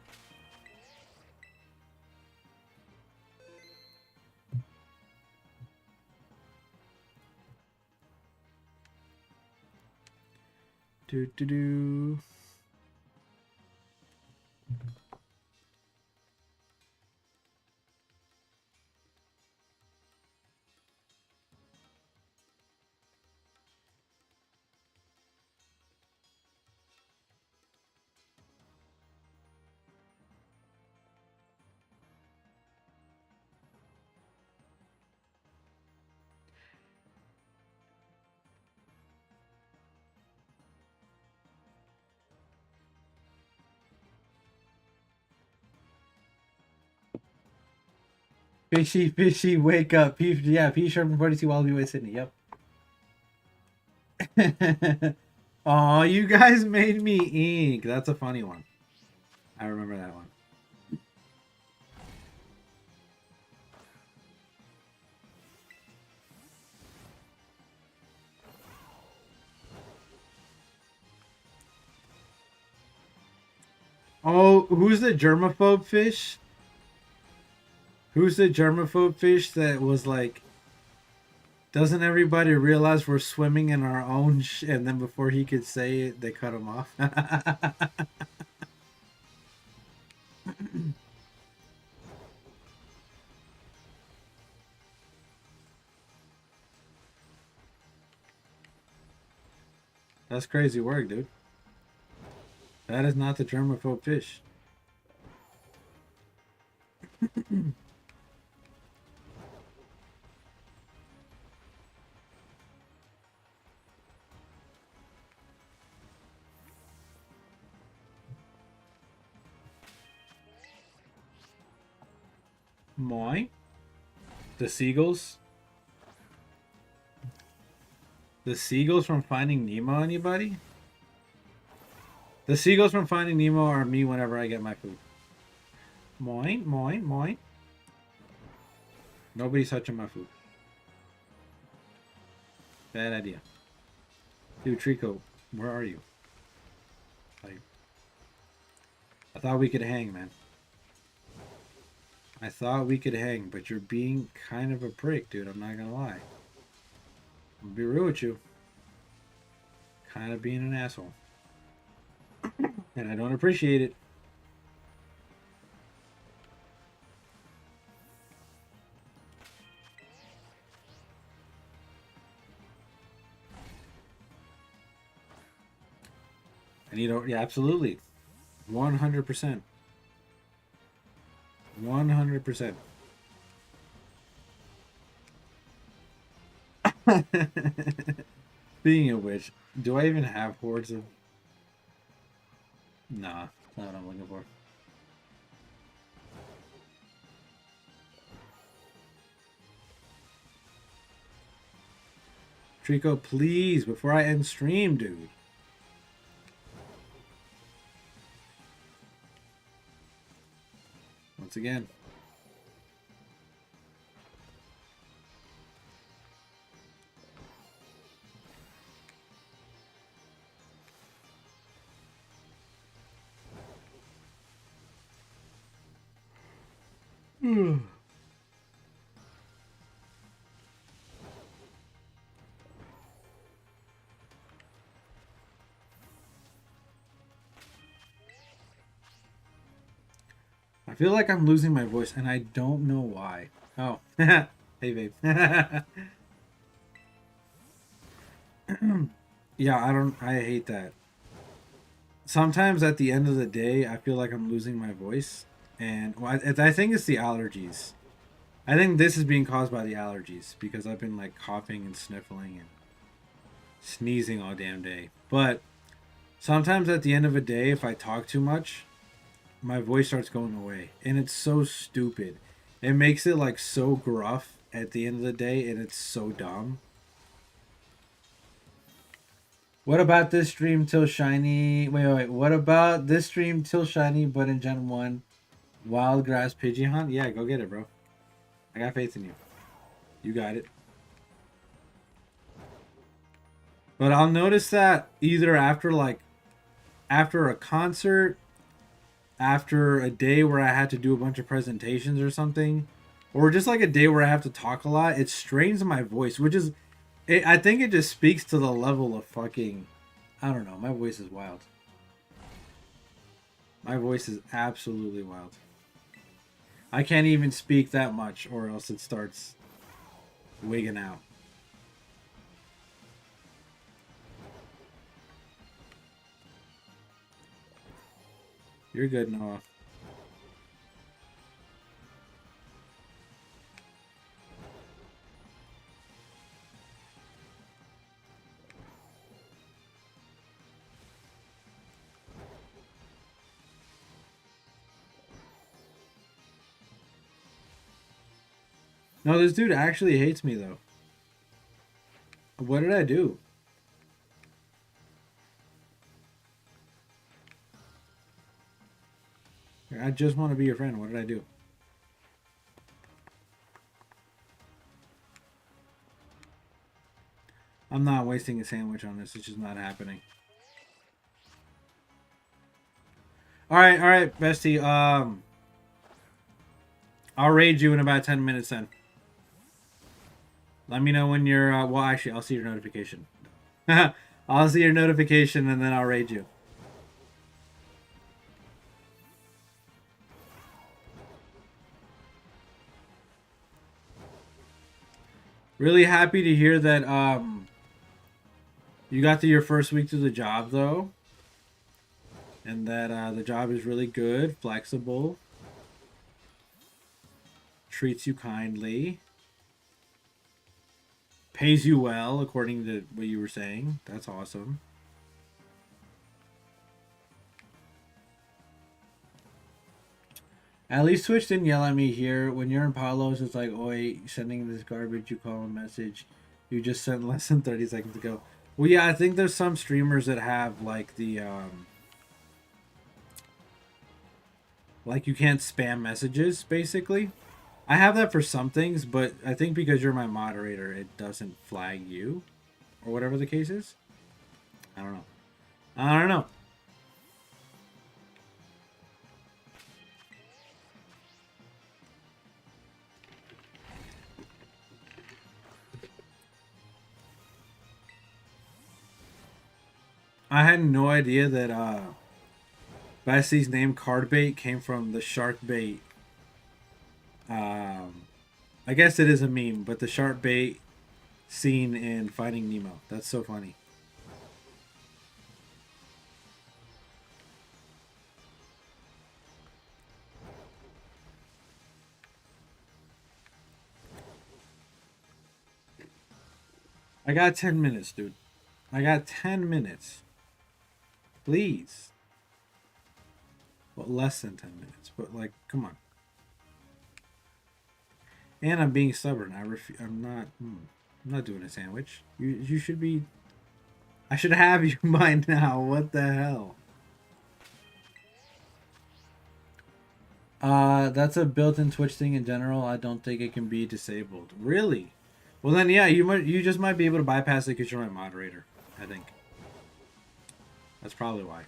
Do do do. Fishy, wake up. P. Sherman 42 Wallaby Way, Sydney. Yep. Oh, you guys made me ink. That's a funny one. I remember that one. Oh, who's the germaphobe fish? Who's the germaphobe fish that was like Doesn't everybody realize we're swimming in our own and then before he could say it, they cut him off? That's crazy work, dude. That is not the germaphobe fish. Moi? The seagulls? The seagulls from Finding Nemo, anybody? The seagulls from Finding Nemo are me whenever I get my food. Moin, moin, moin. Nobody's touching my food. Bad idea. Dude, Trico, where are you? Like, I thought we could hang, man. I thought we could hang, but you're being kind of a prick, dude. I'm not gonna lie. I'll be real with you. Kind of being an asshole. And I don't appreciate it. And you don't, yeah, absolutely. 100%. 100%. Speaking of which, do I even have hordes of... Nah, that's not what I'm looking for. Trico, please, before I end stream, dude. Once again. I feel like I'm losing my voice, and I don't know why. Oh, hey, babe. Yeah, I hate that. Sometimes at the end of the day, I feel like I'm losing my voice, and well, I think it's the allergies. I think this is being caused by the allergies because I've been like coughing and sniffling and sneezing all damn day. But sometimes at the end of a day, if I talk too much, my voice starts going away, and it's so stupid. It makes it like so gruff at the end of the day, and it's so dumb. What about this stream till shiny? Wait. What about this stream till shiny, but in Gen 1? Wild grass Pidgey hunt? Yeah, go get it, bro. I got faith in you. You got it. But I'll notice that either after a concert, after a day where I had to do a bunch of presentations or something, or just like a day where I have to talk a lot, it strains my voice, which is, I think it just speaks to the level of fucking, I don't know, my voice is wild. My voice is absolutely wild. I can't even speak that much or else it starts wigging out. You're good, Noah. No, this dude actually hates me, though. What did I do? I just want to be your friend. What did I do? I'm not wasting a sandwich on this. It's just not happening. All right, bestie. I'll raid you in about 10 minutes then. Let me know when you're. Well, actually, I'll see your notification. I'll see your notification and then I'll raid you. Really happy to hear that you got to your first week to the job though, and that the job is really good, flexible, treats you kindly, pays you well according to what you were saying. That's awesome. At least Twitch didn't yell at me here. When you're in Palos, it's like, oi, sending this garbage, you call a message. You just sent less than 30 seconds ago. Well, yeah, I think there's some streamers that have, like, the, like, you can't spam messages, basically. I have that for some things, but I think because you're my moderator, it doesn't flag you. Or whatever the case is. I don't know. I don't know. I had no idea that Bessie's name Cardbait came from the shark bait. I guess it is a meme, but the shark bait scene in Finding Nemo. That's so funny. I got 10 minutes, dude. I got 10 minutes. Please. Well, less than 10 minutes, but like, come on. And I'm being stubborn. I'm not doing a sandwich. You should be. I should have you by now. What the hell? That's a built-in Twitch thing in general. I don't think it can be disabled. Really? Well then, yeah, you just might be able to bypass it because you're my moderator. I think. That's probably why.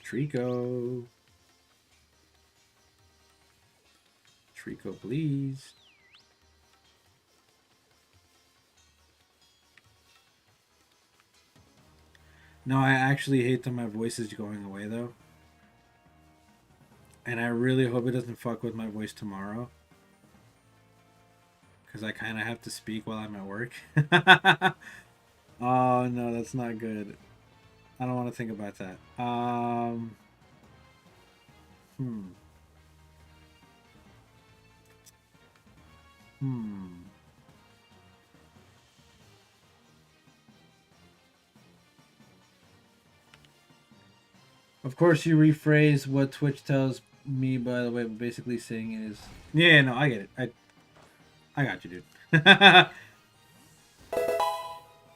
Trico. Trico, please. No, I actually hate that my voice is going away, though. And I really hope it doesn't fuck with my voice tomorrow. Because I kind of have to speak while I'm at work. Oh, no, that's not good. I don't want to think about that. Of course, you rephrase what Twitch tells me, by the way, but basically saying is... Yeah, no, I get it. I got you, dude. I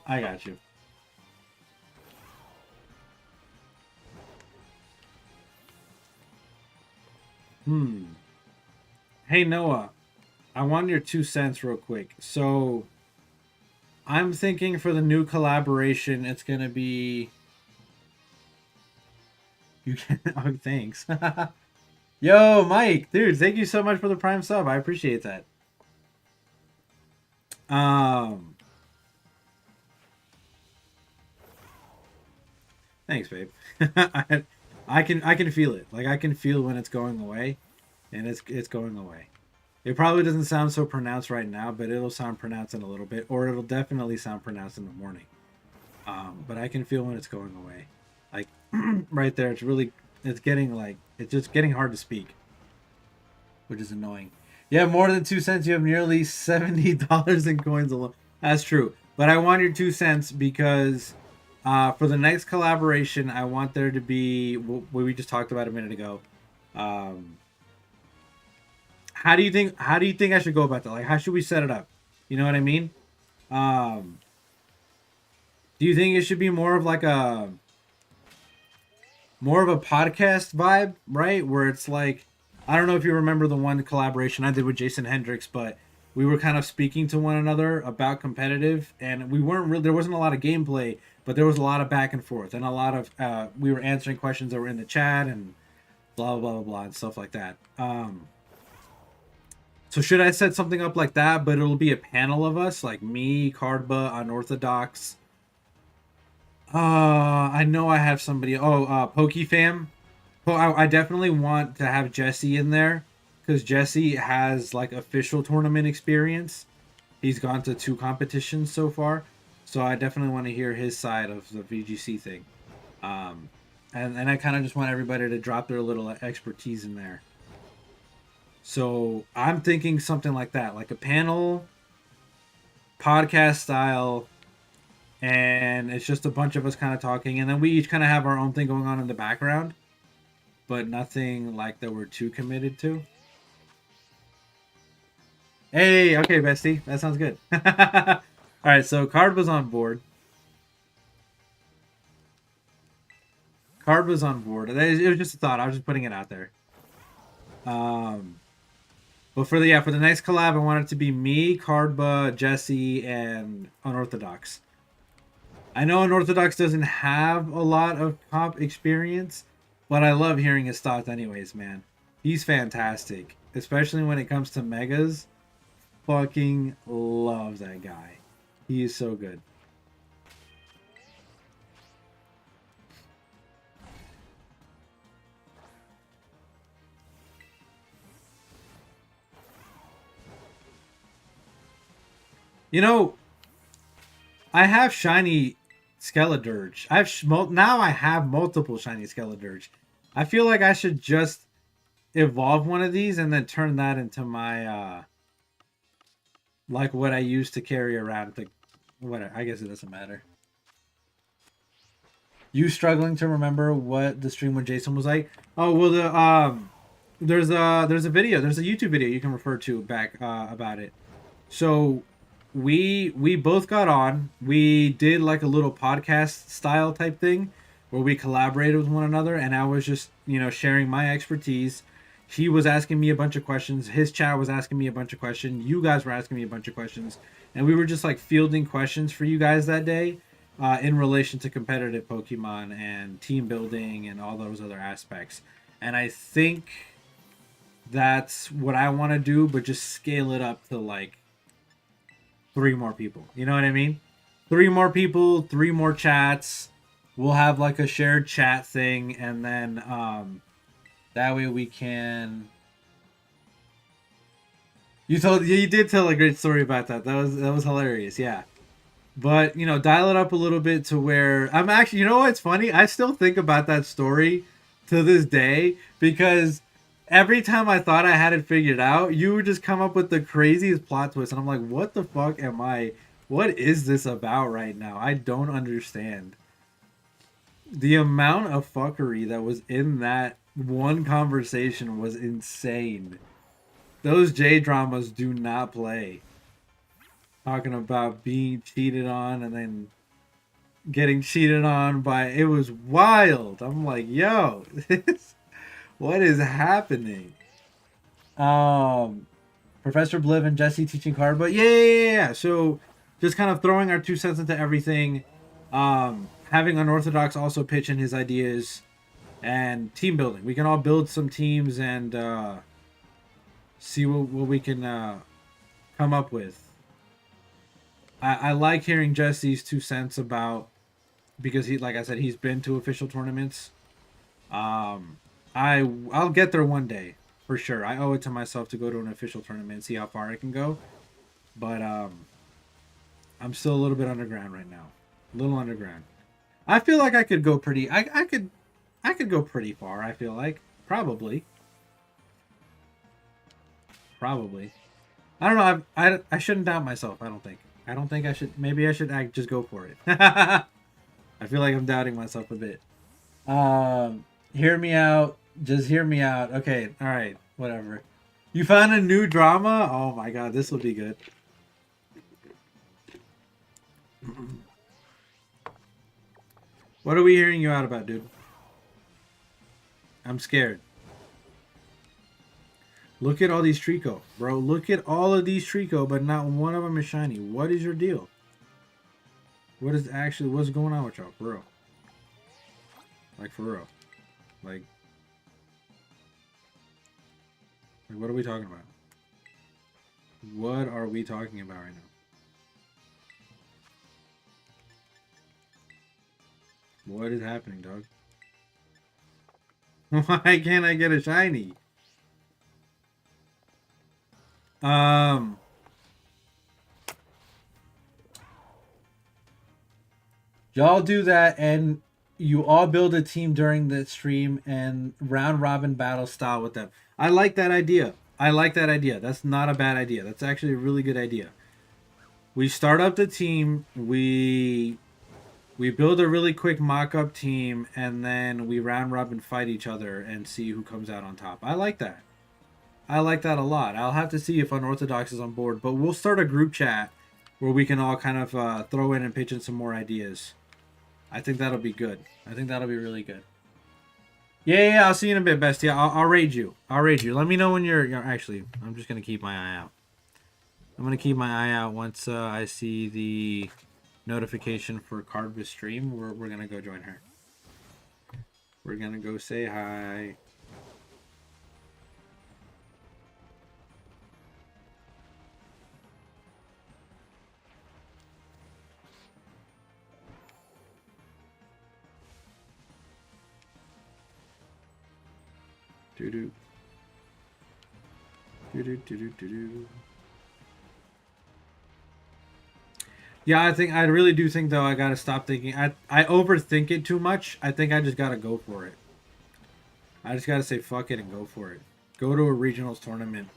got you. Hey, Noah. I want your 2 cents real quick. So, I'm thinking for the new collaboration, it's going to be... You can... Oh, thanks. Yo, Mike. Dude, thank you so much for the Prime sub. I appreciate that. Thanks, babe. I can feel it. Like I can feel when it's going away, and it's going away. It probably doesn't sound so pronounced right now, but it'll sound pronounced in a little bit, or it'll definitely sound pronounced in the morning. But I can feel when it's going away. Like right there, it's just getting hard to speak, which is annoying. Yeah, more than 2 cents. You have nearly $70 in coins alone. That's true. But I want your 2 cents because for the next collaboration, I want there to be what we just talked about a minute ago. How do you think I should go about that? Like, how should we set it up? You know what I mean? Do you think it should be more of a podcast vibe, right? Where it's like, I don't know if you remember the one collaboration I did with Jason Hendricks, but we were kind of speaking to one another about competitive, and we weren't really, there wasn't a lot of gameplay, but there was a lot of back and forth and a lot of we were answering questions that were in the chat and blah blah blah blah and stuff like that. So should I set something up like that, but it'll be a panel of us, like me, Cardba, Unorthodox. I know I have somebody. Oh, PokeFam. I definitely want to have Jesse in there because Jesse has like official tournament experience. He's gone to 2 competitions so far, so I definitely want to hear his side of the VGC thing. And I kind of just want everybody to drop their little expertise in there. So I'm thinking something like that, like a panel, podcast style, and it's just a bunch of us kind of talking, and then we each kind of have our own thing going on in the background, but nothing like that we're too committed to. Hey, okay, bestie, that sounds good. All right, so Card was on board. Card was on board. It was just a thought. I was just putting it out there. But for the next collab, I want it to be me, Cardba, Jesse, and Unorthodox. I know Unorthodox doesn't have a lot of comp experience, but I love hearing his thoughts anyways, man. He's fantastic, especially when it comes to megas. Fucking love that guy. He is so good. You know, I have shiny Skeledirge. Now I have multiple shiny Skeledirge. I feel like I should just evolve one of these and then turn that into my like what I used to carry around. Whatever. I guess it doesn't matter. You struggling to remember what the stream with Jason was like? Oh well, there's a video, there's a YouTube video you can refer to back about it. So we both got on. We did like a little podcast style type thing where we collaborated with one another, and I was just sharing my expertise. He was asking me a bunch of questions. His chat was asking me a bunch of questions. You guys were asking me a bunch of questions, and we were just like fielding questions for you guys that day in relation to competitive Pokemon and team building and all those other aspects. And I think that's what I want to do, but just scale it up to like 3 more people. You know what I mean? 3 more people, 3 more chats. We'll have like a shared chat thing, and then that way we can. You did tell a great story about that. That was hilarious. Yeah. But dial it up a little bit to where I'm actually. You know what's funny? I still think about that story to this day because every time I thought I had it figured out, you would just come up with the craziest plot twist, and I'm like, "What the fuck am I? What is this about right now? I don't understand." The amount of fuckery that was in that one conversation was insane. Those J dramas do not play. Talking about being cheated on and then getting cheated on by, it was wild. I'm like, yo, what is happening? Professor Bliv and Jesse teaching card, but yeah. So just kind of throwing our 2 cents into everything. Having Unorthodox also pitch in his ideas and team building. We can all build some teams and see what we can come up with. I like hearing Jesse's 2 cents about, because he, like I said, he's been to official tournaments. I'll get there one day for sure. I owe it to myself to go to an official tournament and see how far I can go. But I'm still a little bit underground right now. A little underground. I feel like I could go pretty. I could go pretty far. I feel like probably. I don't know. I shouldn't doubt myself. I don't think I should. Maybe I should just go for it. I feel like I'm doubting myself a bit. Hear me out. Just hear me out. Okay. All right. Whatever. You found a new drama? Oh my god, this will be good. What are we hearing you out about, dude? I'm scared. Look at all these Trico, bro. Look at all of these Trico, but not one of them is shiny. What is your deal? What's going on with y'all, for real? Like, for real. Like, what are we talking about? What are we talking about right now? What is happening, dog? Why can't I get a shiny? Y'all do that, and you all build a team during the stream and round robin battle style with them. I like that idea. I like that idea. That's not a bad idea. That's actually a really good idea. We start up the team. We build a really quick mock-up team, and then we round robin fight each other and see who comes out on top. I like that. I like that a lot. I'll have to see if Unorthodox is on board, but we'll start a group chat where we can all kind of throw in and pitch in some more ideas. I think that'll be good. I think that'll be really good. Yeah, I'll see you in a bit, Bestie. I'll raid you. I'll raid you. Let me know when you're actually, I'm just going to keep my eye out. I'm going to keep my eye out once I see the notification for Cardvis stream. We're going to go join her. We're going to go say hi. Do-do. Do-do-do-do-do-do. Yeah, I really do think, though, I gotta stop thinking. I overthink it too much. I think I just gotta go for it. I just gotta say fuck it and go for it. Go to a regionals tournament.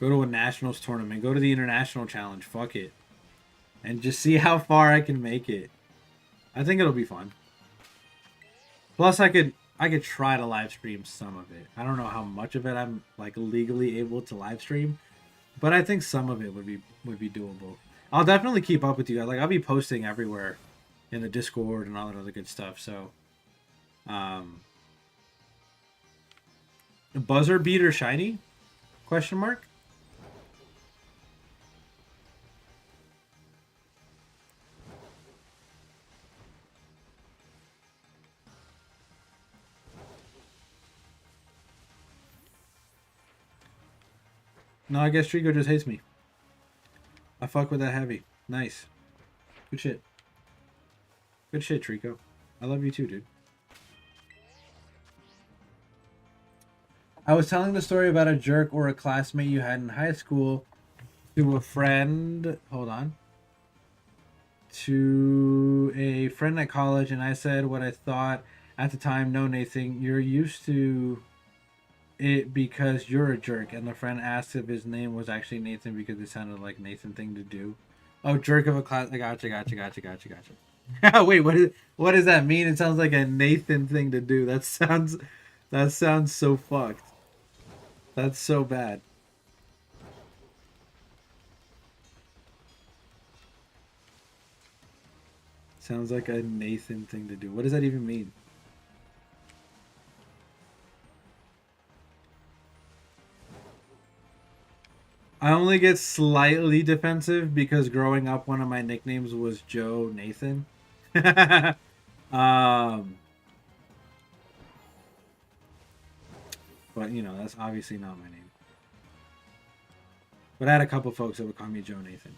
Go to a nationals tournament. Go to the international challenge. Fuck it. And just see how far I can make it. I think it'll be fun. Plus, I could try to live stream some of it. I don't know how much of it I'm like legally able to live stream, but I think some of it would be doable. I'll definitely keep up with you guys. Like, I'll be posting everywhere in the Discord and all that other good stuff. So, buzzer beater shiny? Question mark. No, I guess Trico just hates me. I fuck with that heavy. Nice. Good shit. Good shit, Trico. I love you too, dude. I was telling the story about a jerk or a classmate you had in high school to a friend. Hold on. To a friend at college, and I said what I thought at the time. No, Nathan, you're used to it because you're a jerk. And the friend asked if his name was actually Nathan because it sounded like Nathan thing to do. Oh, jerk of a class. Gotcha. Wait, what does that mean? It sounds like a Nathan thing to do. That sounds so fucked. That's so bad. Sounds like a Nathan thing to do. What does that even mean? I only get slightly defensive because growing up, one of my nicknames was Joe Nathan. But, you know, that's obviously not my name. But I had a couple folks that would call me Joe Nathan.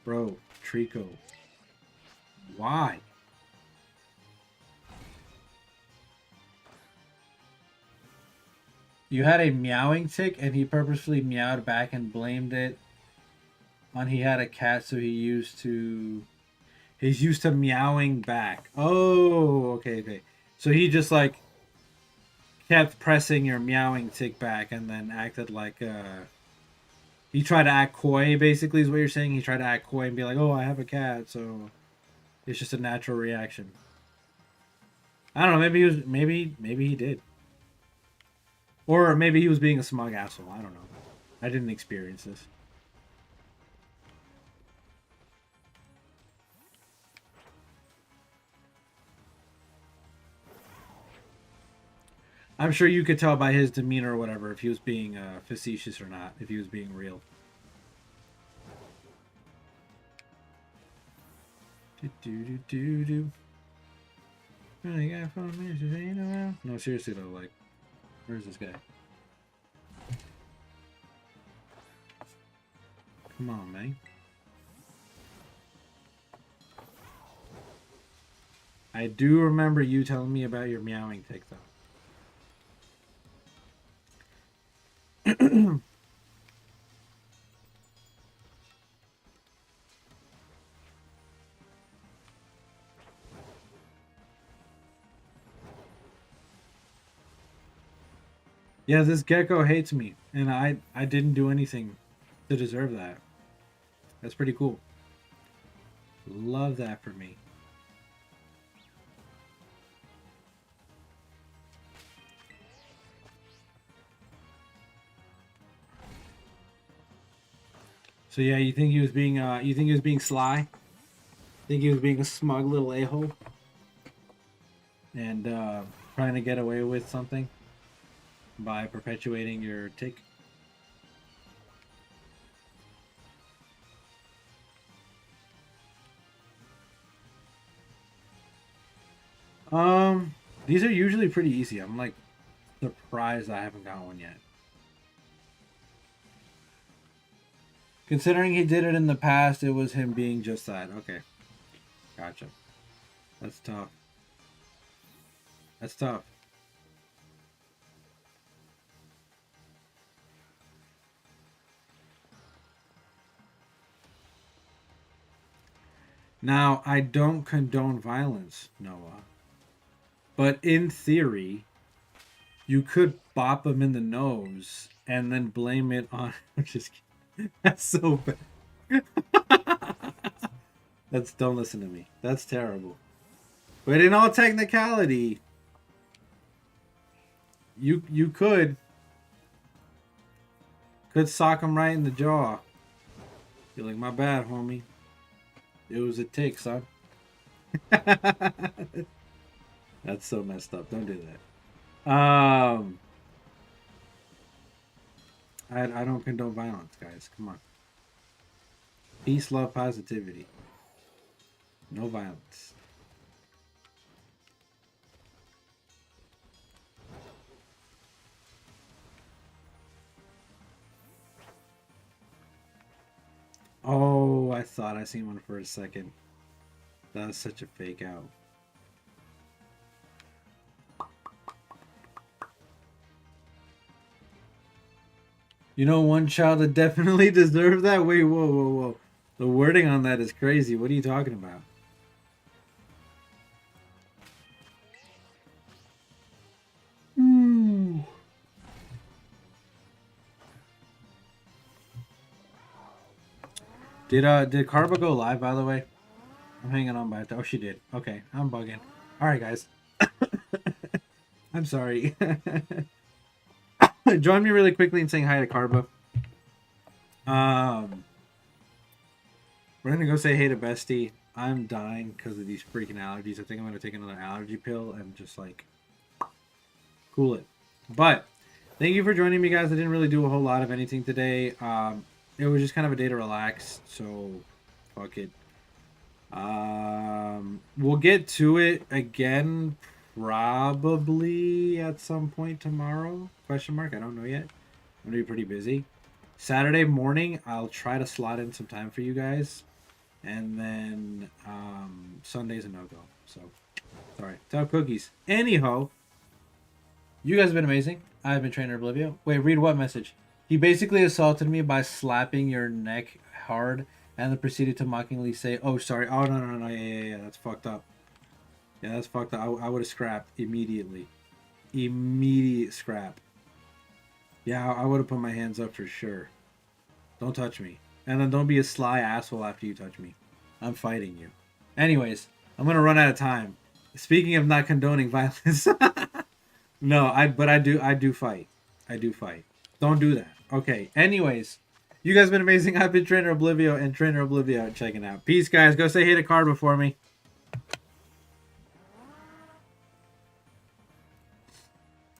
Bro, Trico. Why? You had a meowing tick and he purposefully meowed back and blamed it on he had a cat, so he's used to meowing back. Oh, okay. So he just like kept pressing your meowing tick back and then acted like he tried to act coy, basically, is what you're saying. He tried to act coy and be like, oh, I have a cat, so it's just a natural reaction. I don't know, maybe he did. Or maybe he was being a smug asshole. I don't know. I didn't experience this. I'm sure you could tell by his demeanor or whatever if he was being facetious or not, if he was being real. No, seriously though, like, where's this guy? Come on, man. I do remember you telling me about your meowing tick, though. Yeah, this gecko hates me, and I didn't do anything to deserve that. That's pretty cool. Love that for me. So yeah, you think he was being sly? Think he was being a smug little a-hole? And trying to get away with something by perpetuating your tick? These are usually pretty easy. I'm like surprised I haven't got one yet. Considering he did it in the past, it was him being just that. Okay. Gotcha. That's tough. That's tough. Now, I don't condone violence, Noah. But in theory, you could bop him in the nose and then blame it on... I'm just kidding. That's so bad. Don't listen to me. That's terrible. But in all technicality, you could sock him right in the jaw. You're like, my bad, homie. It was a tick, son. That's so messed up. Don't do that. I don't condone violence, guys. Come on. Peace, love, positivity. No violence. Oh, I thought I seen one for a second. That was such a fake out. You know, one child that definitely deserved that? Wait, whoa. The wording on that is crazy. What are you talking about? Did Carba go live, by the way? I'm hanging on by it. Oh, she did. Okay, I'm bugging. All right, guys. I'm sorry. Join me really quickly in saying hi to Carba. We're gonna go say hey to Bestie. I'm dying because of these freaking allergies. I think I'm gonna take another allergy pill and just like cool it. But thank you for joining me, guys. I didn't really do a whole lot of anything today. It was just kind of a day to relax, so fuck it. We'll get to it again probably at some point tomorrow. Question mark. I don't know yet. I'm gonna be pretty busy. Saturday morning, I'll try to slot in some time for you guys, and then Sunday's a no-go. So, sorry. Tough cookies. Anyhow, you guys have been amazing. I've been Trainer Oblivio. Wait, read what message? He basically assaulted me by slapping your neck hard and then proceeded to mockingly say, oh, sorry. Oh, no. Yeah. That's fucked up. Yeah, that's fucked up. I would have scrapped immediately. Immediate scrap. Yeah, I would have put my hands up for sure. Don't touch me. And then don't be a sly asshole after you touch me. I'm fighting you. Anyways, I'm going to run out of time. Speaking of not condoning violence. No, I do fight. I do fight. Don't do that. Okay, anyways, you guys have been amazing. I've been Trainer Oblivio and Trainer Oblivio checking out. Peace, guys. Go say hey to Card before me.